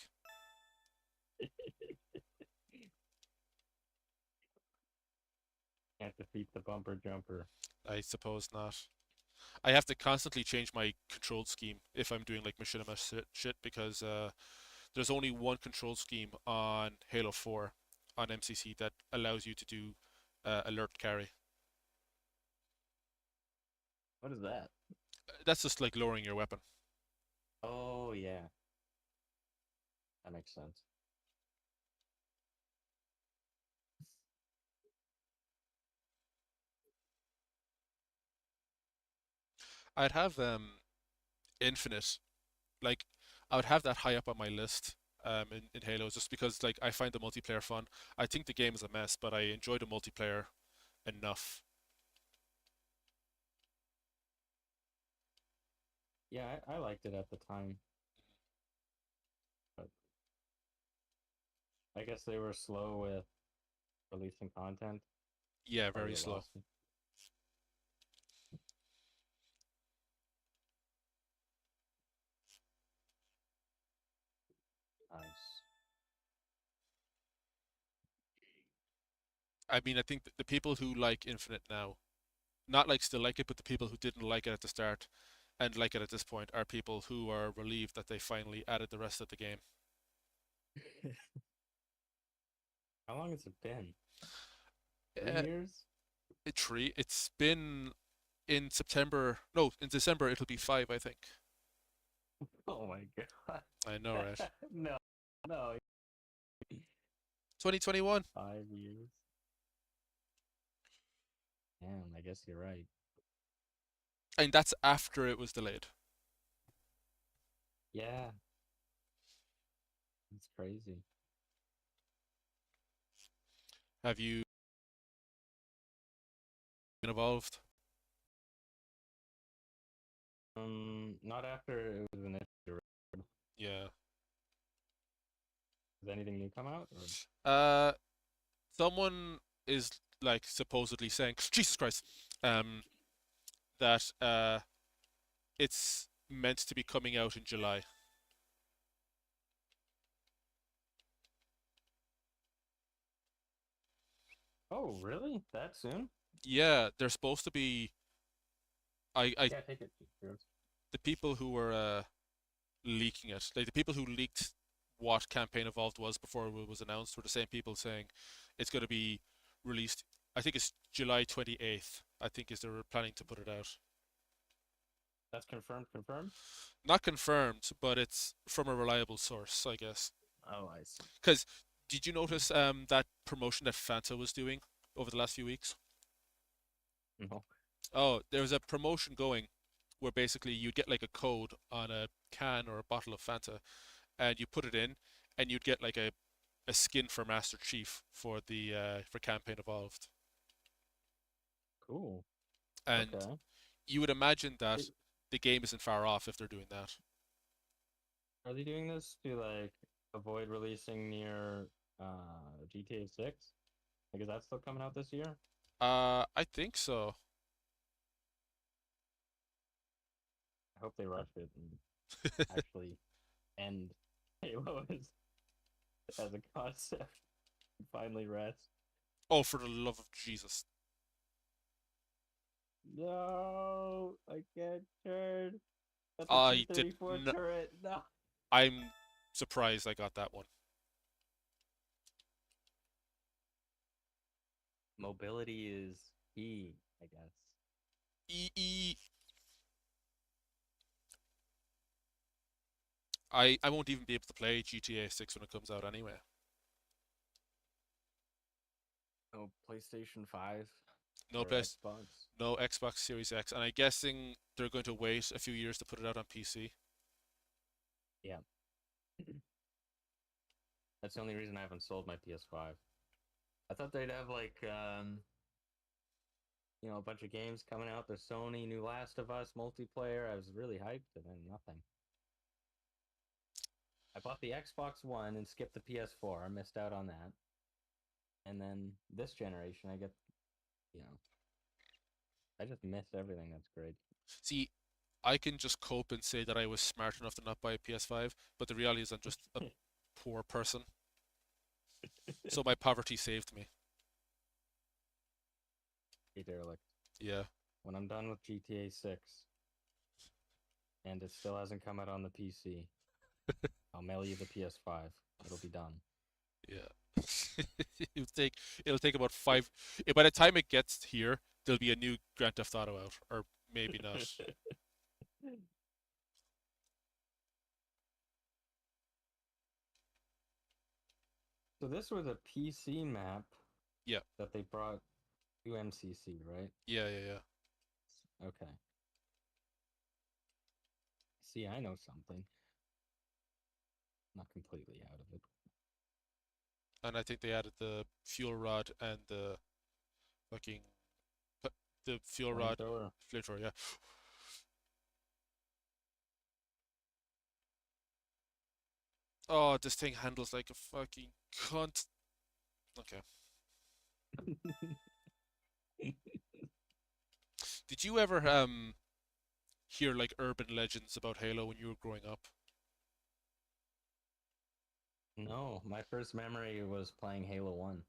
Can't defeat the bumper jumper. I suppose not. I have to constantly change my control scheme if I'm doing like machinima shit because there's only one control scheme on Halo 4 on MCC that allows you to do alert carry. What is that? That's just like lowering your weapon. Oh yeah, that makes sense. I'd have infinite, like I would have that high up on my list in Halo just because like I find the multiplayer fun. I think the game is a mess, but I enjoy the multiplayer enough. Yeah, I liked it at the time, but I guess they were slow with releasing content. Yeah, Probably very what slow. lost me. Nice. I mean, I think the people who like Infinite now, not like still like it, but the people who didn't like it at the start and like it at this point are people who are relieved that they finally added the rest of the game. How long has it been? Three Uh, years? it's been in September, no, in December it'll be 5, I think. Oh my god. I know, right? No, no, 2021. 5 years. Damn, I guess you're right. And that's after it was delayed. Yeah, it's crazy. Have you been involved? Not after it was initially released. Yeah. Has anything new come out? Or Uh, someone is like supposedly saying, Jesus Christ, that it's meant to be coming out in July. oh, really? That soon? Yeah, they're supposed to be. I Yeah, take it. Cheers. the people who were leaking it, like the people who leaked what Campaign Evolved was before it was announced, were the same people saying it's going to be released. I think it's July 28th. I think is they're planning to put it out. That's confirmed. Confirmed. Not confirmed, but it's from a reliable source, I guess. Oh, I see. Because did you notice that promotion that Fanta was doing over the last few weeks? No. Oh, there was a promotion going where basically you get like a code on a can or a bottle of Fanta, and you put it in, and you'd get like a skin for Master Chief for the for Campaign Evolved. Cool. And Okay. you would imagine that It, the game isn't far off if they're doing that. are they doing this to like avoid releasing near GTA 6? Like, is that still coming out this year? I think so. I hope they rush it and actually end Halo as a concept. Finally rest. Oh, for the love of Jesus! No, I can't turn. That's a I did. T-34 turret. No. I'm surprised I got that one. Mobility is key, I guess. E. I won't even be able to play GTA 6 when it comes out anyway. Oh, PlayStation 5 No or place, Xbox. no Xbox Series X, and I'm guessing they're going to wait a few years to put it out on PC. Yeah. That's the only reason I haven't sold my PS5. I thought they'd have like a bunch of games coming out. There's Sony, New Last of Us, multiplayer. I was really hyped, and then nothing. I bought the Xbox One and skipped the PS4. I missed out on that. And then this generation, I get, you know, I just missed everything. That's great. See, I can just cope and say that I was smart enough to not buy a PS5, but the reality is I'm just a poor person. So my poverty saved me. Hey, Derelict. Yeah. When I'm done with GTA 6 and it still hasn't come out on the PC, I'll mail you the PS5. It'll be done. Yeah. it'll take it'll take about five. By the time it gets here, there'll be a new Grand Theft Auto out, or maybe not. So this was a PC map Yeah. that they brought to MCC, right? Yeah. Yeah. Yeah. Okay. See, I know something. Not completely out of it. And I think they added the fuel rod and the fucking the fuel rod Flamethrower. flamethrower. Yeah. Oh, this thing handles like a fucking cunt. Okay. Did you ever hear like urban legends about Halo when you were growing up? No, my first memory was playing Halo 1.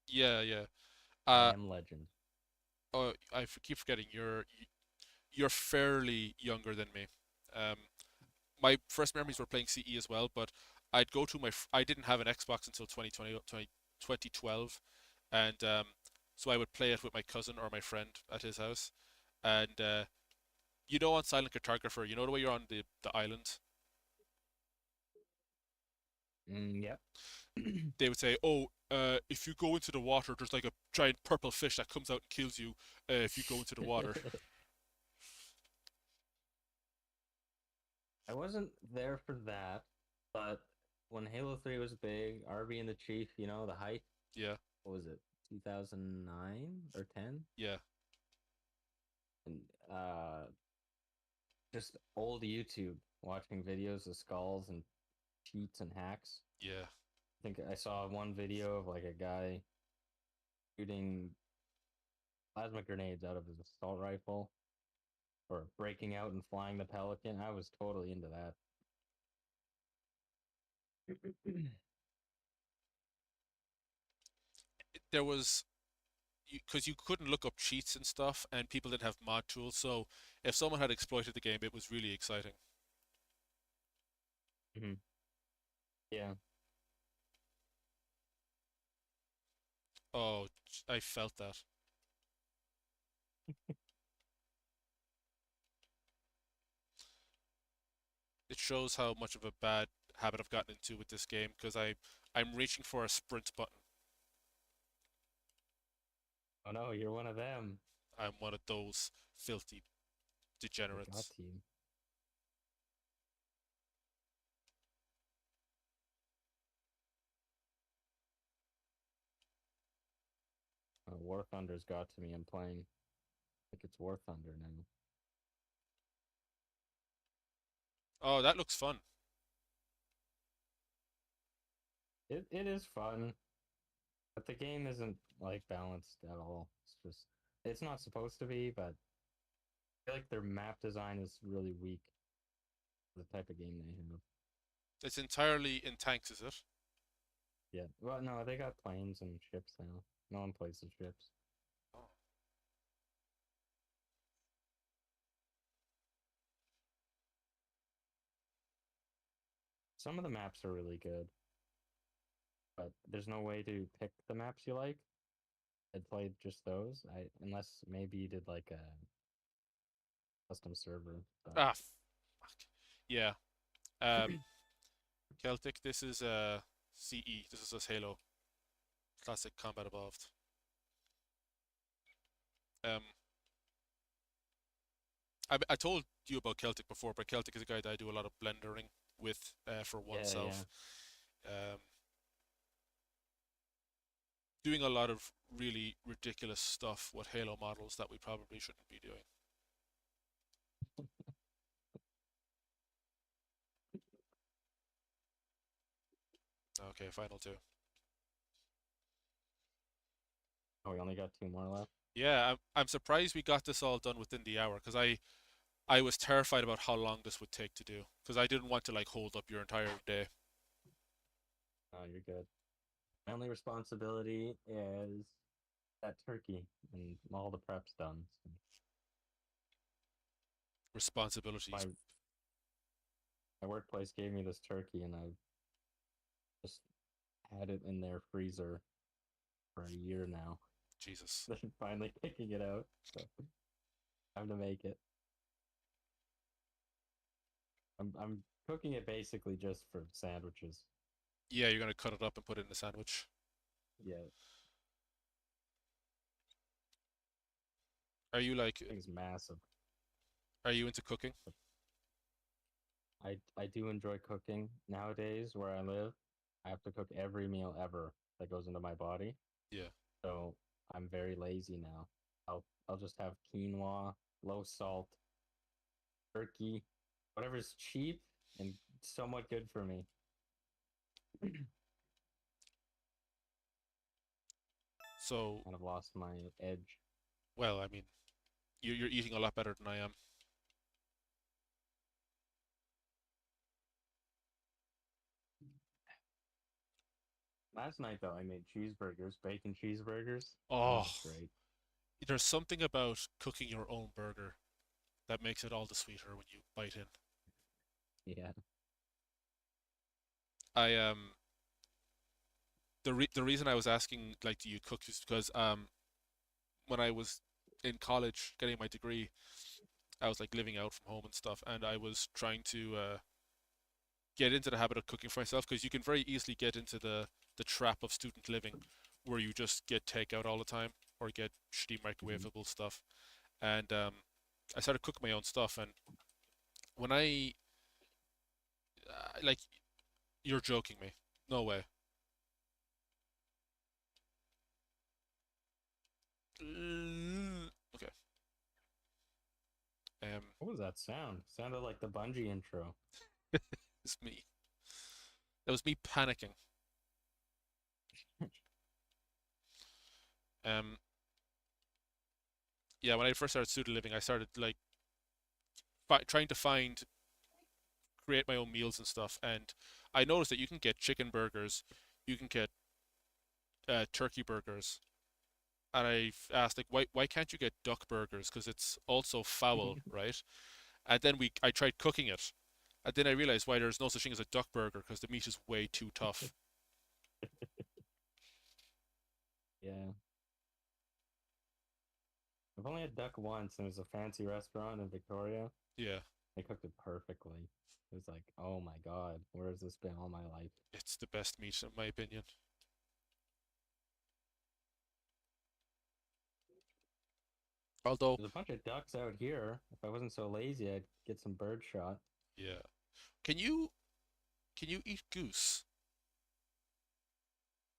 Yeah, yeah. I Uh, am legend. oh, keep forgetting you're fairly younger than me. Um, my first memories were playing CE as well, but I'd go to I didn't have an Xbox until 2012, and so I would play it with my cousin or my friend at his house, and on Silent Cartographer, you know the way you're on the island. Yep. They would say, "Oh, if you go into the water, there's like a giant purple fish that comes out and kills you if you go into the water." I wasn't there for that, but when Halo 3 was big, RB and the Chief, the height, Yeah, what was it, 2009 or 10? yeah, And just old YouTube watching videos of skulls and cheats and hacks. yeah. I think I saw one video of like a guy shooting plasma grenades out of his assault rifle or breaking out and flying the Pelican. I was totally into that. There was because you couldn't look up cheats and stuff, and people didn't have mod tools. So if someone had exploited the game, it was really exciting. Mhm. Yeah. Oh, I felt that. It shows how much of a bad habit I've gotten into with this game because I'm reaching for a sprint button. Oh no, you're one of them. I'm one of those filthy I got degenerates. you. War Thunder's got to me. I'm playing. I think it's War Thunder now. Oh, that looks fun. It is fun, but the game isn't like balanced at all. It's not supposed to be, but I feel like their map design is really weak for the type of game they have. It's entirely in tanks, is it? Yeah. Well, no, they got planes and ships now. No one plays the ships. Oh. Some of the maps are really good, but there's no way to pick the maps you like. I'd played just those. Unless maybe you did like a custom server, but Ah, fuck. Yeah. Um, Celtic. This is CE. This is us Halo. Classic Combat Evolved. Um, I told you about Celtic before, but Celtic is a guy that I do a lot of blendering with for yeah, yeah. oneself. Um, doing a lot of really ridiculous stuff with Halo models that we probably shouldn't be doing. Okay, final two. Oh, we only got two more left. Yeah, I'm surprised we got this all done within the hour because I I was terrified about how long this would take to do because I didn't want to like hold up your entire day. Oh, you're good. My only responsibility is that turkey, and all the prep's done. So Responsibilities. my my workplace gave me this turkey, and I just had it in their freezer for a year now. Jesus. They're finally picking it out, so time to make it. I'm cooking it basically just for sandwiches. Yeah, you're gonna cut it up and put it in a sandwich. Yeah, Are you like, thing's massive. are you into cooking? I do enjoy cooking nowadays where I live. I have to cook every meal ever that goes into my body. Yeah. So I'm very lazy now. I'll just have quinoa, low salt, turkey, whatever's cheap and somewhat good for me. So, Kind of lost my edge. well, I mean, you're eating a lot better than I am. Last night though, I made cheeseburgers, bacon cheeseburgers, and that Oh, was great. there's something about cooking your own burger that makes it all the sweeter when you bite in. Yeah. I the reason I was asking like do you cook is because when I was in college getting my degree, I was like living out from home and stuff, and I was trying to get into the habit of cooking for myself because you can very easily get into the trap of student living where you just get takeout all the time or get shitty Mhm. microwavable stuff. And I started cooking my own stuff, and when I like, you're joking me. No way. Okay. Um, What was that sound? Sounded like the Bungie intro. it's me. That was me panicking. Um, yeah, when I first started student living, I started like trying to create my own meals and stuff, and I noticed that you can get chicken burgers, you can get turkey burgers, and I asked like, why can't you get duck burgers? Because it's also fowl, right? And then I tried cooking it, and then I realized why there's no such thing as a duck burger because the meat is way too tough. Yeah. I've only had duck once, and it was a fancy restaurant in Victoria. Yeah, They cooked it perfectly. It was like, oh my god, where has this been all my life? it's the best meat in my opinion. Although, There's a bunch of ducks out here. If I wasn't so lazy, I'd get some bird shot. yeah, can you eat goose?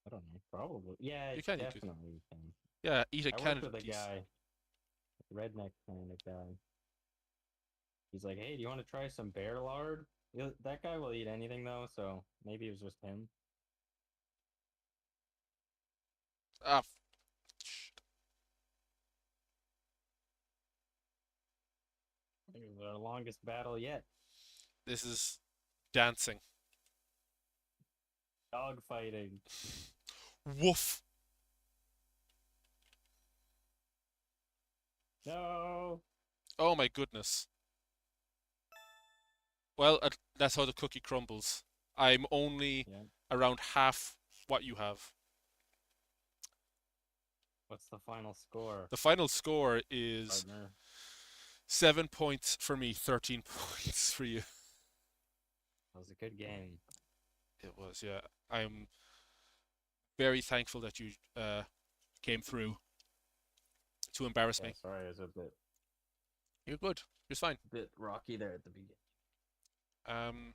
I don't know. Probably. Yeah, You can eat goose. definitely you can. Yeah, eat a I worked Canada with a geese. guy, redneck kind of guy. He's like, hey, do you want to try some bear lard? That guy will eat anything though, so maybe it was just him. Ah, It was our longest battle yet. this is dancing. Dog fighting. Woof. No. Oh my goodness. Well, that's how the cookie crumbles. I'm only Yeah. around half what you have. What's the final score, The final score is partner? 7 points for me, 13 points for you. That was a good game. It was, yeah. I'm very thankful that you came through to embarrass Yeah, me. sorry, it was You're good. You're fine. bit rocky there at the beginning. Um,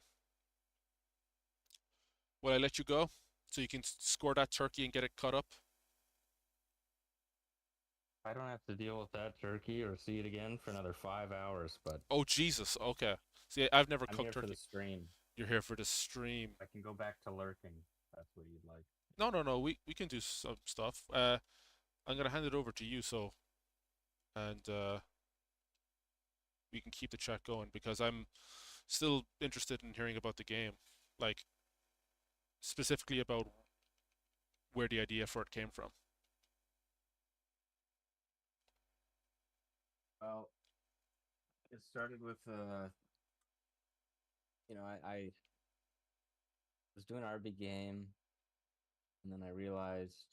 will I let you go so you can score that turkey and get it cut up? I don't have to deal with that turkey or see it again for another 5 hours, but Oh Jesus. Okay. See, I've never I'm cooked here for the turkey. stream. You're here for the stream. I can go back to lurking. That's what you'd like. No, no, no. We can do some stuff. I'm gonna hand it over to you. So, and we can keep the chat going because I'm still interested in hearing about the game, like specifically about where the idea for it came from. Well, it started with I was doing RB game, and then I realized,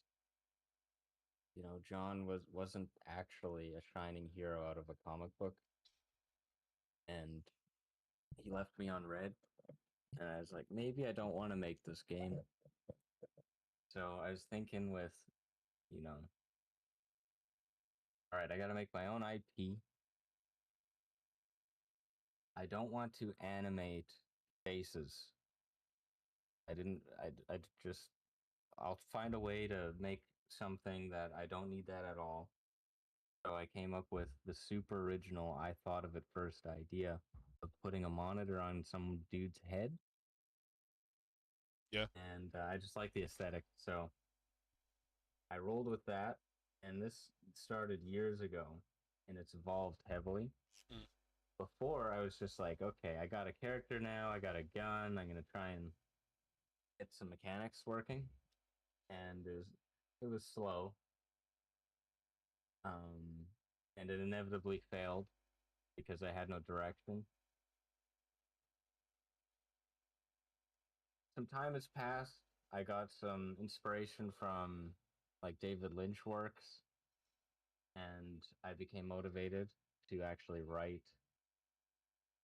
John wasn't actually a shining hero out of a comic book, and he left me on red, and I was like, maybe I don't want to make this game. So I was thinking with, you know, all right, I got to make my own IP. I don't want to animate faces. I just, I'll find a way to make something that I don't need that at all. So I came up with the super original, I thought of it first idea of putting a monitor on some dude's head. Yeah. And I just like the aesthetic. So I rolled with that. And this started years ago and it's evolved heavily. Mm. Before, I was just like, okay, I got a character now, I got a gun, I'm going to try and get some mechanics working. And it was slow. And it inevitably failed because I had no direction. Some time has passed. I got some inspiration from like David Lynch works, and I became motivated to actually write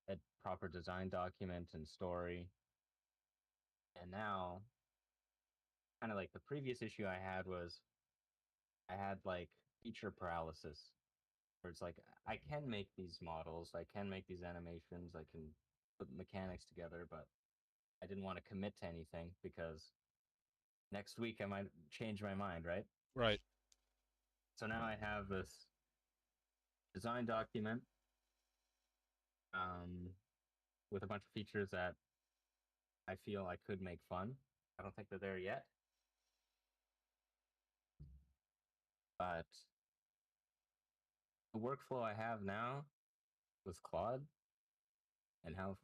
a proper design document and story. And now, kind of like the previous issue I had was I had like feature paralysis, where it's like I can make these models, I can make these animations, I can put mechanics together, but I didn't want to commit to anything because next week I might change my mind, right? Right. So now I have this design document um, with a bunch of features that I feel I could make fun. I don't think they're there yet, but the workflow I have now with Claude and how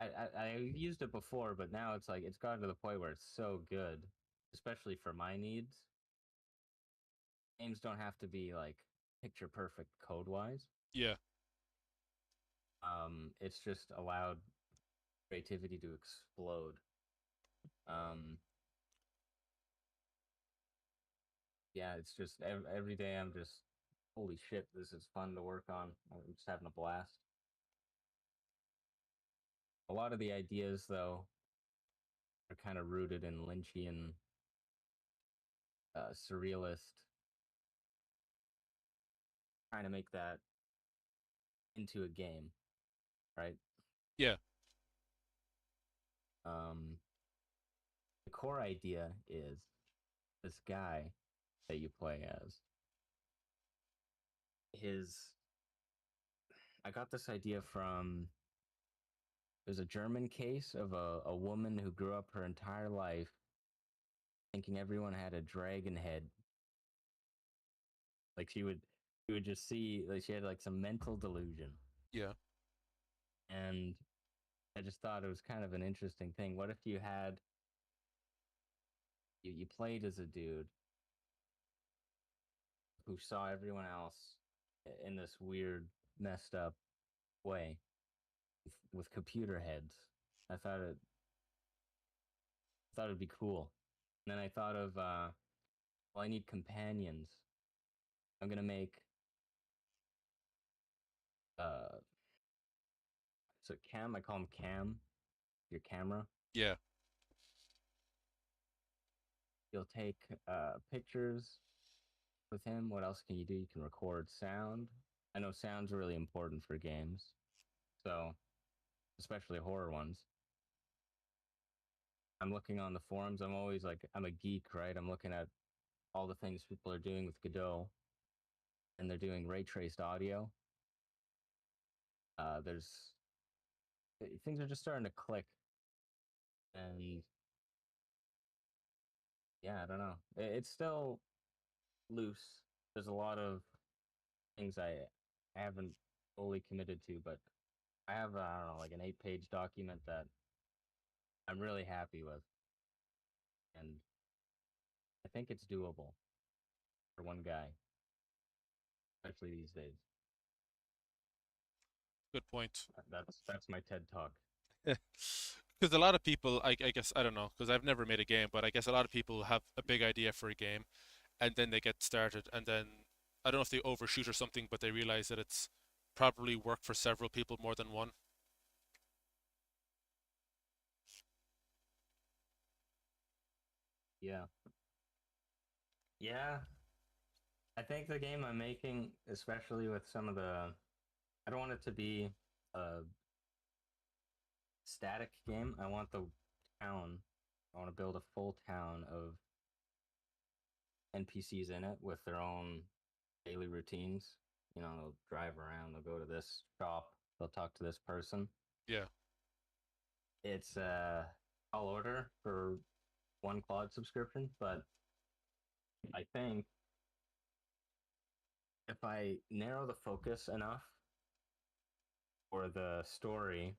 I've used it before, but now it's like it's gotten to the point where it's so good, especially for my needs. Games don't have to be like picture perfect code wise. Yeah. It's just allowed creativity to explode. Um, yeah, it's just every day I'm just holy shit, this is fun to work on. I'm just having a blast. A lot of the ideas though are kind of rooted in Lynchian surrealist, trying to make that into a game, right? Yeah. Um, the core idea is this guy that you play as. His, I got this idea from there's a German case of a woman who grew up her entire life thinking everyone had a dragon head. Like she would just see like she had like some mental delusion. Yeah. And I just thought it was kind of an interesting thing. What if you played as a dude who saw everyone else in this weird, messed up way with computer heads? I thought it'd be cool. And then I thought of well, I need companions. I'm gonna make uh so Cam, I call him Cam, your camera. Yeah. You'll take pictures with him. What else can you do? You can record sound. I know sound's really important for games. So, especially horror ones. I'm looking on the forums. I'm always like, I'm a geek, right? I'm looking at all the things people are doing with Godot, and they're doing ray traced audio. There's things are just starting to click, and yeah, I don't know. It's still loose. There's a lot of things I haven't fully committed to, but I have I don't know, like an 8-page document that I'm really happy with, and I think it's doable for one guy, especially these days. Good point. That's my TED talk. Because a lot of people, I guess, I don't know, because I've never made a game, but I guess a lot of people have a big idea for a game, and then they get started, and then I don't know if they overshoot or something, but they realize that it's probably work for several people more than one. Yeah, yeah. I think the game I'm making, especially with some of the, I don't want it to be a static game. I want the town. I want to build a full town of NPCs in it with their own daily routines. You know, they'll drive around, they'll go to this shop, they'll talk to this person. Yeah, It's tall order for one cloud subscription, but I think if I narrow the focus enough for the story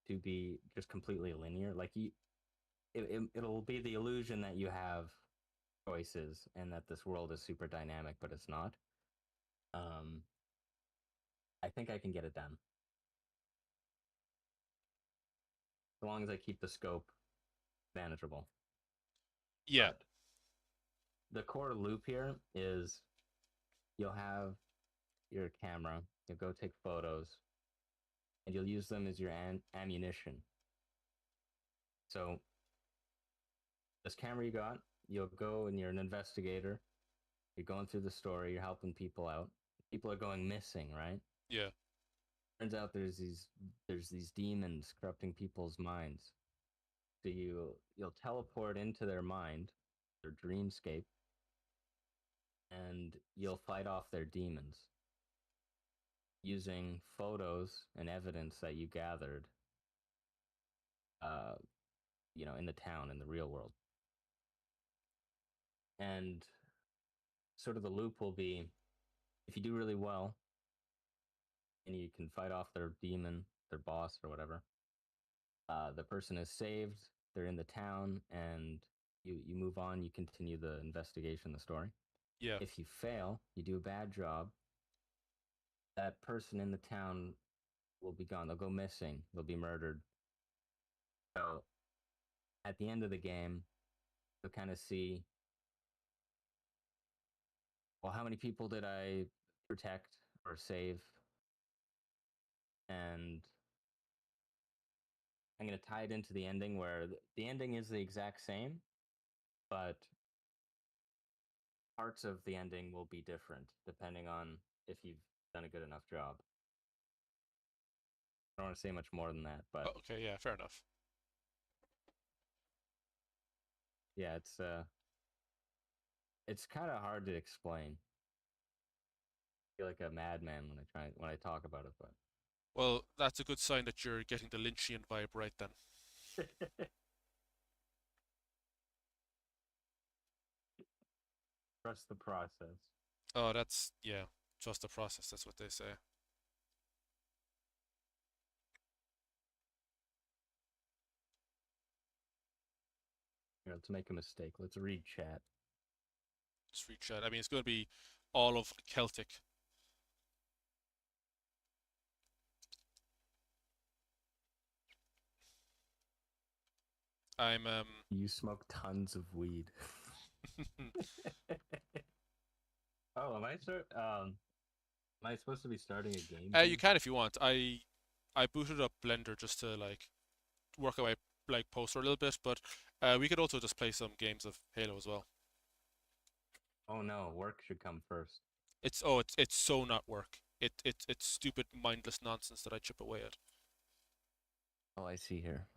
to be just completely linear, like it'll be the illusion that you have choices and that this world is super dynamic, but it's not. Um, I think I can get it done as long as I keep the scope manageable. yeah, But the core loop here is you'll have your camera, you'll go take photos, and you'll use them as your ammunition. So this camera you got, you'll go and you're an investigator. You're going through the story. You're helping people out. People are going missing, right? yeah, Turns out there's these demons corrupting people's minds. So you'll teleport into their mind, their dreamscape, and you'll fight off their demons using photos and evidence that you gathered, uh, in the town, in the real world. And sort of the loop will be if you do really well and you can fight off their demon, their boss, or whatever, the person is saved, they're in the town, and you move on, you continue the investigation, the story. yeah, If you fail, you do a bad job, that person in the town will be gone. They'll go missing, they'll be murdered. So at the end of the game, you'll kind of see, well, how many people did I protect or save? And I'm going to tie it into the ending where the ending is the exact same, but parts of the ending will be different depending on if you've done a good enough job. I don't want to say much more than that, but oh, okay, yeah, fair enough. yeah, it's kind of hard to explain. I feel like a madman when I talk about it, but Well, that's a good sign that you're getting the Lynchian vibe right then. trust the process. Oh, that's, yeah, trust the process, that's what they say. To make a mistake, let's read chat. Just reach out. I mean, it's going to be all of Celtic. I'm You smoke tons of weed. Oh, am I supposed to be starting a game you here? can if you want. I booted up Blender just to like work away like poster a little bit, but we could also just play some games of Halo as well. Oh no, work should come first. It's so not work. It's stupid mindless nonsense that I chip away at. Oh, I see here.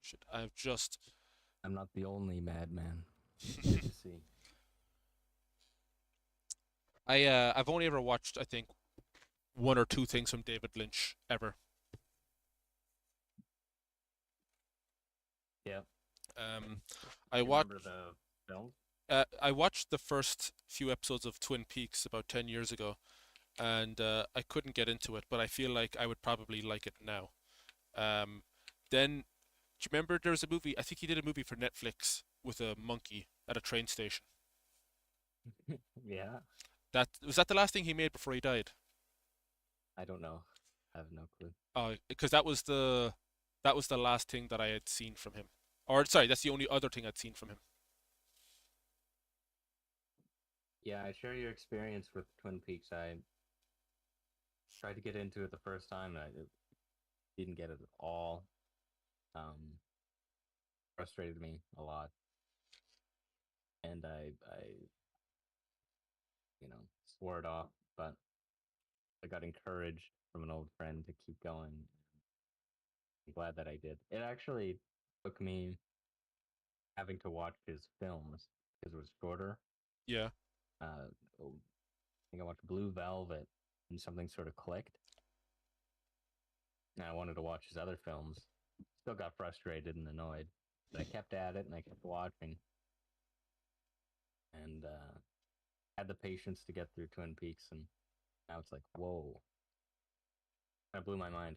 Shit, I've just I'm not the only madman. Good to see. I've only ever watched I think one or two things from David Lynch ever. Yeah. Um, I You watched remember the film? I watched the first few episodes of Twin Peaks about 10 years ago, and I couldn't get into it, but I feel like I would probably like it now. Um, then, do you remember there was a movie? I think he did a movie for Netflix with a monkey at a train station. Yeah, That was that the last thing he made before he died? I don't know. I have no clue. Because that was the last thing that I had seen from him. Or sorry, that's the only other thing I'd seen from him. Yeah, I share your experience with Twin Peaks. I tried to get into it the first time, and I didn't get it at all. Um, Frustrated me a lot, and swore it off. But I got encouraged from an old friend to keep going. I'm glad that I did. It actually took me having to watch his films because it was shorter. Yeah. Uh, I think I watched Blue Velvet, and something sort of clicked, and I wanted to watch his other films. Still got frustrated and annoyed, but I kept at it and I kept watching, and had the patience to get through Twin Peaks, and now it's like, whoa, that blew my mind.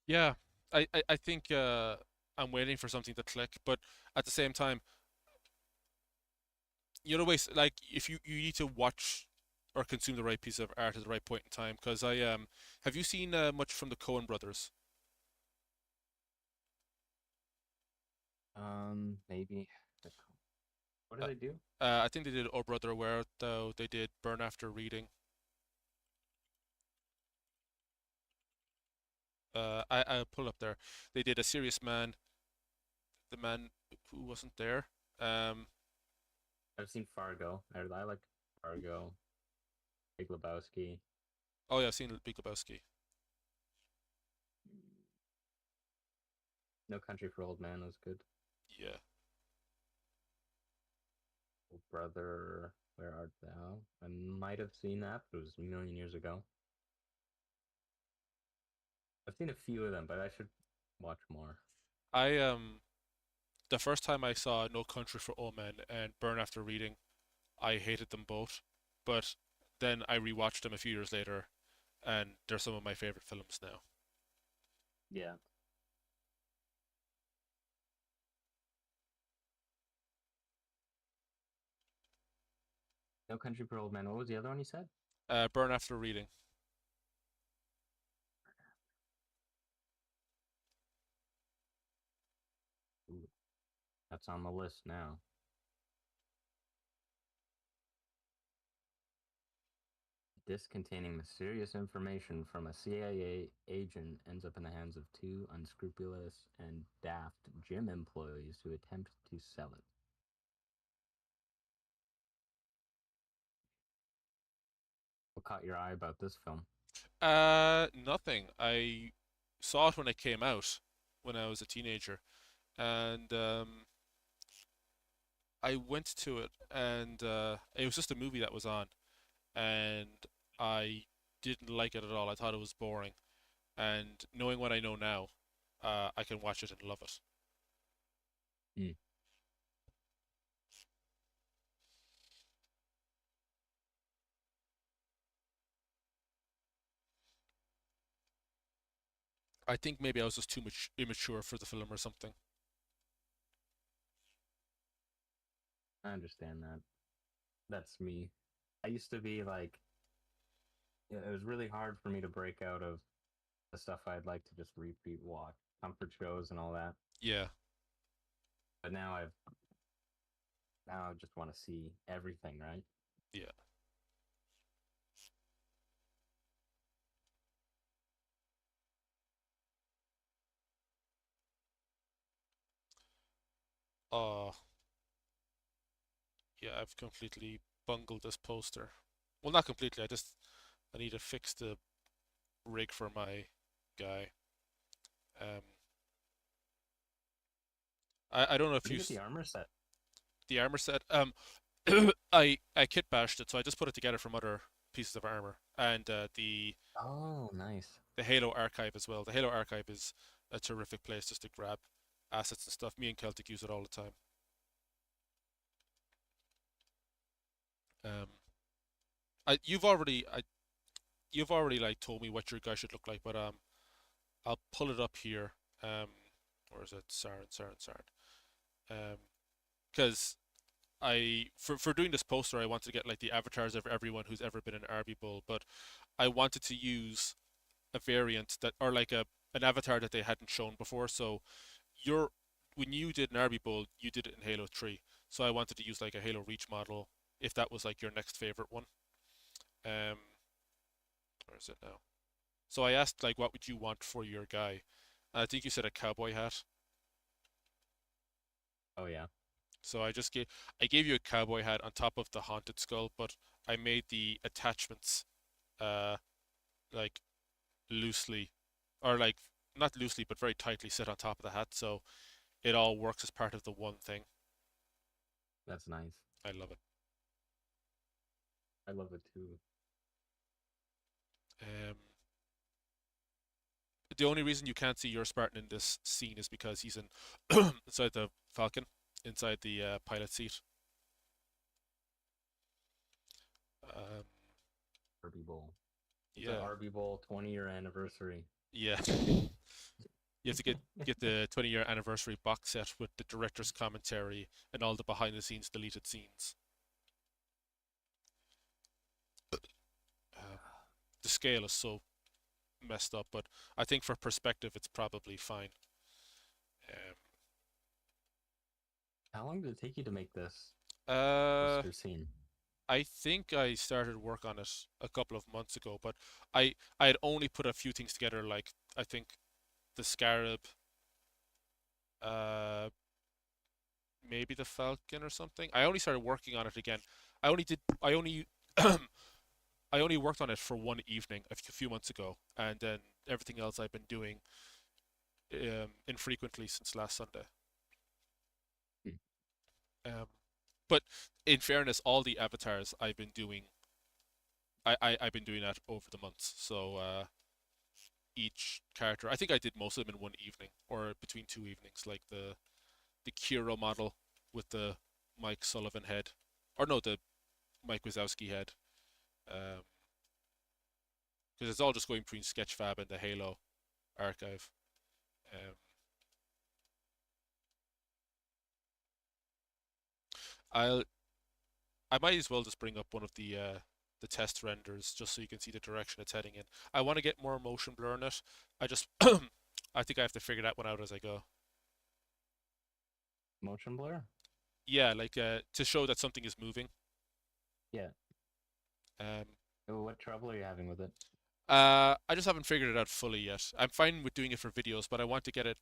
Yeah. I think I'm waiting for something to click, but at the same time, you know, ways like if you need to watch or consume the right piece of art at the right point in time. Because I have you seen much from the Coen brothers? Maybe. What do Uh, they do? I think they did Oh Brother Where Art Thou. They did Burn After Reading. I'll pull up there. They did A Serious Man, The Man Who Wasn't There. Um, I've seen Fargo. I like Fargo, Big Lebowski. oh yeah, I've seen Big Lebowski. No Country for Old Men was good. Yeah. Oh, Brother, Where Art Thou? I might have seen that, but it was a million years ago. I've seen a few of them, but I should watch more. I the first time I saw No Country for Old Men and Burn After Reading, I hated them both. But then I rewatched them a few years later, and they're some of my favorite films now. Yeah. No Country for Old Men. What was the other one you said? Burn After Reading. Ooh, that's on the list now. Disc containing mysterious information from a CIA agent ends up in the hands of two unscrupulous and daft gym employees who attempt to sell it. What caught your eye about this film? Nothing. I saw it when it came out when I was a teenager, and I went to it, and it was just a movie that was on, and I didn't like it at all. I thought it was boring, and knowing what I know now, I can watch it and love it. Hmm. I think maybe I was just too much immature for the film or something. I understand that. That's me. I used to be like, yeah, it was really hard for me to break out of the stuff I'd like to just repeat watch, comfort shows and all that. Yeah, But now I just want to see everything, right? yeah. Oh, yeah. I've completely bungled this poster. Well, not completely. I need to fix the rig for my guy. Um, I don't know if Where do you you get the armor set? the armor set. I kit bashed it, so I just put it together from other pieces of armor and Oh, nice. the Halo archive as well. The Halo archive is a terrific place just to grab assets and stuff. Me and Celtic use it all the time. Um, you've already like told me what your guy should look like, but I'll pull it up here. Um, or is it Saren? Because for doing this poster, I wanted to get like the avatars of everyone who's ever been in RB Bull, but I wanted to use a variant that or like a an avatar that they hadn't shown before. So you're when you did an RB Bull, you did it in Halo 3. So I wanted to use like a Halo Reach model if that was like your next favorite one. Um, where is it now? So I asked like what would you want for your guy? And I think you said a cowboy hat. Oh yeah, So I gave you a cowboy hat on top of the haunted skull, but I made the attachments uh like loosely or like not loosely but very tightly sit on top of the hat so it all works as part of the one thing. that's nice. I love it. I love it too. Um, the only reason you can't see your Spartan in this scene is because he's in inside the Falcon, inside the pilot seat. Um, RB Bowl. It's a yeah, RB Bowl 20-year anniversary. yeah. You have to get the 20-year anniversary box set with the director's commentary and all the behind-the-scenes deleted scenes. Um, the scale is so messed up, but I think for perspective, it's probably fine. How long did it take you to make this Um, poster scene? I think I started work on it a couple of months ago, but I had only put a few things together, like I think the Scarab, uh, maybe the Falcon or something. I only started working on it again. I only I only worked on it for one evening a few months ago, and then everything else I've been doing infrequently since last Sunday. Hmm. Um, but in fairness, all the avatars I've been doing that over the months. So each character, I think I did most of them in one evening or between two evenings, like the Kiro model with the Mike Sullivan head, or no, the Mike Wazowski head, because it's all just going between Sketchfab and the Halo archive. Um, I'll I might as well just bring up one of the test renders just so you can see the direction it's heading in. I want to get more motion blur in it. I just I think I have to figure that one out as I go. Motion blur? Yeah, like to show that something is moving. Yeah. Um, Oh, what trouble are you having with it? I just haven't figured it out fully yet. I'm fine with doing it for videos, but I want to get it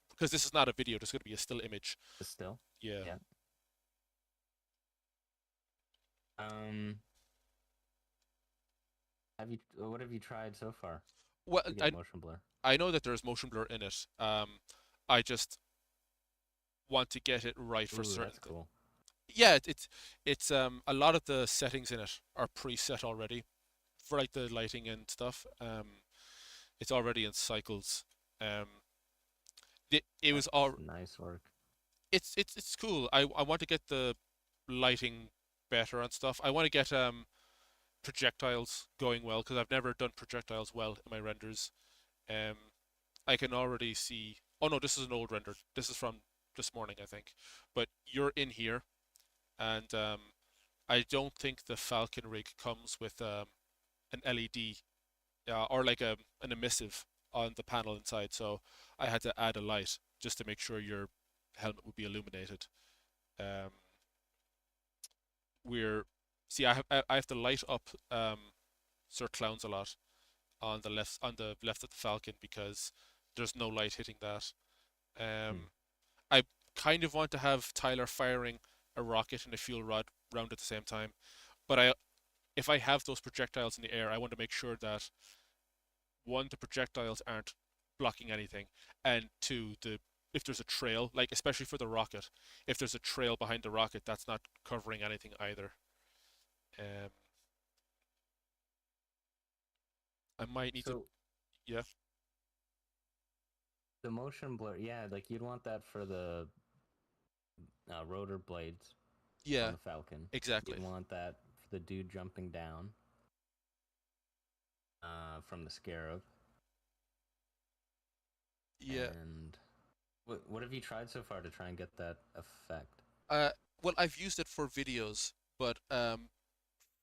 because this is not a video. There's going to be a still image. Still? Yeah. Yeah. Um, what have you tried so far Well, to get motion blur? I know that there's motion blur in it. I just want to get it right for Ooh, certain that's things. cool. Yeah, it's a lot of the settings in it are preset already for like the lighting and stuff. It's already in cycles. Um, it was That's all nice work. it's cool. I want to get the lighting better and stuff. I want to get projectiles going well because I've never done projectiles well in my renders. Um, I can already see. Oh no, this is an old render. This is from this morning, I think. But you're in here, and I don't think the Falcon rig comes with an LED or like an emissive on the panel inside. So I had to add a light just to make sure your helmet would be illuminated. Um, we're see, I have to light up Sir Clowns a lot on the left of the Falcon because there's no light hitting that. Hmm. I kind of want to have Tyler firing a rocket and a fuel rod round at the same time, but if I have those projectiles in the air, I want to make sure that one, the projectiles aren't blocking anything, and two, the if there's a trail, like especially for the rocket, if there's a trail behind the rocket, that's not covering anything either. Um, I might need to, So yeah, the motion blur, yeah, like you'd want that for the rotor blades on yeah, the Falcon. You'd exactly, want that for the dude jumping down. from the Scarab. Yeah. And what have you tried so far to try and get that effect? Uh, well, I've used it for videos, but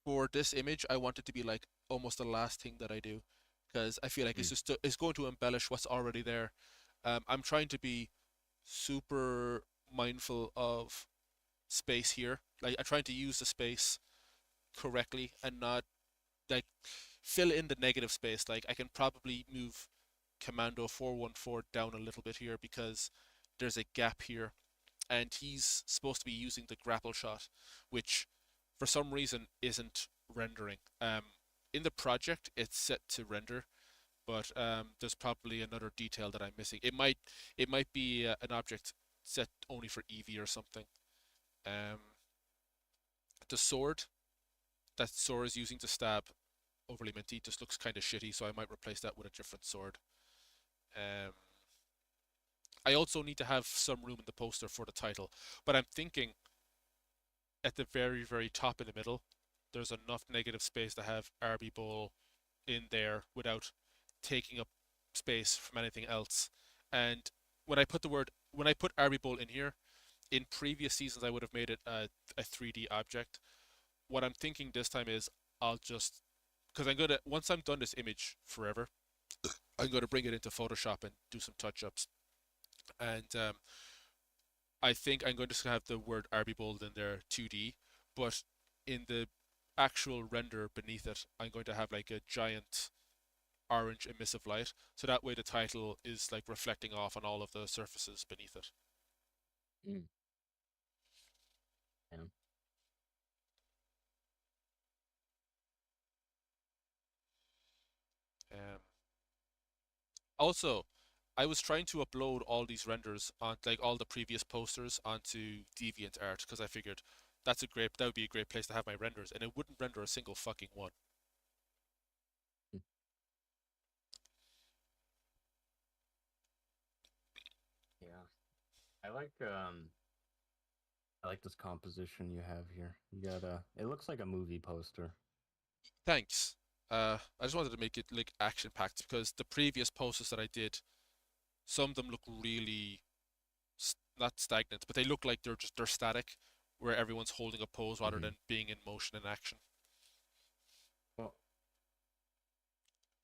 for this image, I want it to be like almost the last thing that I do, because I feel like Mm. it's going to embellish what's already there. I'm trying to be super mindful of space here. Like I'm trying to use the space correctly and not like fill in the negative space. Like I can probably move Commando 414 down a little bit here because there's a gap here, and he's supposed to be using the grapple shot, which for some reason isn't rendering. In the project, it's set to render, but there's probably another detail that I'm missing. It might be an object set only for EV or something. Um, the sword that Sora is using to stab overly minty just looks kind of shitty, so I might replace that with a different sword. Um, I also need to have some room in the poster for the title, but I'm thinking at the very, very top in the middle, there's enough negative space to have RB Bowl in there without taking up space from anything else. And when I put RB Bowl in here, in previous seasons I would have made it a 3D object. What I'm thinking this time is I'll just because I'm gonna once I'm done this image forever, I'm gonna bring it into Photoshop and do some touch-ups. And I think I'm going to have the word RB Bold in there 2D, but in the actual render beneath it, I'm going to have like a giant orange emissive light, so that way the title is like reflecting off on all of the surfaces beneath it. Mm. Yeah. Um, Also, I was trying to upload all these renders on like all the previous posters onto DeviantArt because I figured that would be a great place to have my renders, and it wouldn't render a single fucking one. Mm. Yeah. I like um I like this composition you have here. You got a it looks like a movie poster. Thanks. I just wanted to make it like action packed because the previous posters that I did, some of them look really not stagnant, but they look like they're static, where everyone's holding a pose rather Hmm. than being in motion and action. Well,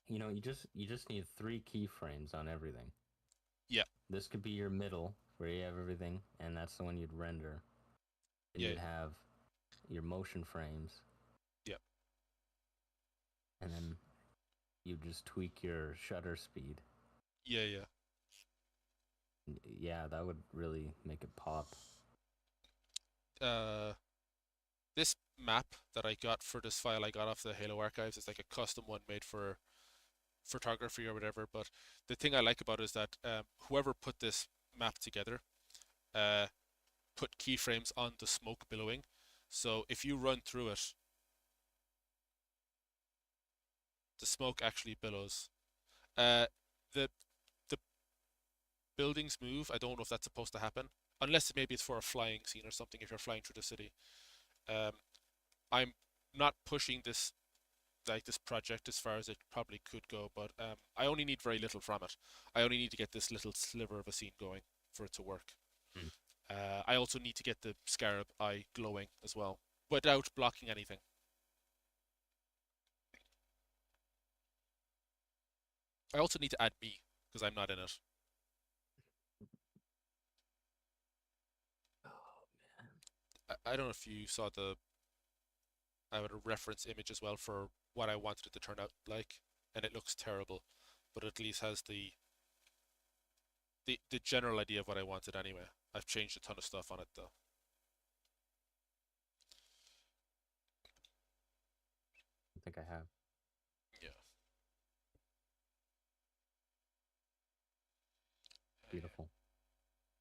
you just need three keyframes on everything. Yeah, This could be your middle where you have everything, and that's the one you'd render. Then yeah, you'd have your motion frames, yeah, and then you just tweak your shutter speed. yeah, yeah. Yeah, that would really make it pop. Uh, this map that I got for this file I got off the Halo archives is like a custom one made for photography or whatever. But the thing I like about it is that whoever put this map together uh, put keyframes on the smoke billowing. So if you run through it, the smoke actually billows. Uh, the the buildings move. I don't know if that's supposed to happen, unless maybe it's for a flying scene or something. If you're flying through the city, um, I'm not pushing this project as far as it probably could go, but I only need very little from it. I only need to get this little sliver of a scene going for it to work. Mm. I also need to get the scarab eye glowing as well, without blocking anything. I also need to add me because I'm not in it. Oh man. I don't know if you saw I had a reference image as well for what I wanted it to turn out like, and it looks terrible, but at least has the general idea of what I wanted anyway. I've changed a ton of stuff on it though. I think I have. Yeah. Beautiful.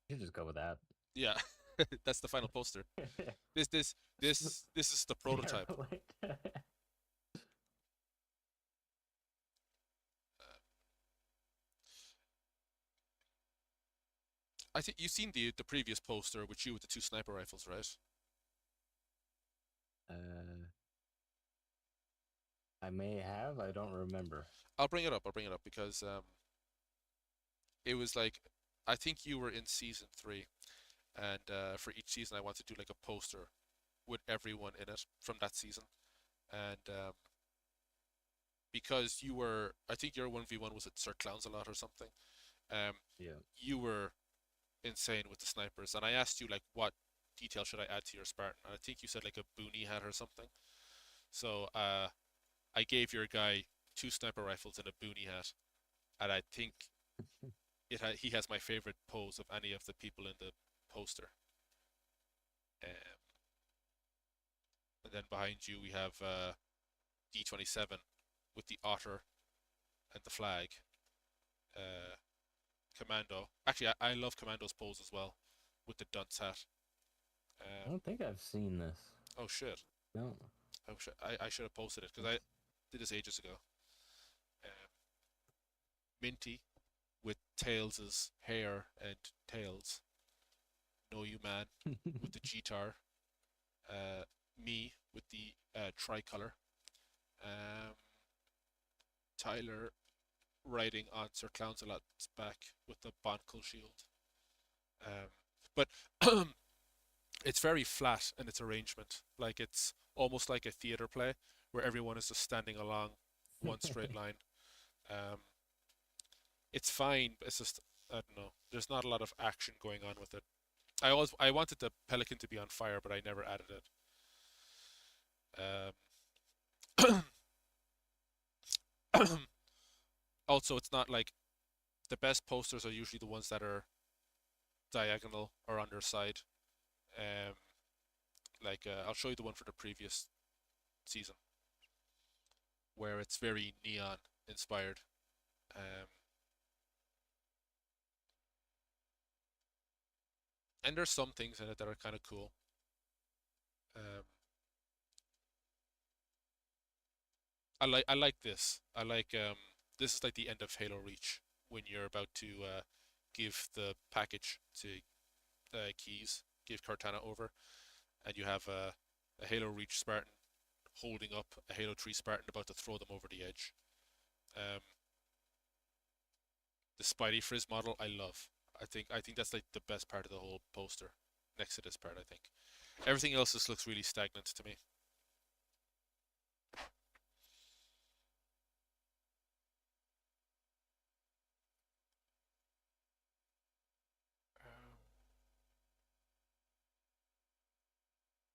You should just go with that. Yeah. That's the final poster. This this this is the prototype. Derelict. Uh, I think you've seen the previous poster with you with the two sniper rifles, right? uh, I may have. I don't remember. I'll bring it up. I'll bring it up because it was like I think you were in season three, and for each season I want to do like a poster with everyone in it from that season, and because you were, I think your 1v1 was at Sir Clowns a lot or something. Um, Yeah. you were insane with the snipers, and I asked you like what detail should I add to your Spartan, and I think you said like a boonie hat or something. So I gave your guy two sniper rifles and a boonie hat, and I think he has my favorite pose of any of the people in the poster. Um, and then behind you we have D27 with the otter and the flag. Uh, Commando. Actually, I love Commando's pose as well with the dunce hat. I Um, don't think I've seen this. oh shit! No. I should have posted it because I did this ages ago. Um, Minty with Tails's hair and tails. Know you man with the guitar. Me with the tricolor. Um, Tyler riding on Sir Clownsalot's back with the Bonkel shield. But it's very flat in its arrangement. Like it's almost like a theater play where everyone is just standing along one straight line. Um, it's fine, but it's just I don't know. There's not a lot of action going on with it. I wanted the pelican to be on fire, but I never added it. Um, also, it's not like the best posters are usually the ones that are diagonal or on their side. Um, I'll show you the one for the previous season where it's very neon inspired. Um, and there's some things in it that are kind of cool. Um, I like this. I like this is like the end of Halo Reach when you're about to give the package to Keys, give Cortana over, and you have a Halo Reach Spartan holding up a Halo 3 Spartan about to throw them over the edge. Um, the Spidey Frizz model I love. I think that's like the best part of the whole poster. Next to this part, I think. Everything else just looks really stagnant to me.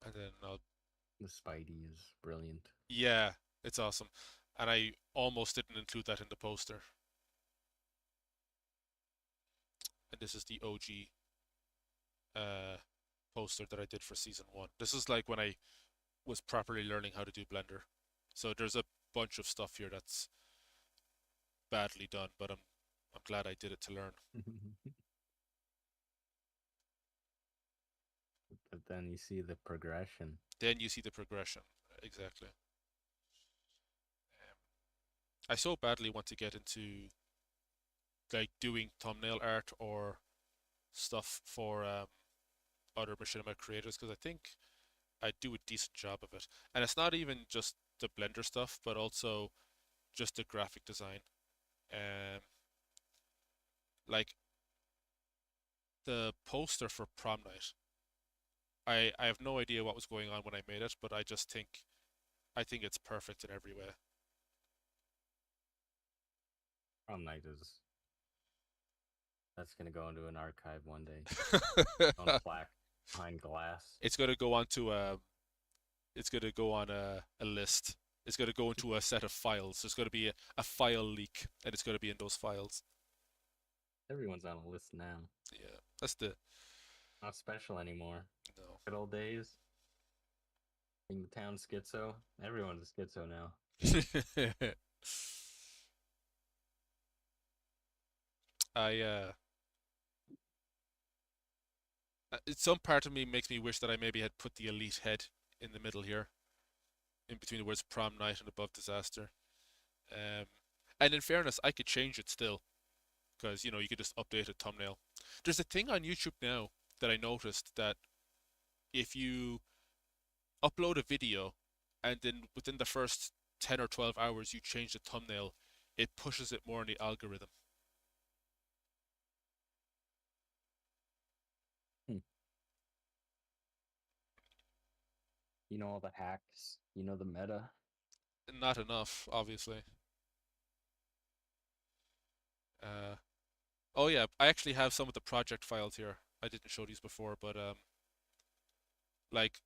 And then The Spidey is brilliant. yeah, it's awesome. And I almost didn't include that in the poster. And this is the OG uh, poster that I did for season one. This is like when I was properly learning how to do Blender. So there's a bunch of stuff here that's badly done, but I'm glad I did it to learn. But then you see the progression. Then you see the progression. Exactly. I so badly want to get into like doing thumbnail art or stuff for other machinima creators because I think I do a decent job of it. And it's not even just the Blender stuff, but also just the graphic design. Um, like the poster for prom night. I have no idea what was going on when I made it, but I think it's perfect in every way. Prom night is that's gonna go into an archive one day on a plaque behind glass. It's gonna go onto a it's gonna go on a list. It's gonna go into a set of files. There's gonna be a file leak, and it's gonna be in those files. Everyone's on a list now. Yeah, that's the Not special anymore. no. Good old days. Being the town schizo. Everyone's a schizo now. I some part of me makes me wish that I maybe had put the elite head in the middle here, in between the words prom night and above disaster. Um, and in fairness, I could change it still, because you could just update a thumbnail. There's a thing on YouTube now that I noticed that if you upload a video and then within the first 10 or 12 hours you change the thumbnail, it pushes it more in the algorithm. Hmm. You know all the hacks. You know the meta. Not enough, obviously. Uh, oh yeah, I actually have some of the project files here. I didn't show these before, but like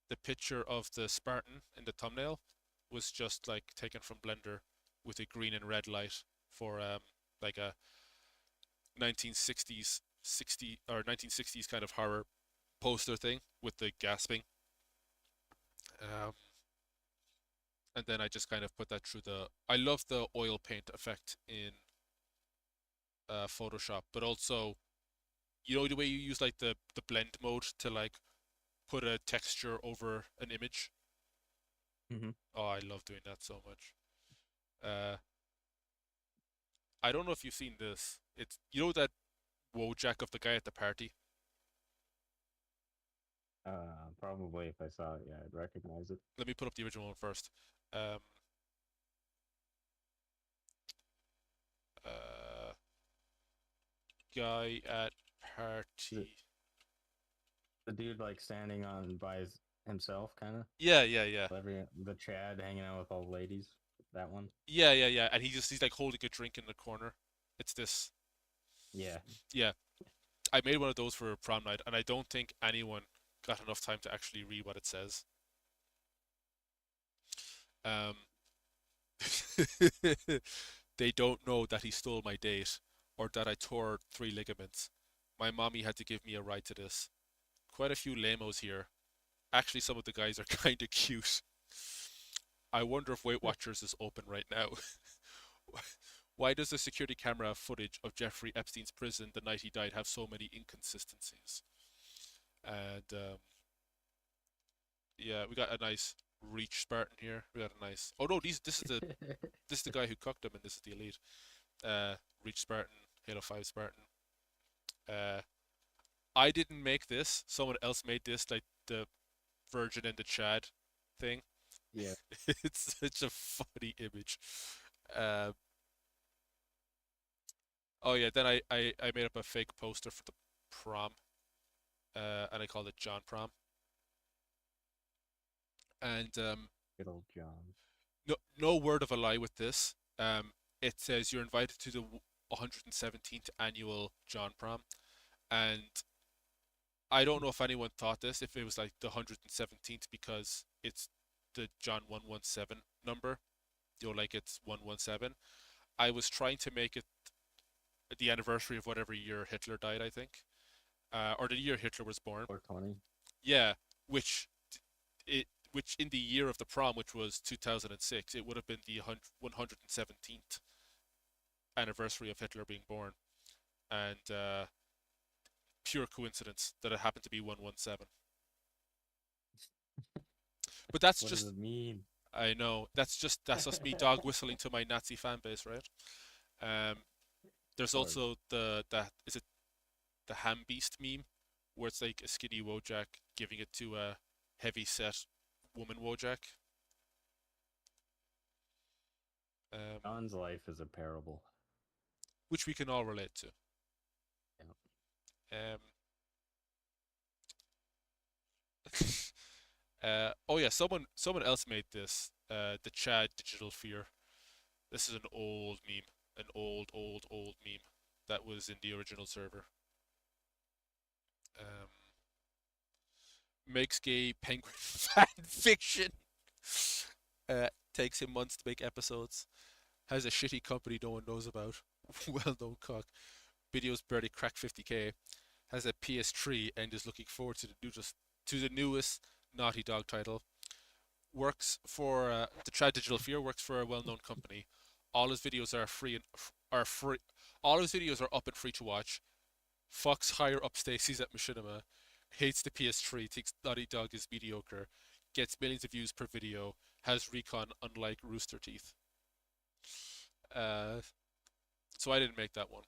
the picture of the Spartan in the thumbnail was just like taken from Blender with a green and red light for like a 1960s 60 or 1960s kind of horror poster thing with the gasping. Um, and then I just kind of put that through the. I love the oil paint effect in Photoshop, but also you know the way you use like the blend mode to like put a texture over an image. Mm-hmm. Oh, I love doing that so much. Uh, I don't know if you've seen this. It's you know that Wojak of the guy at the party. Probably if I saw it, yeah, I'd recognize it. Let me put up the original one first. Um, uh, guy at The, party. the dude like standing on by himself, kind of. Yeah, yeah, yeah, The Chad hanging out with all the ladies. That one. yeah, yeah, yeah. And he's like holding a drink in the corner. It's this. Yeah. Yeah, I made one of those for prom night, and I don't think anyone got enough time to actually read what it says. Um, they don't know that he stole my date or that I tore 3 ligaments. My mommy had to give me a ride to this. Quite a few lamos here. Actually, some of the guys are kind of cute. I wonder if Weight Watchers is open right now. Why does the security camera footage of Jeffrey Epstein's prison the night he died have so many inconsistencies? And yeah, we got a nice Reach Spartan here. We got a nice. Oh no, this is the guy who cooked him, and this is the elite. Reach Spartan, Halo 5 Spartan. Uh, I didn't make this. Someone else made this, like the Virgin and the Chad thing. Yeah. It's such a funny image. Uh, oh yeah, then I made up a fake poster for the prom, and I called it John Prom. And Good old John. no word of a lie with this. It says you're invited to the 117th annual John Prom, and I don't know if anyone thought this, if it was like the 117th because it's the John 117 number, you know, like it's 117. I was trying to make it the anniversary of whatever year Hitler died, I think, or the year Hitler was born. 420. Yeah, which which in the year of the prom, which was 2006, it would have been the 117th anniversary of Hitler being born, and pure coincidence that it happened to be 117. But that's What does just it mean? I know that's just me dog whistling to my Nazi fan base, right? Um, Of there's course. also the is it the ham beast meme where it's like a skinny Wojak giving it to a heavy set woman Wojak. Um, John's life is a parable. which we can all relate to. Yeah. Um, oh yeah, someone else made this. The Chad Digital Fear. This is an old meme, an old meme that was in the original server. Um, makes gay penguin fan fiction. Takes him months to make episodes. Has a shitty company no one knows about. Well-known cock. Videos barely crack 50k. Has a PS3 and is looking forward to the newest Naughty Dog title. Works for the Trad Digital Fear. Works for a well-known company. All his videos are free and are free. All his videos are up and free to watch. Fucks higher up Stacy's at Machinima. Hates the PS3. Thinks Naughty Dog is mediocre. Gets millions of views per video. Has recon unlike Rooster Teeth. Uh, so I didn't make that one.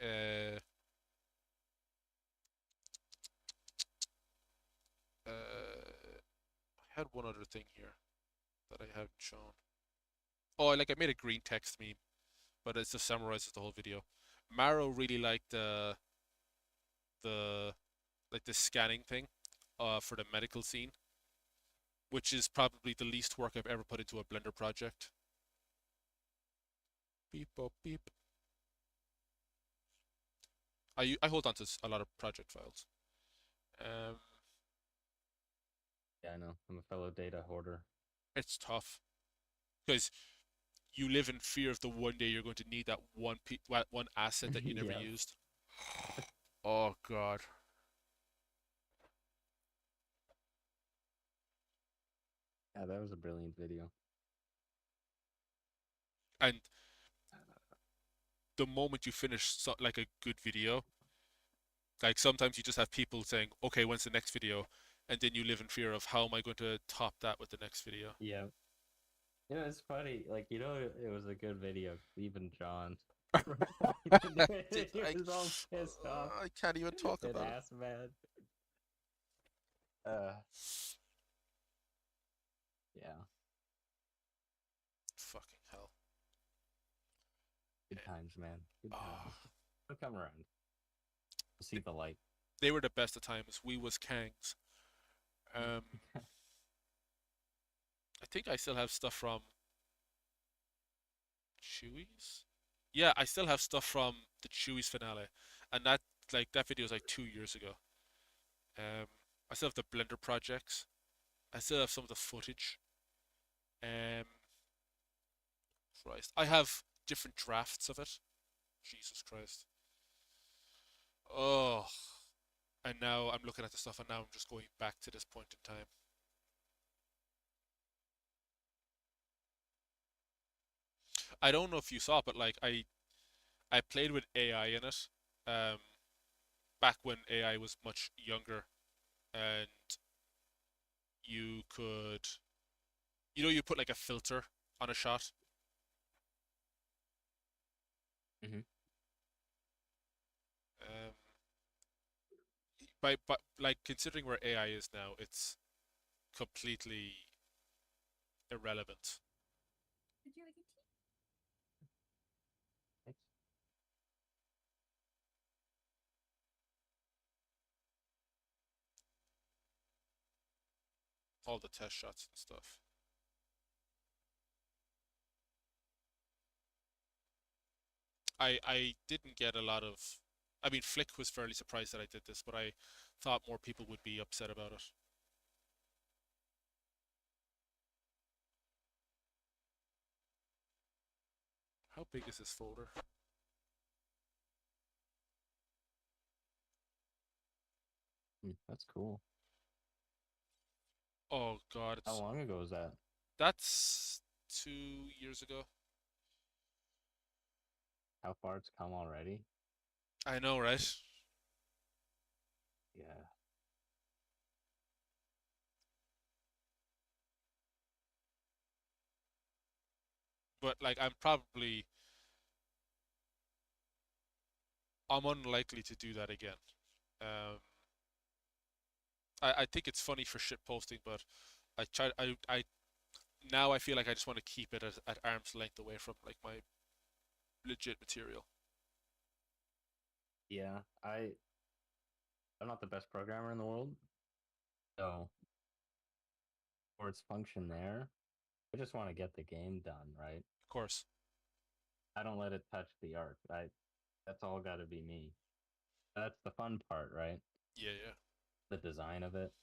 Uh, I had one other thing here that I haven't shown. Oh, I made a green text meme, but it just summarizes the whole video. Maro really liked the the scanning thing, for the medical scene, which is probably the least work I've ever put into a Blender project. Beep bop beep. I hold on to a lot of project files. Um, Yeah, I know. I'm a fellow data hoarder. it's tough because you live in fear of the one day you're going to need that one asset that you never Yeah. used. Oh God. Yeah, that was a brilliant video. And the moment you finish like a good video, like sometimes you just have people saying, "Okay, when's the next video?" And then you live in fear of how am I going to top that with the next video. Yeah. You know, it's funny. Like, you know, it was a good video. Even John, right into it, he was all pissed off I can't even talk and about it. ass mad. Uh, yeah, Fucking hell. good times, man. Good Oh, times. They'll come around. We'll see the light. they were the best of times. We was Kangs. Um, I think I still have stuff from Chewy's. Yeah, I still have stuff from the Chewy's finale, and that video is like 2 years ago. Um, I still have the Blender projects. I still have some of the footage. Um, Christ, I have different drafts of it. Jesus Christ. Oh, and now I'm looking at the stuff, and now I'm just going back to this point in time. I don't know if you saw, but I played with AI in it, um, back when AI was much younger, and you could, you put like a filter on a shot. Mm-hmm. Um, but like considering where AI is now, it's completely irrelevant. All the test shots and stuff. I didn't get a lot of. I mean, Flick was fairly surprised that I did this, but I thought more people would be upset about it. How big is this folder? That's cool. Oh God, How long ago was that? that's 2 years ago. How far it's come already? I know, right? Yeah. But like, I'm unlikely to do that again. Um, I think it's funny for shit posting, but now I feel like I just want to keep it at arm's length away from like my legit material. Yeah. I'm not the best programmer in the world. So for its function there, I just want to get the game done, right? Of course. I don't let it touch the art. That's all got to be me. That's the fun part, right? Yeah, yeah. The design of it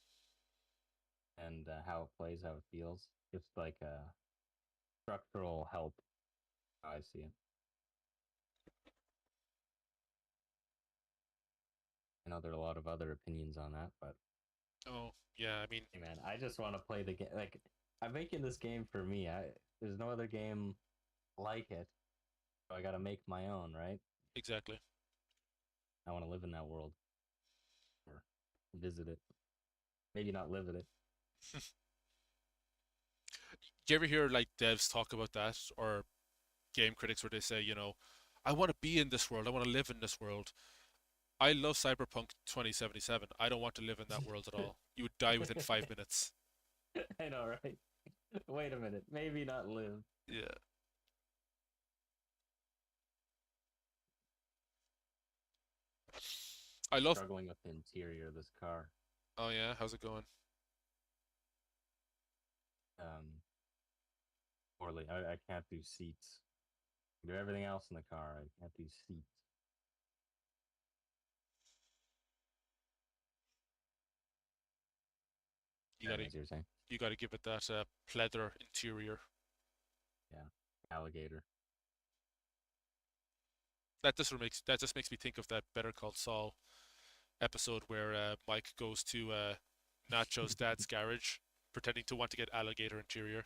and how it plays, how it feels. Just like a structural help. How I see it. I know there are a lot of other opinions on that, but Oh, yeah. I mean, hey, man, I just want to play the game. Like I'm making this game for me. There's no other game like it, so I got to make my own, right? exactly. I want to live in that world or visit it. Maybe not live in it. Do you ever hear like devs talk about that, or game critics where they say, I want to be in this world. I want to live in this world. I love Cyberpunk 2077. I don't want to live in that world at all. You would die within 5 minutes. I know, right? Wait a minute. Maybe not live. Yeah. I love. Struggling with the interior of this car. Oh yeah, how's it going? Um, poorly. I can't do seats. Do everything else in the car. I can't do seats. You gotta Anyways, you're saying? you gotta give it that pleather interior. Yeah. Alligator. That just makes me think of that Better Call Saul episode where Mike goes to Nacho's dad's garage, pretending to want to get alligator interior.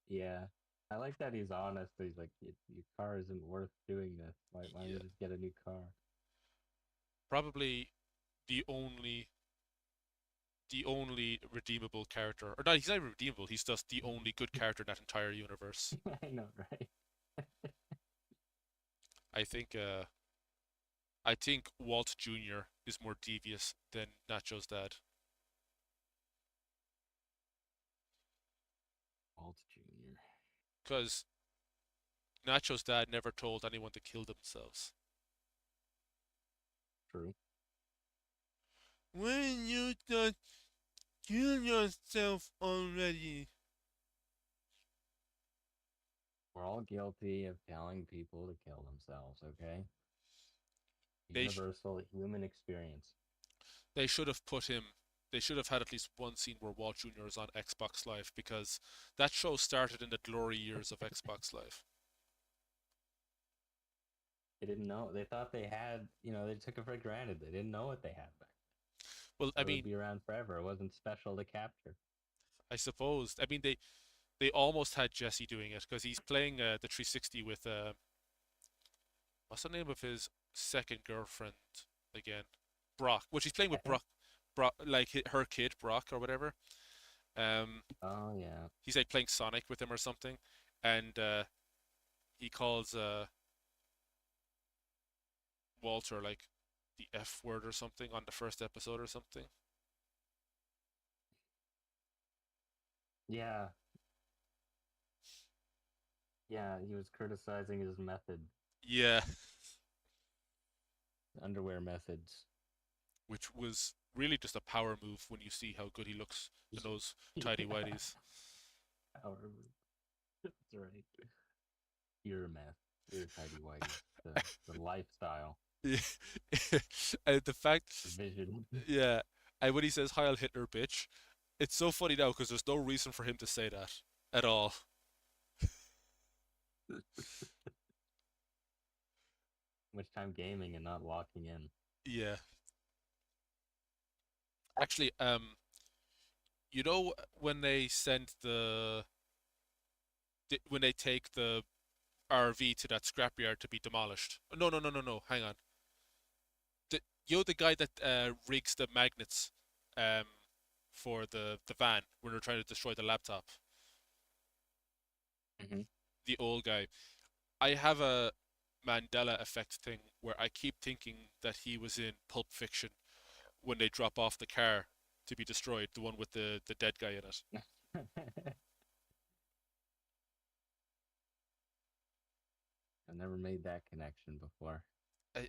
Yeah. I like that he's honest. He's like, your car isn't worth doing this. Why don't Yeah, you just get a new car? probably the only the only redeemable character, or not? He's not even redeemable. He's just the only good character in that entire universe. I know, right? I think. I think Walt Jr. is more devious than Nacho's dad, Walt Jr. because Nacho's dad never told anyone to kill themselves. True. When you done kill yourself already. We're all guilty of telling people to kill themselves, okay? They sh- Universal human experience. they should have put him. They should have had at least one scene where Walt Jr. is on Xbox Live because that show started in the glory years of Xbox Live. They didn't know. They thought they had, they took it for granted. They didn't know what they had back. Well, I Thought it would mean, be around forever. It wasn't special to capture. I suppose. I mean, they almost had Jesse doing it because he's playing the 360 with what's the name of his second girlfriend again? Brock. Which he's playing with Brock, like her kid Brock or whatever. Um, Oh yeah. he's like playing Sonic with him or something, and he calls Walter like the F word or something on the first episode or something. Yeah. Yeah, he was criticizing his method, Yeah, underwear methods. which was really just a power move when you see how good he looks in those tidy Yeah. whities. However, that's right. Pure meth, pure tidy whitey. The lifestyle, Yeah. And the fact, the vision. yeah, and when he says "Heil Hitler, bitch," it's so funny now because there's no reason for him to say that at all. Much time gaming and not locking in. Yeah, actually, you know when they send when they take the RV to that scrapyard to be demolished. No, no, no, no, no. Hang on. You're the guy that rigs the magnets um, for the van when they're trying to destroy the laptop. Mm-hmm. The old guy. I have a Mandela effect thing where I keep thinking that he was in Pulp Fiction when they drop off the car to be destroyed, the one with the dead guy in it. I never made that connection before, I,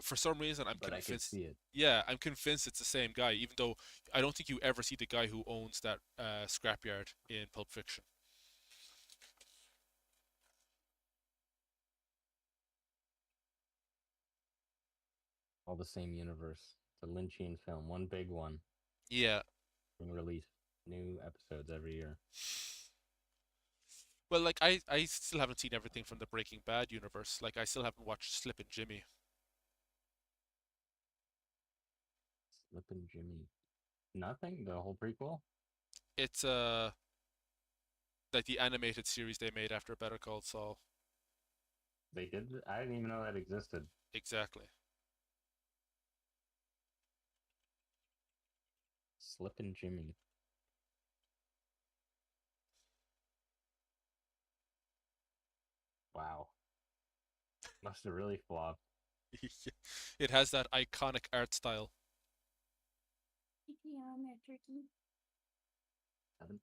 for some reason, I'm but I could convinced. see it. Yeah, I'm convinced it's the same guy, even though I don't think you ever see the guy who owns that scrapyard in Pulp Fiction. All the same universe. It's a Lynchian film, one big one Yeah. being released. New episodes every year. Well, like I still haven't seen everything from the Breaking Bad universe. Like I still haven't watched Slip and Jimmy. Slippin' Jimmy. Nothing? The whole prequel? It's like the animated series they made after Better Call Saul. They did? I didn't even know that existed. Exactly. Slippin' Jimmy. Wow. Must have really flopped. It has that iconic art style. Seven.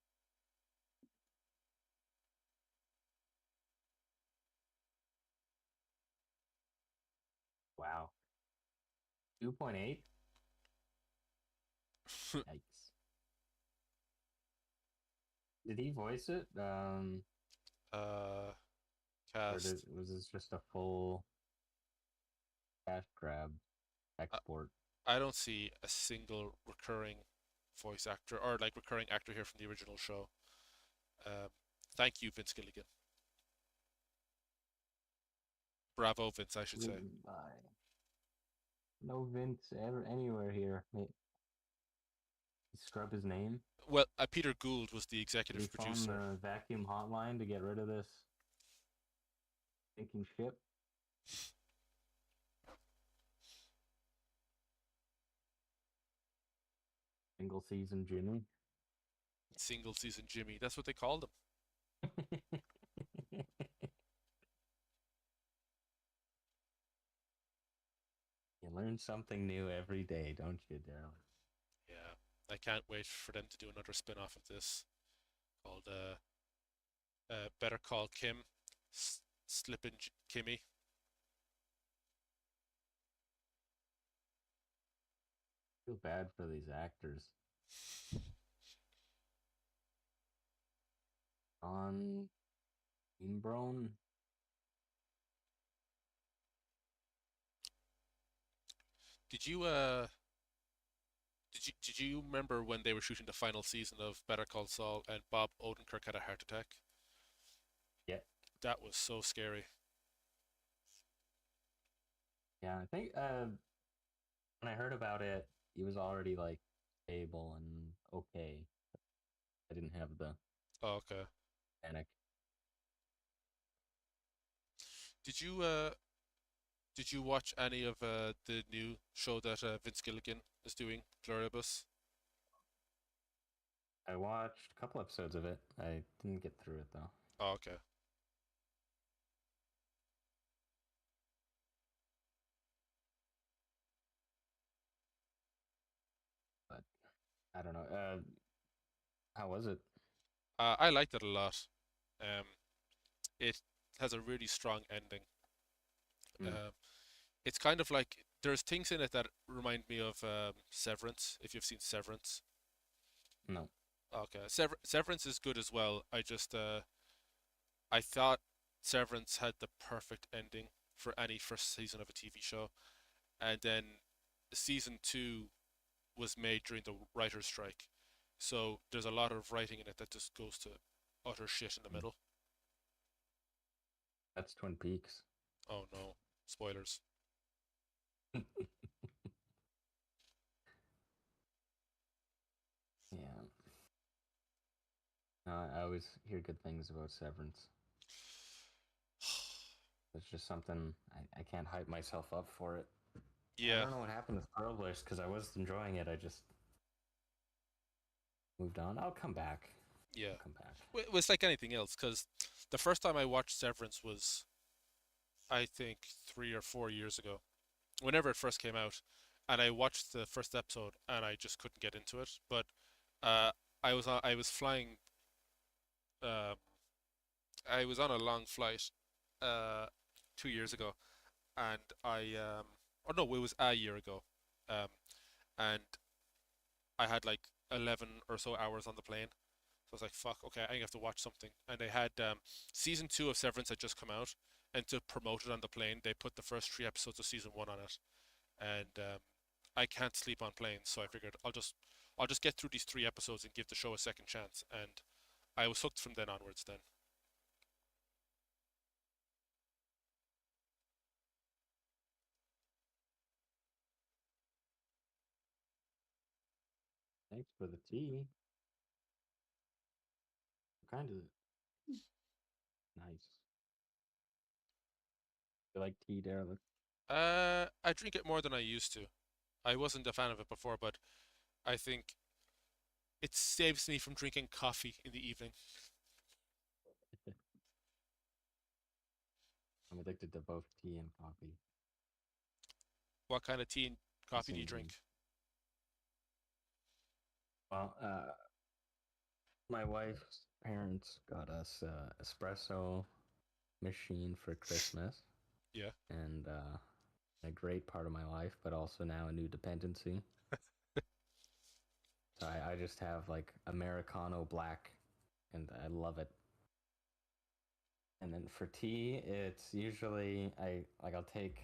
2.8. Yikes. Did he voice it? uh, Or cast. was this just a full cash grab I, export? I don't see a single recurring voice actor or like recurring actor here from the original show. Um, thank you, Vince Gilligan. Bravo, Vince, I should say. Written by no Vince ever anywhere here. Scrub his name. Well, Peter Gould was the Did he executive phone producer. the vacuum hotline to get rid of this sinking ship? Single season Jimmy. Single season Jimmy. That's what they called him. You learn something new every day, don't you, Daryl? Yeah, I can't wait for them to do another spin off of this called Better Call Kim, Slippin' Kimmy. Feel bad for these actors. On Greenbone. Did you did you remember when they were shooting the final season of Better Call Saul and Bob Odenkirk had a heart attack? Yeah, That was so scary. yeah. I think when I heard about it, he was already like stable and okay. I didn't have the Oh, okay. panic. Did you did you watch any of the new show that Vince Gilligan is doing, Glorious? I watched a couple episodes of it. I didn't get through it though. Oh, okay. But I don't know. How was it? I liked it a lot. Um, it has a really strong ending. Mm, Um, it's kind of like there's things in it that remind me of Severance. If you've seen Severance, no. okay, Severance is good as well. I thought Severance had the perfect ending for any first season of a TV show, and then season two was made during the writer's strike, so there's a lot of writing in it that just goes to utter shit in the Mm. middle. That's Twin Peaks. Oh no, spoilers. Yeah. No, I always hear good things about Severance. It's just something I can't hype myself up for it. I Yeah, don't know what happened with Trailblazers because I was enjoying it. I just moved on. I'll come back. yeah. I'll come back. It's like anything else, because the first time I watched Severance was, I think, 3 or 4 years ago, whenever it first came out, and I watched the first episode and I just couldn't get into it. But uh, I was flying, um, I was on a long flight, uh, 2 years ago, and or no, it was a year ago, um, and I had like 11 or so hours on the plane. So I was like, fuck, okay, I have to watch something. And they had season two of Severance had just come out, and to promote it on the plane, they put the first 3 episodes of season one on it. And I can't sleep on planes, so I figured I'll just get through these 3 episodes and give the show a second chance. And I was hooked from then onwards. Then Thanks for the tea. Kind of nice. You like tea, Derek? I drink it more than I used to. I wasn't a fan of it before, but I think it saves me from drinking coffee in the evening. I'm addicted to both tea and coffee. What kind of tea and The coffee do you same drink? thing. Well, my wife's parents got us espresso machine for Christmas, Yeah. and a great part of my life, but also now a new dependency. So I just have like Americano black, and I love it. And then for tea, it's usually I'll take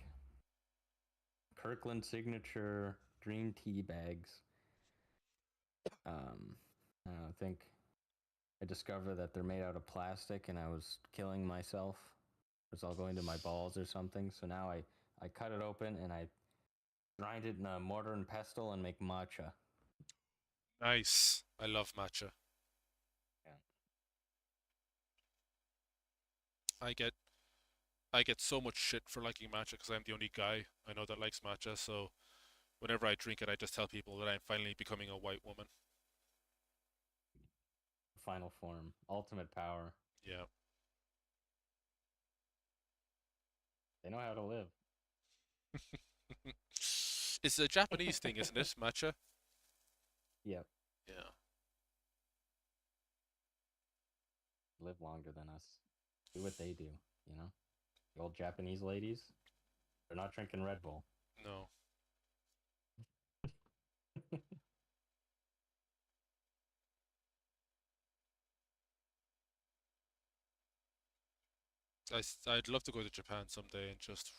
Kirkland signature green tea bags. Um, I think I discovered that they're made out of plastic, and I was killing myself. It was all going to my balls or something. So now I cut it open and I grind it in a mortar and pestle and make matcha. Nice. I love matcha. Yeah. I get I get so much shit for liking matcha because I'm the only guy I know that likes matcha. So whenever I drink it, I just tell people that I'm finally becoming a white woman. Final form, ultimate power. Yeah. They know how to live. It's a Japanese thing, isn't it? Matcha? Yep. Yeah. Live longer than us. Do what they do, you know? The old Japanese ladies, they're not drinking Red Bull. No. I'd love to go to Japan someday and just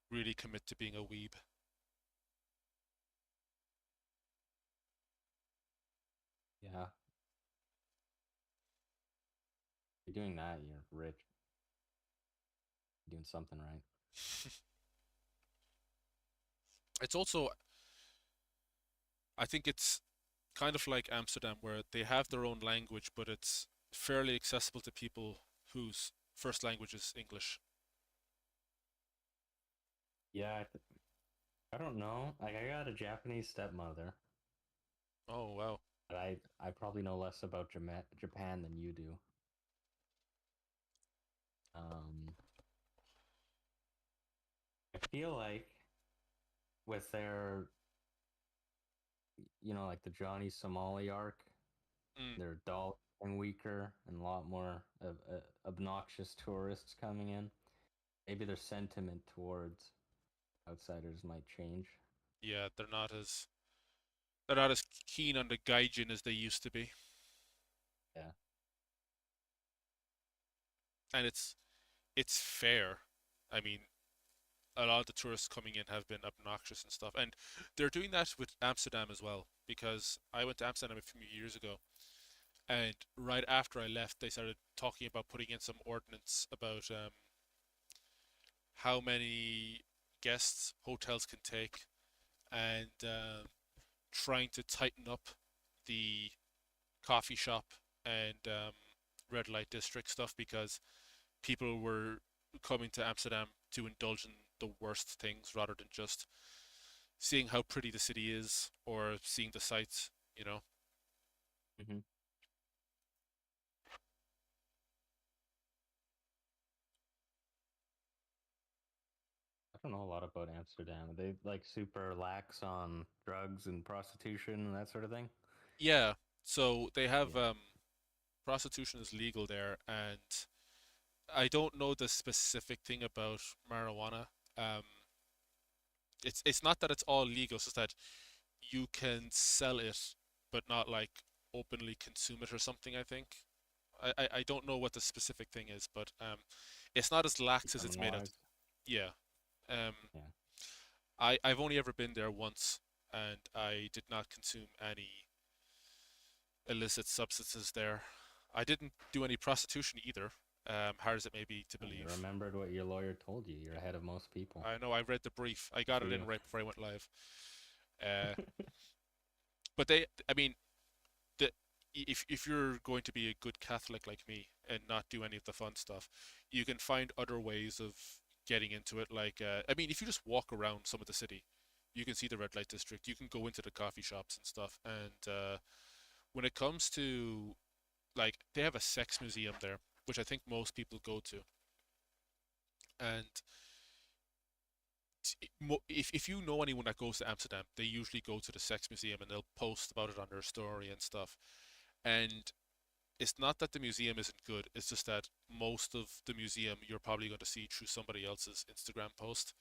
really commit to being a weeb. Yeah. If you're doing that, you're rich. You're doing something right. It's also, I think it's kind of like Amsterdam, where they have their own language, but it's fairly accessible to people whose first language is English. Yeah, I don't know. Like I got a Japanese stepmother, Oh, wow. but I probably know less about Japan than you do. Um, I feel like with their, like the Johnny Somali arc, Mm, they're dull and weaker and a lot more of obnoxious tourists coming in. Maybe their sentiment towards outsiders might change. yeah, they're not as keen on the gaijin as they used to be, Yeah. and it's fair. I mean, a lot of the tourists coming in have been obnoxious and stuff, and they're doing that with Amsterdam as well. Because I went to Amsterdam a few years ago, and right after I left, they started talking about putting in some ordinance about how many guests hotels can take, and trying to tighten up the coffee shop and red light district stuff because people were coming to Amsterdam to indulge in the worst things rather than just seeing how pretty the city is or seeing the sights, you know? Hmm. I don't know a lot about Amsterdam. Are they like super lax on drugs and prostitution and that sort of thing? Yeah, so they have Yeah. prostitution is legal there, and I don't know the specific thing about marijuana. Um, it's not that it's all legal, it's just that you can sell it, but not like openly consume it or something, I think. I don't know what the specific thing is, but it's not as lax as it's made out. Decriminalized. Yeah. Um, Yeah. I've only ever been there once, and I did not consume any illicit substances there. I didn't do any prostitution either, hard as it may be to Oh, you believe. remembered what your lawyer told you. You're ahead of most people. I know I read the brief. I Good got for it in you. right before I went live. Uh, but they, I mean, the if you're going to be a good Catholic like me and not do any of the fun stuff, you can find other ways of getting into it. Like, I mean, if you just walk around some of the city, you can see the red light district. You can go into the coffee shops and stuff. And when it comes to like, they have a sex museum there, which I think most people go to. And if you know anyone that goes to Amsterdam, they usually go to the sex museum and they'll post about it on their story and stuff. And it's not that the museum isn't good, it's just that most of the museum you're probably going to see through somebody else's Instagram post.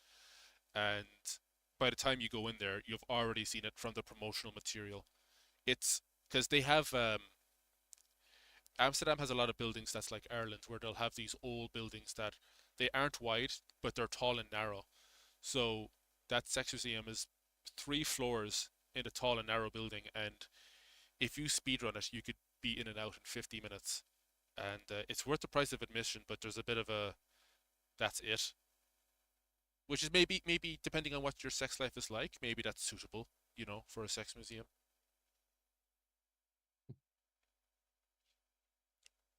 and by the time you go in there, you've already seen it from the promotional material. It's because they have Amsterdam has a lot of buildings that's like Ireland, where they'll have these old buildings that they aren't wide, but they're tall and narrow. So that sex museum is 3 floors in a tall and narrow building, and if you speedrun it, you could be in and out in 50 minutes. And it's worth the price of admission, but there's a bit of a that's it, which is maybe depending on what your sex life is like, maybe that's suitable, for a sex museum.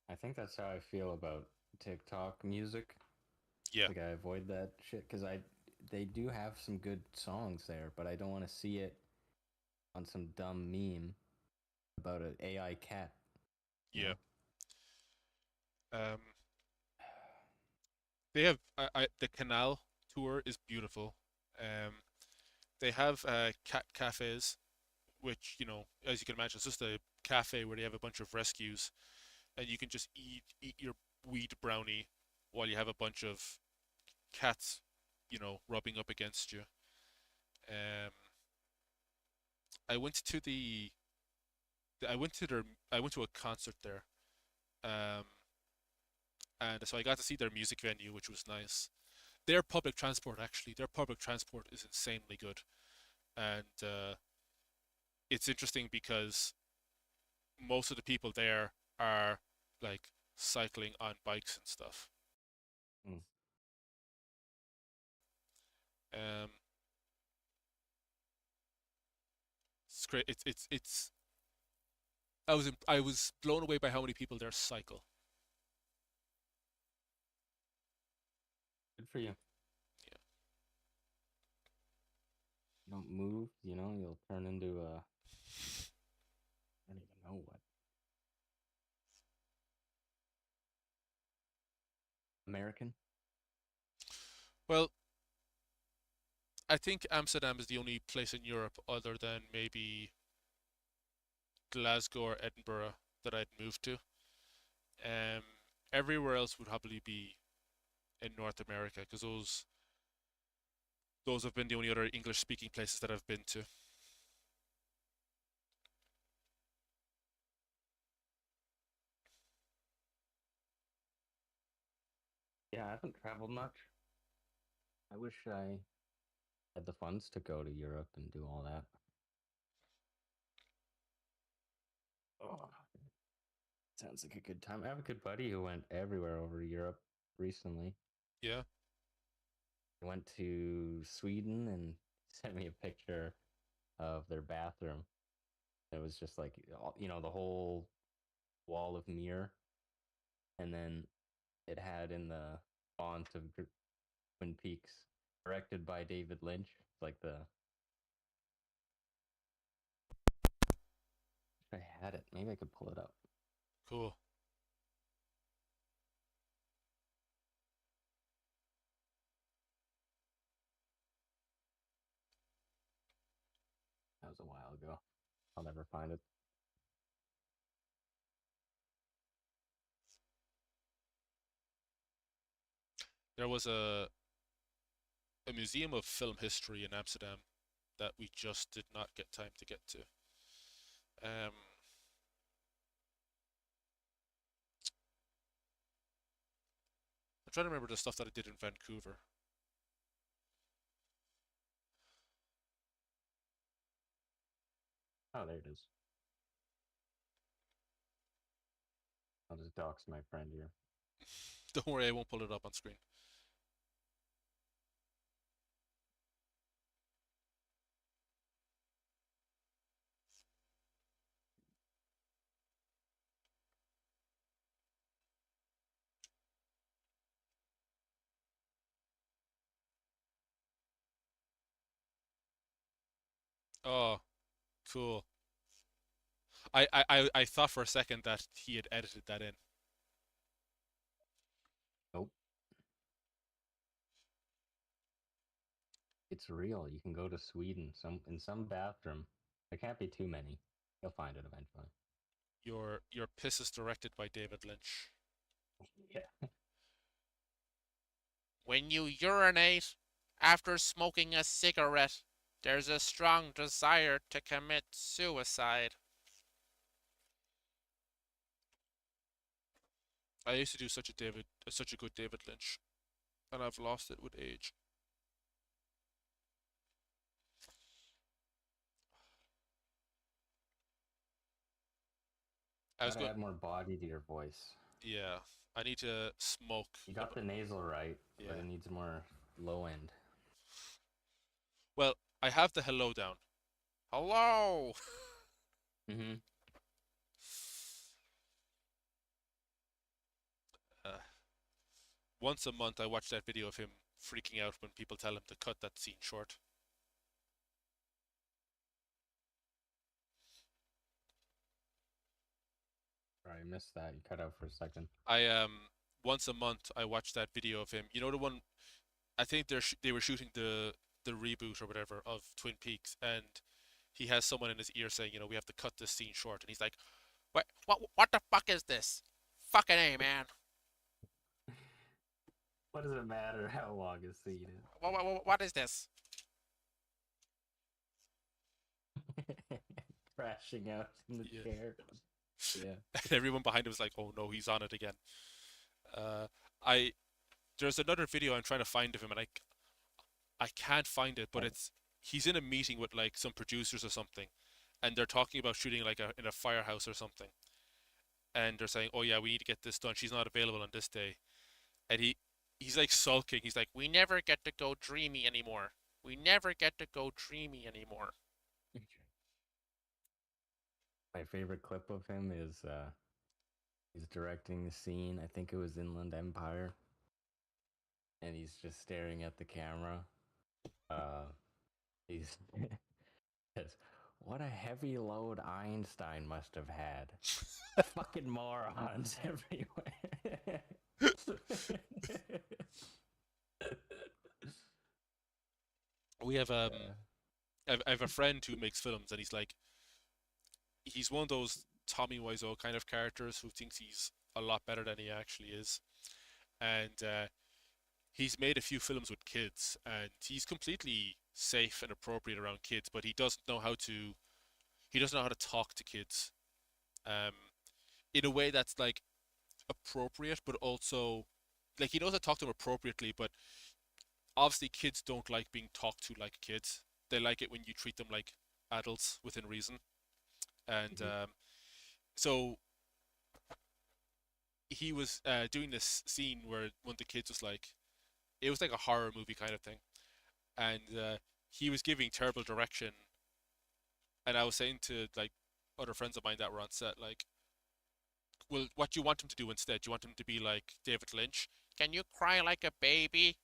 I think that's how I feel about TikTok music. Yeah, Like I avoid that shit because they do have some good songs there, but I don't want to see it on some dumb meme about an AI cat. You yeah. know? Um, they have the canal tour is beautiful. Um, they have cat cafes, which as you can imagine, it's just a cafe where they have a bunch of rescues, and you can just eat your weed brownie while you have a bunch of cats, rubbing up against you. Um, I went to I went to their I went to a concert there, um, and so I got to see their music venue, which was nice. Their public transport is insanely good, and it's interesting because most of the people there are like cycling on bikes and stuff. Mm. Um, it's great. It's. I was blown away by how many people there cycle. Good for you. Yeah. You don't move, you'll turn into a I don't even know what American. Well, I think Amsterdam is the only place in Europe other than maybe Glasgow or Edinburgh that I'd move to. Um, Everywhere else would probably be in North America because those have been the only other English speaking places that I've been to. Yeah, I haven't traveled much. I wish I had the funds to go to Europe and do all that. Oh, sounds like a good time. I have a good buddy who went everywhere over Europe recently. Yeah, He went to Sweden and sent me a picture of their bathroom. It was just like, the whole wall of mirror. And then it had in the font of Twin Peaks, directed by David Lynch. It's like if I had it, maybe I could pull it up. cool. That was a while ago. I'll never find it. There was a museum of film history in Amsterdam that we just did not get time to get to. Um, I'm trying to remember the stuff that I did in Vancouver. Oh, there it is. I'll just dox my friend here. Don't worry, I won't pull it up on screen. Oh, cool. I thought for a second that he had edited that in. Nope. It's real. You can go to Sweden. In some bathroom. There can't be too many. You'll find it eventually. Your piss is directed by David Lynch. Yeah. When you urinate, After smoking a cigarette, there's a strong desire to commit suicide. I used to do such a good David Lynch, and I've lost it with age. I was Gotta going, add more body to your voice. yeah. I need to smoke. You got the nasal right, but Yeah. it needs more low end. Well, I have the hello down. Hello. Mm-hmm. Uh, Once a month, I watch that video of him freaking out when people tell him to cut that scene short. Sorry, I missed that. You cut out for a second. I Once a month I watch that video of him. You know the one I think they were shooting the reboot or whatever of Twin Peaks, and he has someone in his ear saying, we have to cut this scene short, and he's like, what the fuck is this? Fucking A, man. What does it matter how long a scene What is this? is? Crashing out in the Yeah. chair. Yeah. And everyone behind him was like, oh no, he's on it again. Uh, I There's another video I'm trying to find of him, and I can't find it, but Oh, it's he's in a meeting with like some producers or something, and they're talking about shooting like in a firehouse or something, and they're saying, "Oh yeah, we need to get this done. She's not available on this day," and he's like sulking. He's like, "We never get to go dreamy anymore. We never get to go dreamy anymore." my favorite clip of him is he's directing the scene. I think it was Inland Empire, and he's just staring at the camera. Uh, he's says, "What a heavy load Einstein must have had. Fucking morons everywhere." We have Yeah. I have a friend who makes films, and he's one of those Tommy Wiseau kind of characters who thinks he's a lot better than he actually is, and he's made a few films with kids, and he's completely safe and appropriate around kids, but he doesn't know how to talk to kids um, in a way that's like appropriate, but also like he knows how to talk to them appropriately, but obviously kids don't like being talked to like kids. They like it when you treat them like adults within reason. And Mhm. so he was doing this scene where one of the kids was like, it was like a horror movie kind of thing, and he was giving terrible direction. And I was saying to like other friends of mine that were on set, like, well, what do you want him to do instead? Do you want him to be like David Lynch? Can you cry like a baby?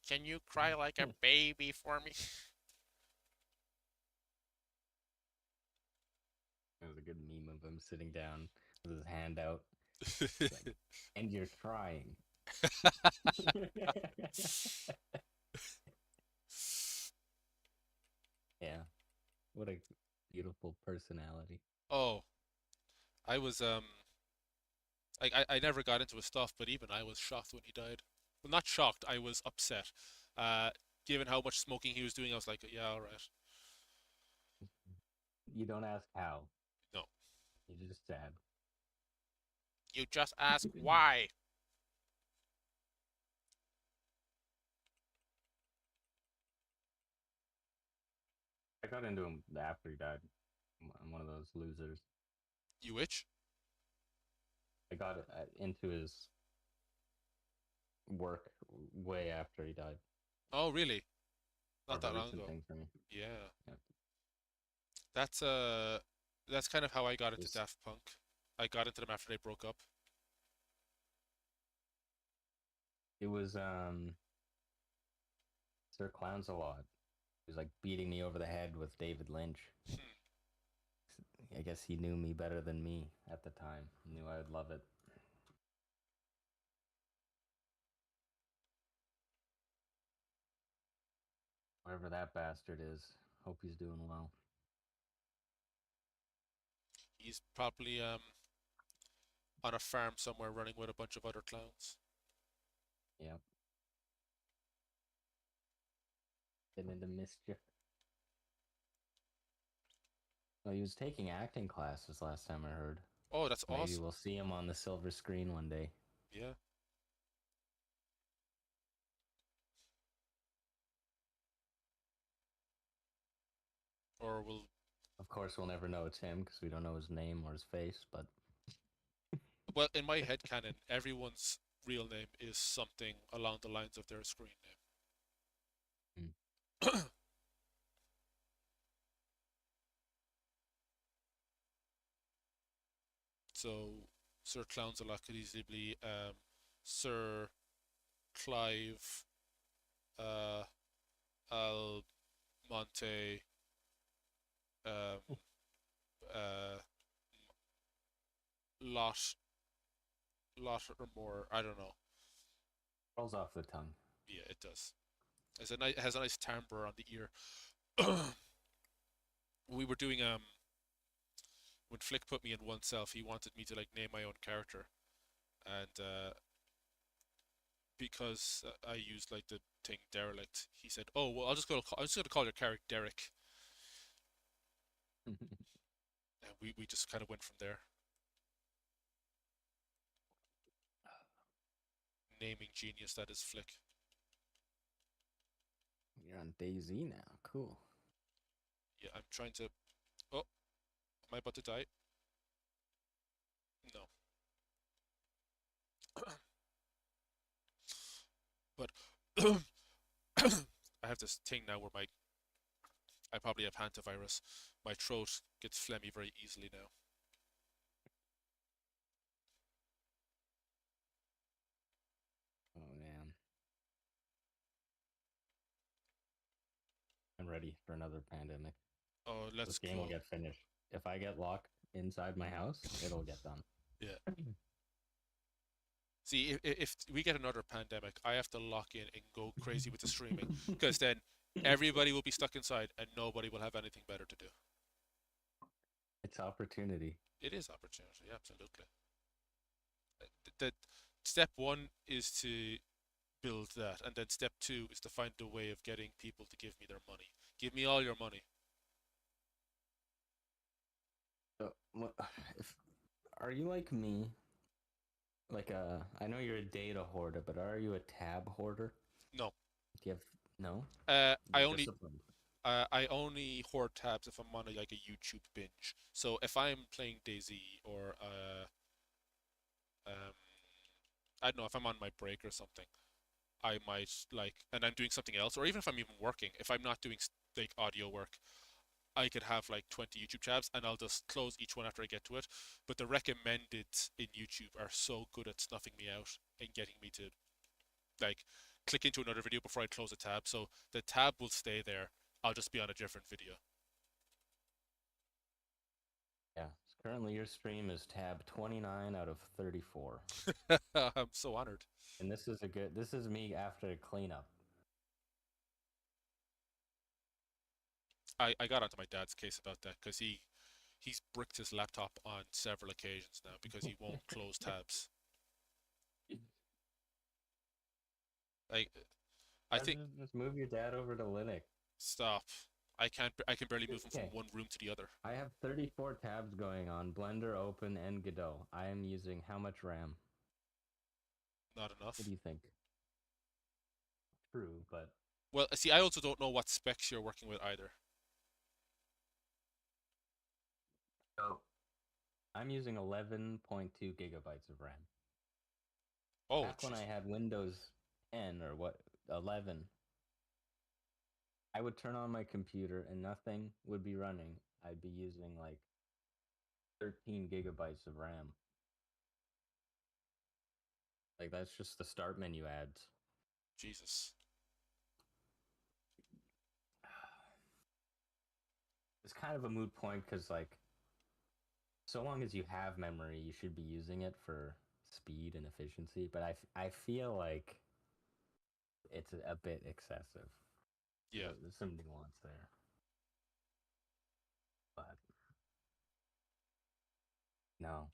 Can you cry like a baby for me? It was a good meme of him sitting down with his hand out. It's like, and you're trying. Yeah. What a beautiful personality. Oh, I was I never got into his stuff, but even I was shocked when he died. Well, not shocked, I was upset. Uh, Given how much smoking he was doing, I was like, yeah, all right. You don't ask how. No, You're just sad. you just ask why. I got into him after he died. I'm one of those losers. You itch? I got into his work way after he died. Oh, really? More Not of a that long recent ago. thing for me. Yeah, Yeah. that's uh, that's kind of how I got into Just Daft Punk. I got into them after they broke up. it was Sir Clowns a lot. He was like beating me over the head with David Lynch. Hmm. I guess he knew me better than me at the time. He knew I would love it. Wherever that bastard is, hope he's doing well. He's probably on a farm somewhere running with a bunch of other clowns. Yep. Getting into mischief. Well, he was taking acting classes last time I heard. Oh, that's Maybe awesome. we'll see him on the silver screen one day. Yeah. Or we'll. Of course, we'll never know it's him because we don't know his name or his face, but Well, in my head canon, everyone's real name is something along the lines of their screen mm, name. So, Sir Clownsalot could easily be Sir Clive uh, Almonte um, uh, Lot or more. I don't know. rolls off the tongue. Yeah, it does. It has a nice timbre on the ear. We were doing when Flick put me in oneself, he wanted me to like name my own character, and because I used like the thing derelict, he said, "Oh well, I'm just gonna call your character Derek," and we just kind of went from there. Naming genius that is Flick. You're on Daisy now. Cool. Yeah, I'm trying to. Oh, am I about to die? No, but I have this thing now where I probably have hantavirus. My throat gets phlegmy very easily now. Oh man, I'm ready for another pandemic. Oh, This let's game will go. get finished. If I get locked inside my house, it'll get done. Yeah. See, if we get another pandemic, I have to lock in and go crazy with the streaming because then everybody will be stuck inside and nobody will have anything better to do. It's opportunity. It is opportunity, absolutely. The step one is to build that, and then step two is to find a way of getting people to give me their money. Give me all your money. So, if are you like me? Like I know you're a data hoarder, but are you a tab hoarder? No, Do you have no? uh, I You're only disciplined. I only hoard tabs if I'm on like a YouTube binge. So if I'm playing DayZ or um, I don't know, if I'm on my break or something, I might like, and I'm doing something else, or even if I'm even working, if I'm not doing like audio work, I could have like 20 YouTube tabs and I'll just close each one after I get to it. But the recommended in YouTube are so good at snuffing me out and getting me to like click into another video before I close a tab. So the tab will stay there. I'll just be on a different video. Yeah. Currently, your stream is tab 29 out of 34, I'm so honored. and this is a good. This is me after a cleanup. I got onto my dad's case about that because he's bricked his laptop on several occasions now because he won't close tabs. Like I think Just move your dad over to Linux. stop. I can barely move him from Okay. one room to the other. I have 34 tabs going on, Blender open and Godot. I am using how much RAM? Not What enough. do you think? True, but Well, see, I also don't know what specs you're working with either. so I'm using 11.2 gigabytes of RAM. Oh, Back when I jeez. had Windows 10 or what 11, I would turn on my computer and nothing would be running. I'd be using like 13 gigabytes of RAM. Like that's just the start menu ads. Jesus. It's kind of a moot point because like so long as you have memory, you should be using it for speed and efficiency. But I feel like it's a bit excessive. Yeah. There's some nuance there, but no,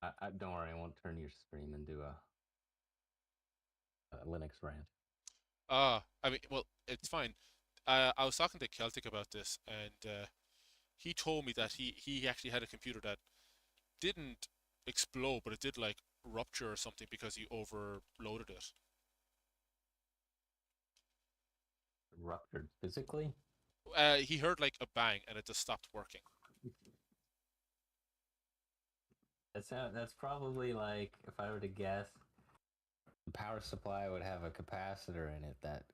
I don't worry. I won't turn your stream into a Linux rant. I mean, well, it's fine. I was talking to Celtic about this, and he told me that he actually had a computer that didn't explode, but it did like rupture or something because he overloaded it. Ruptured physically? He heard like a bang and it just stopped working. That's probably like, if I were to guess, the power supply would have a capacitor in it that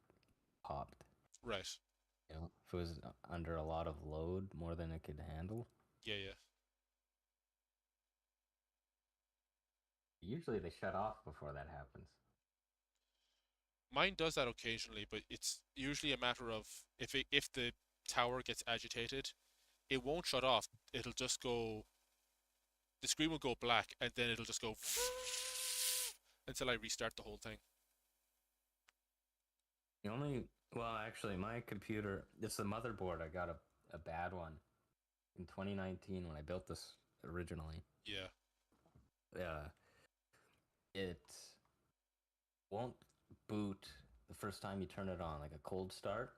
popped. Right. You know, if it was under a lot of load, more than it could handle. Yeah, yeah. Usually they shut off before that happens. Mine does that occasionally, but it's usually a matter of if the tower gets agitated, it won't shut off. It'll just go. The screen will go black, and then it'll just go until I restart the whole thing. The only, well, actually, my computer, it's the motherboard. I got a bad one in 2019 when I built this originally. Yeah, Uh, it won't boot the first time you turn it on, like a cold start.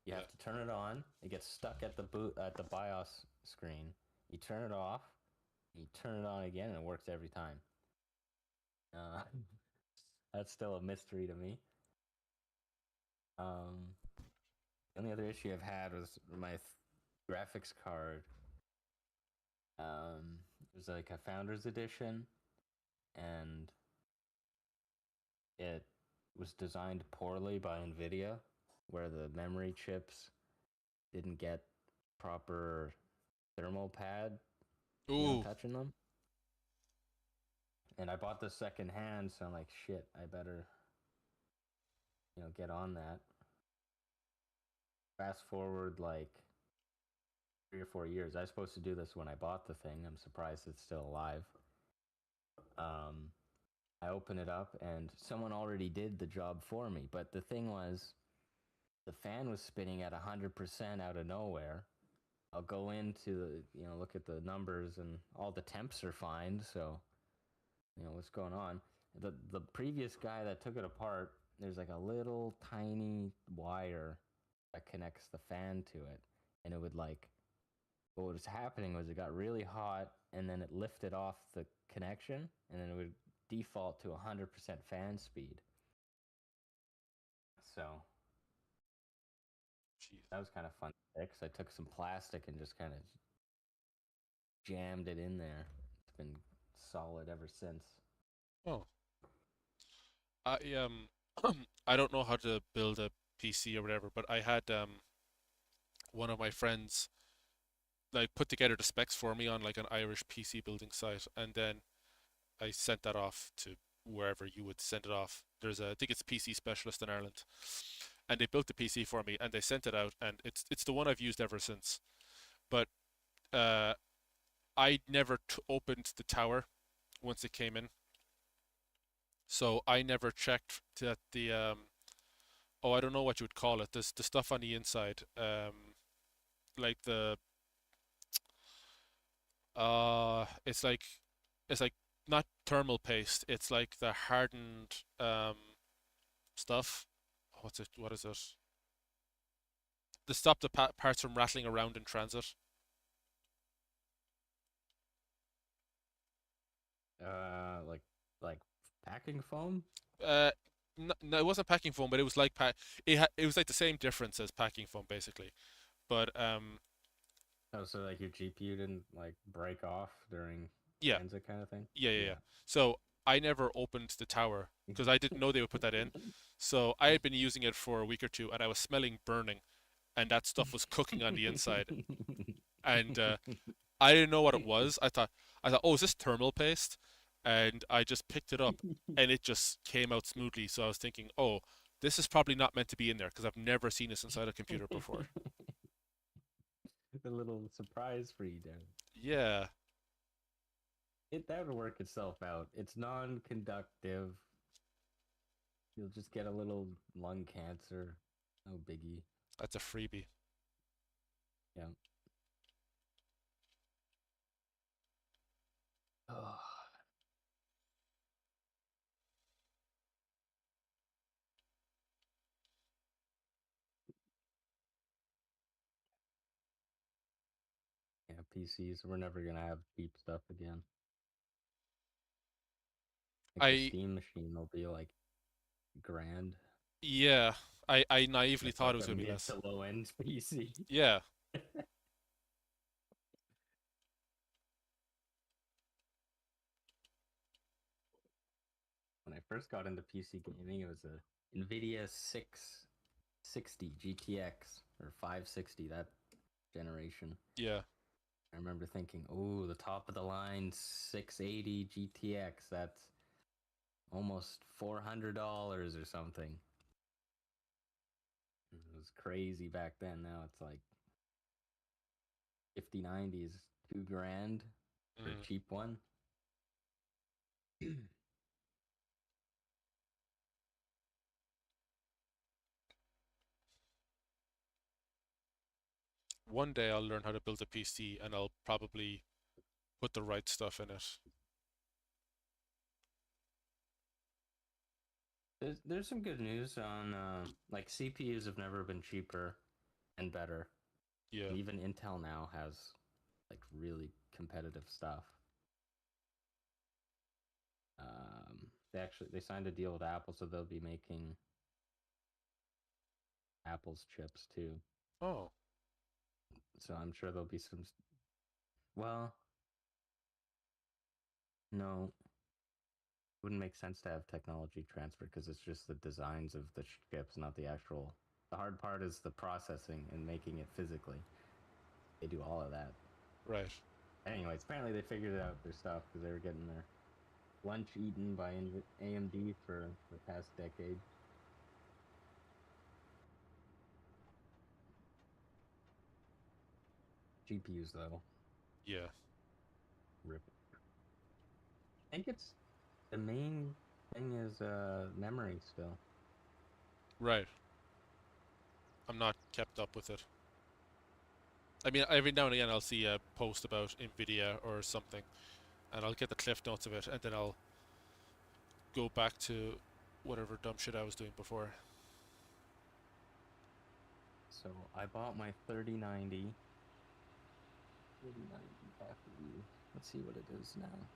You yeah. have to turn it on. It gets stuck at the boot at the BIOS screen. You turn it off. You turn it on again, and it works every time. Uh, that's still a mystery to me. Um, the only other issue I've had was my graphics card. It was like a founder's edition, and it was designed poorly by NVIDIA, where the memory chips didn't get proper thermal pad, Ooh, touching them. And I bought this second hand, so I'm like, shit, I better, get on that. Fast forward like 3 or 4 years. I was supposed to do this when I bought the thing. I'm surprised it's still alive. Um, I open it up and someone already did the job for me. But the thing was, the fan was spinning at 100% out of nowhere. I'll go into look at the numbers and all the temps are fine. So, what's going on? The previous guy that took it apart, there's like a little tiny wire that connects the fan to it. And it would like, what was happening was it got really hot and then it lifted off the connection and then it would default to 100% fan speed. So jeez. that was kind of fun to fix. I took some plastic and just kind of jammed it in there. It's been solid ever since. Oh, I I don't know how to build a PC or whatever, but I had one of my friends like put together the specs for me on like an Irish PC building site, and then I sent that off to wherever you would send it off. I think it's PC Specialist in Ireland, and they built the PC for me, and they sent it out, and it's the one I've used ever since. But uh, I never opened the tower once it came in, so I never checked that the oh, I don't know what you would call it. This the stuff on the inside, like it's like not thermal paste. It's like the hardened stuff. What's it? What is it? To stop the parts from rattling around in transit. Like packing foam. Uh, no, it wasn't packing foam, but it was like it was like the same difference as packing foam basically. But Oh, so like your GPU didn't like break off during yeah, transit kind of thing. yeah. Yeah. So I never opened the tower because I didn't know they would put that in. So I had been using it for a week or two, and I was smelling burning, and that stuff was cooking on the inside. And I didn't know what it was. I thought, oh, is this thermal paste? And I just picked it up, and it just came out smoothly. So I was thinking, oh, this is probably not meant to be in there because I've never seen this inside a computer before. A little surprise for you there. Yeah, That would work itself out. It's non-conductive. You'll just get a little lung cancer. No biggie. that's a freebie. Yeah. Oh, PCs. We're never gonna have cheap stuff again. Like the I Steam machine will be like grand. yeah, I naively It's thought it like was a gonna be mid less. to low end PC. Yeah, When I first got into PC gaming, it was a NVIDIA 660 GTX or 560, that generation. yeah. I remember thinking, oh, the top of the line 680 GTX, that's almost $400 or something. It was crazy back then. Now it's like 5090 is 2 grand for a Mm. cheap one. One day I'll learn how to build a PC and I'll probably put the right stuff in it. There's some good news on like CPUs have never been cheaper and better. Yeah. Even Intel now has like really competitive stuff. They signed a deal with Apple, so they'll be making Apple's chips too. Oh, So I'm sure there'll be some. Well, no, it wouldn't make sense to have technology transfer because it's just the designs of the chips, not the actual. The hard part is the processing and making it physically. They do all of that. right. Anyways, apparently they figured out their stuff because they were getting their lunch eaten by AMD for the past decade. GPUs though, Yeah. rip. I think it's the main thing is memory still. Right. I'm not kept up with it. I mean, every now and again I'll see a post about Nvidia or something, and I'll get the cliff notes of it, and then I'll go back to whatever dumb shit I was doing before. So I bought my 3090. 3090 after you. Let's see what it is now.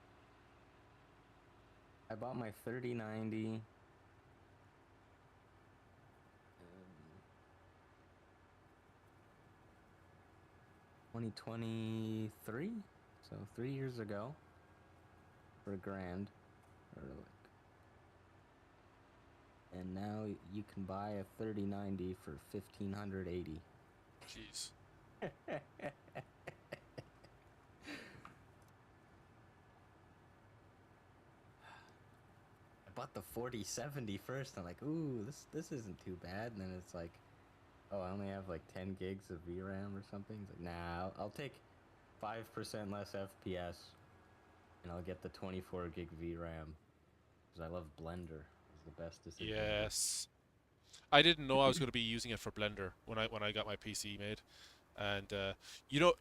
I bought my 3090 2023, so 3 years ago, for $1,000, or like, and now you can buy a 3090 for 1,580. Jeez. I bought the 4070 first. I'm like, ooh, this isn't too bad. And then it's like, oh, I only have like 10 gigs of VRAM or something. It's like, nah, I'll take 5% less FPS, and I'll get the 24 gig VRAM because I love Blender. It's the best decision ever. Yes. I didn't know I was going to be using it for Blender when I got my PC made, and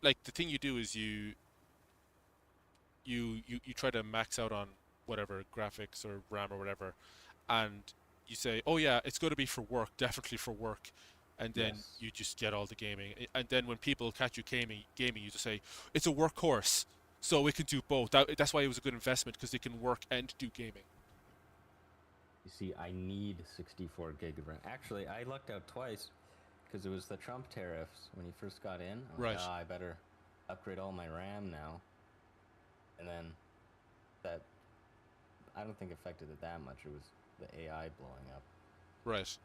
like the thing you do is you try to max out on whatever graphics or RAM or whatever, and you say, oh yeah, it's going to be for work, definitely for work, and then Yes. you just get all the gaming. And then when people catch you gaming, you just say it's a workhorse, so it can do both. That's why it was a good investment because it can work and do gaming. You see, I need 64 gig of RAM. Actually, I lucked out twice because it was the Trump tariffs when he first got in. I'm like, Right, I better upgrade all my RAM now. And then that, I don't think affected it that much. It was the AI blowing up. right.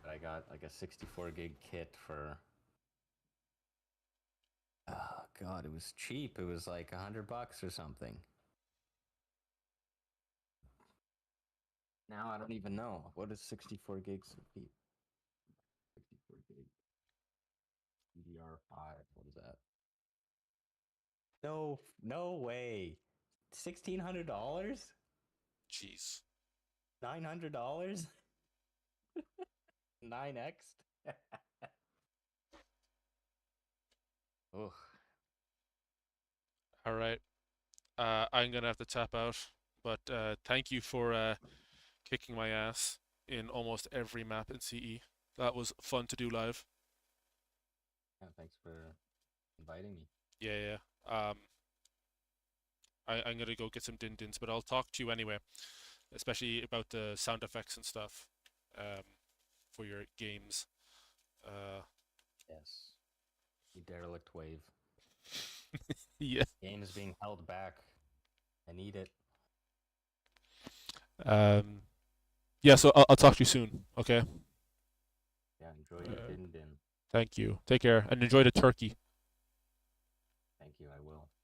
But I got like a 64 gig kit for, oh God, it was cheap. It was like $100 or something. Now I don't even know. What is 64 gigs of heat? 64 gig DDR5. What is that? No, no way. $1,600? Jeez. $900? 9x? Ugh. All right. I'm gonna have to tap out, but thank you for kicking my ass in almost every map in CE. That was fun to do live. Yeah, thanks for inviting me. Yeah, yeah. I'm gonna go get some din dins, but I'll talk to you anyway, especially about the sound effects and stuff, um, for your games. Uh, Yes. The derelict wave. yeah. Game is being held back. I need it. Um, yeah. So I'll talk to you soon. Okay. Yeah, enjoy your din din. Thank you. Take care and enjoy the turkey.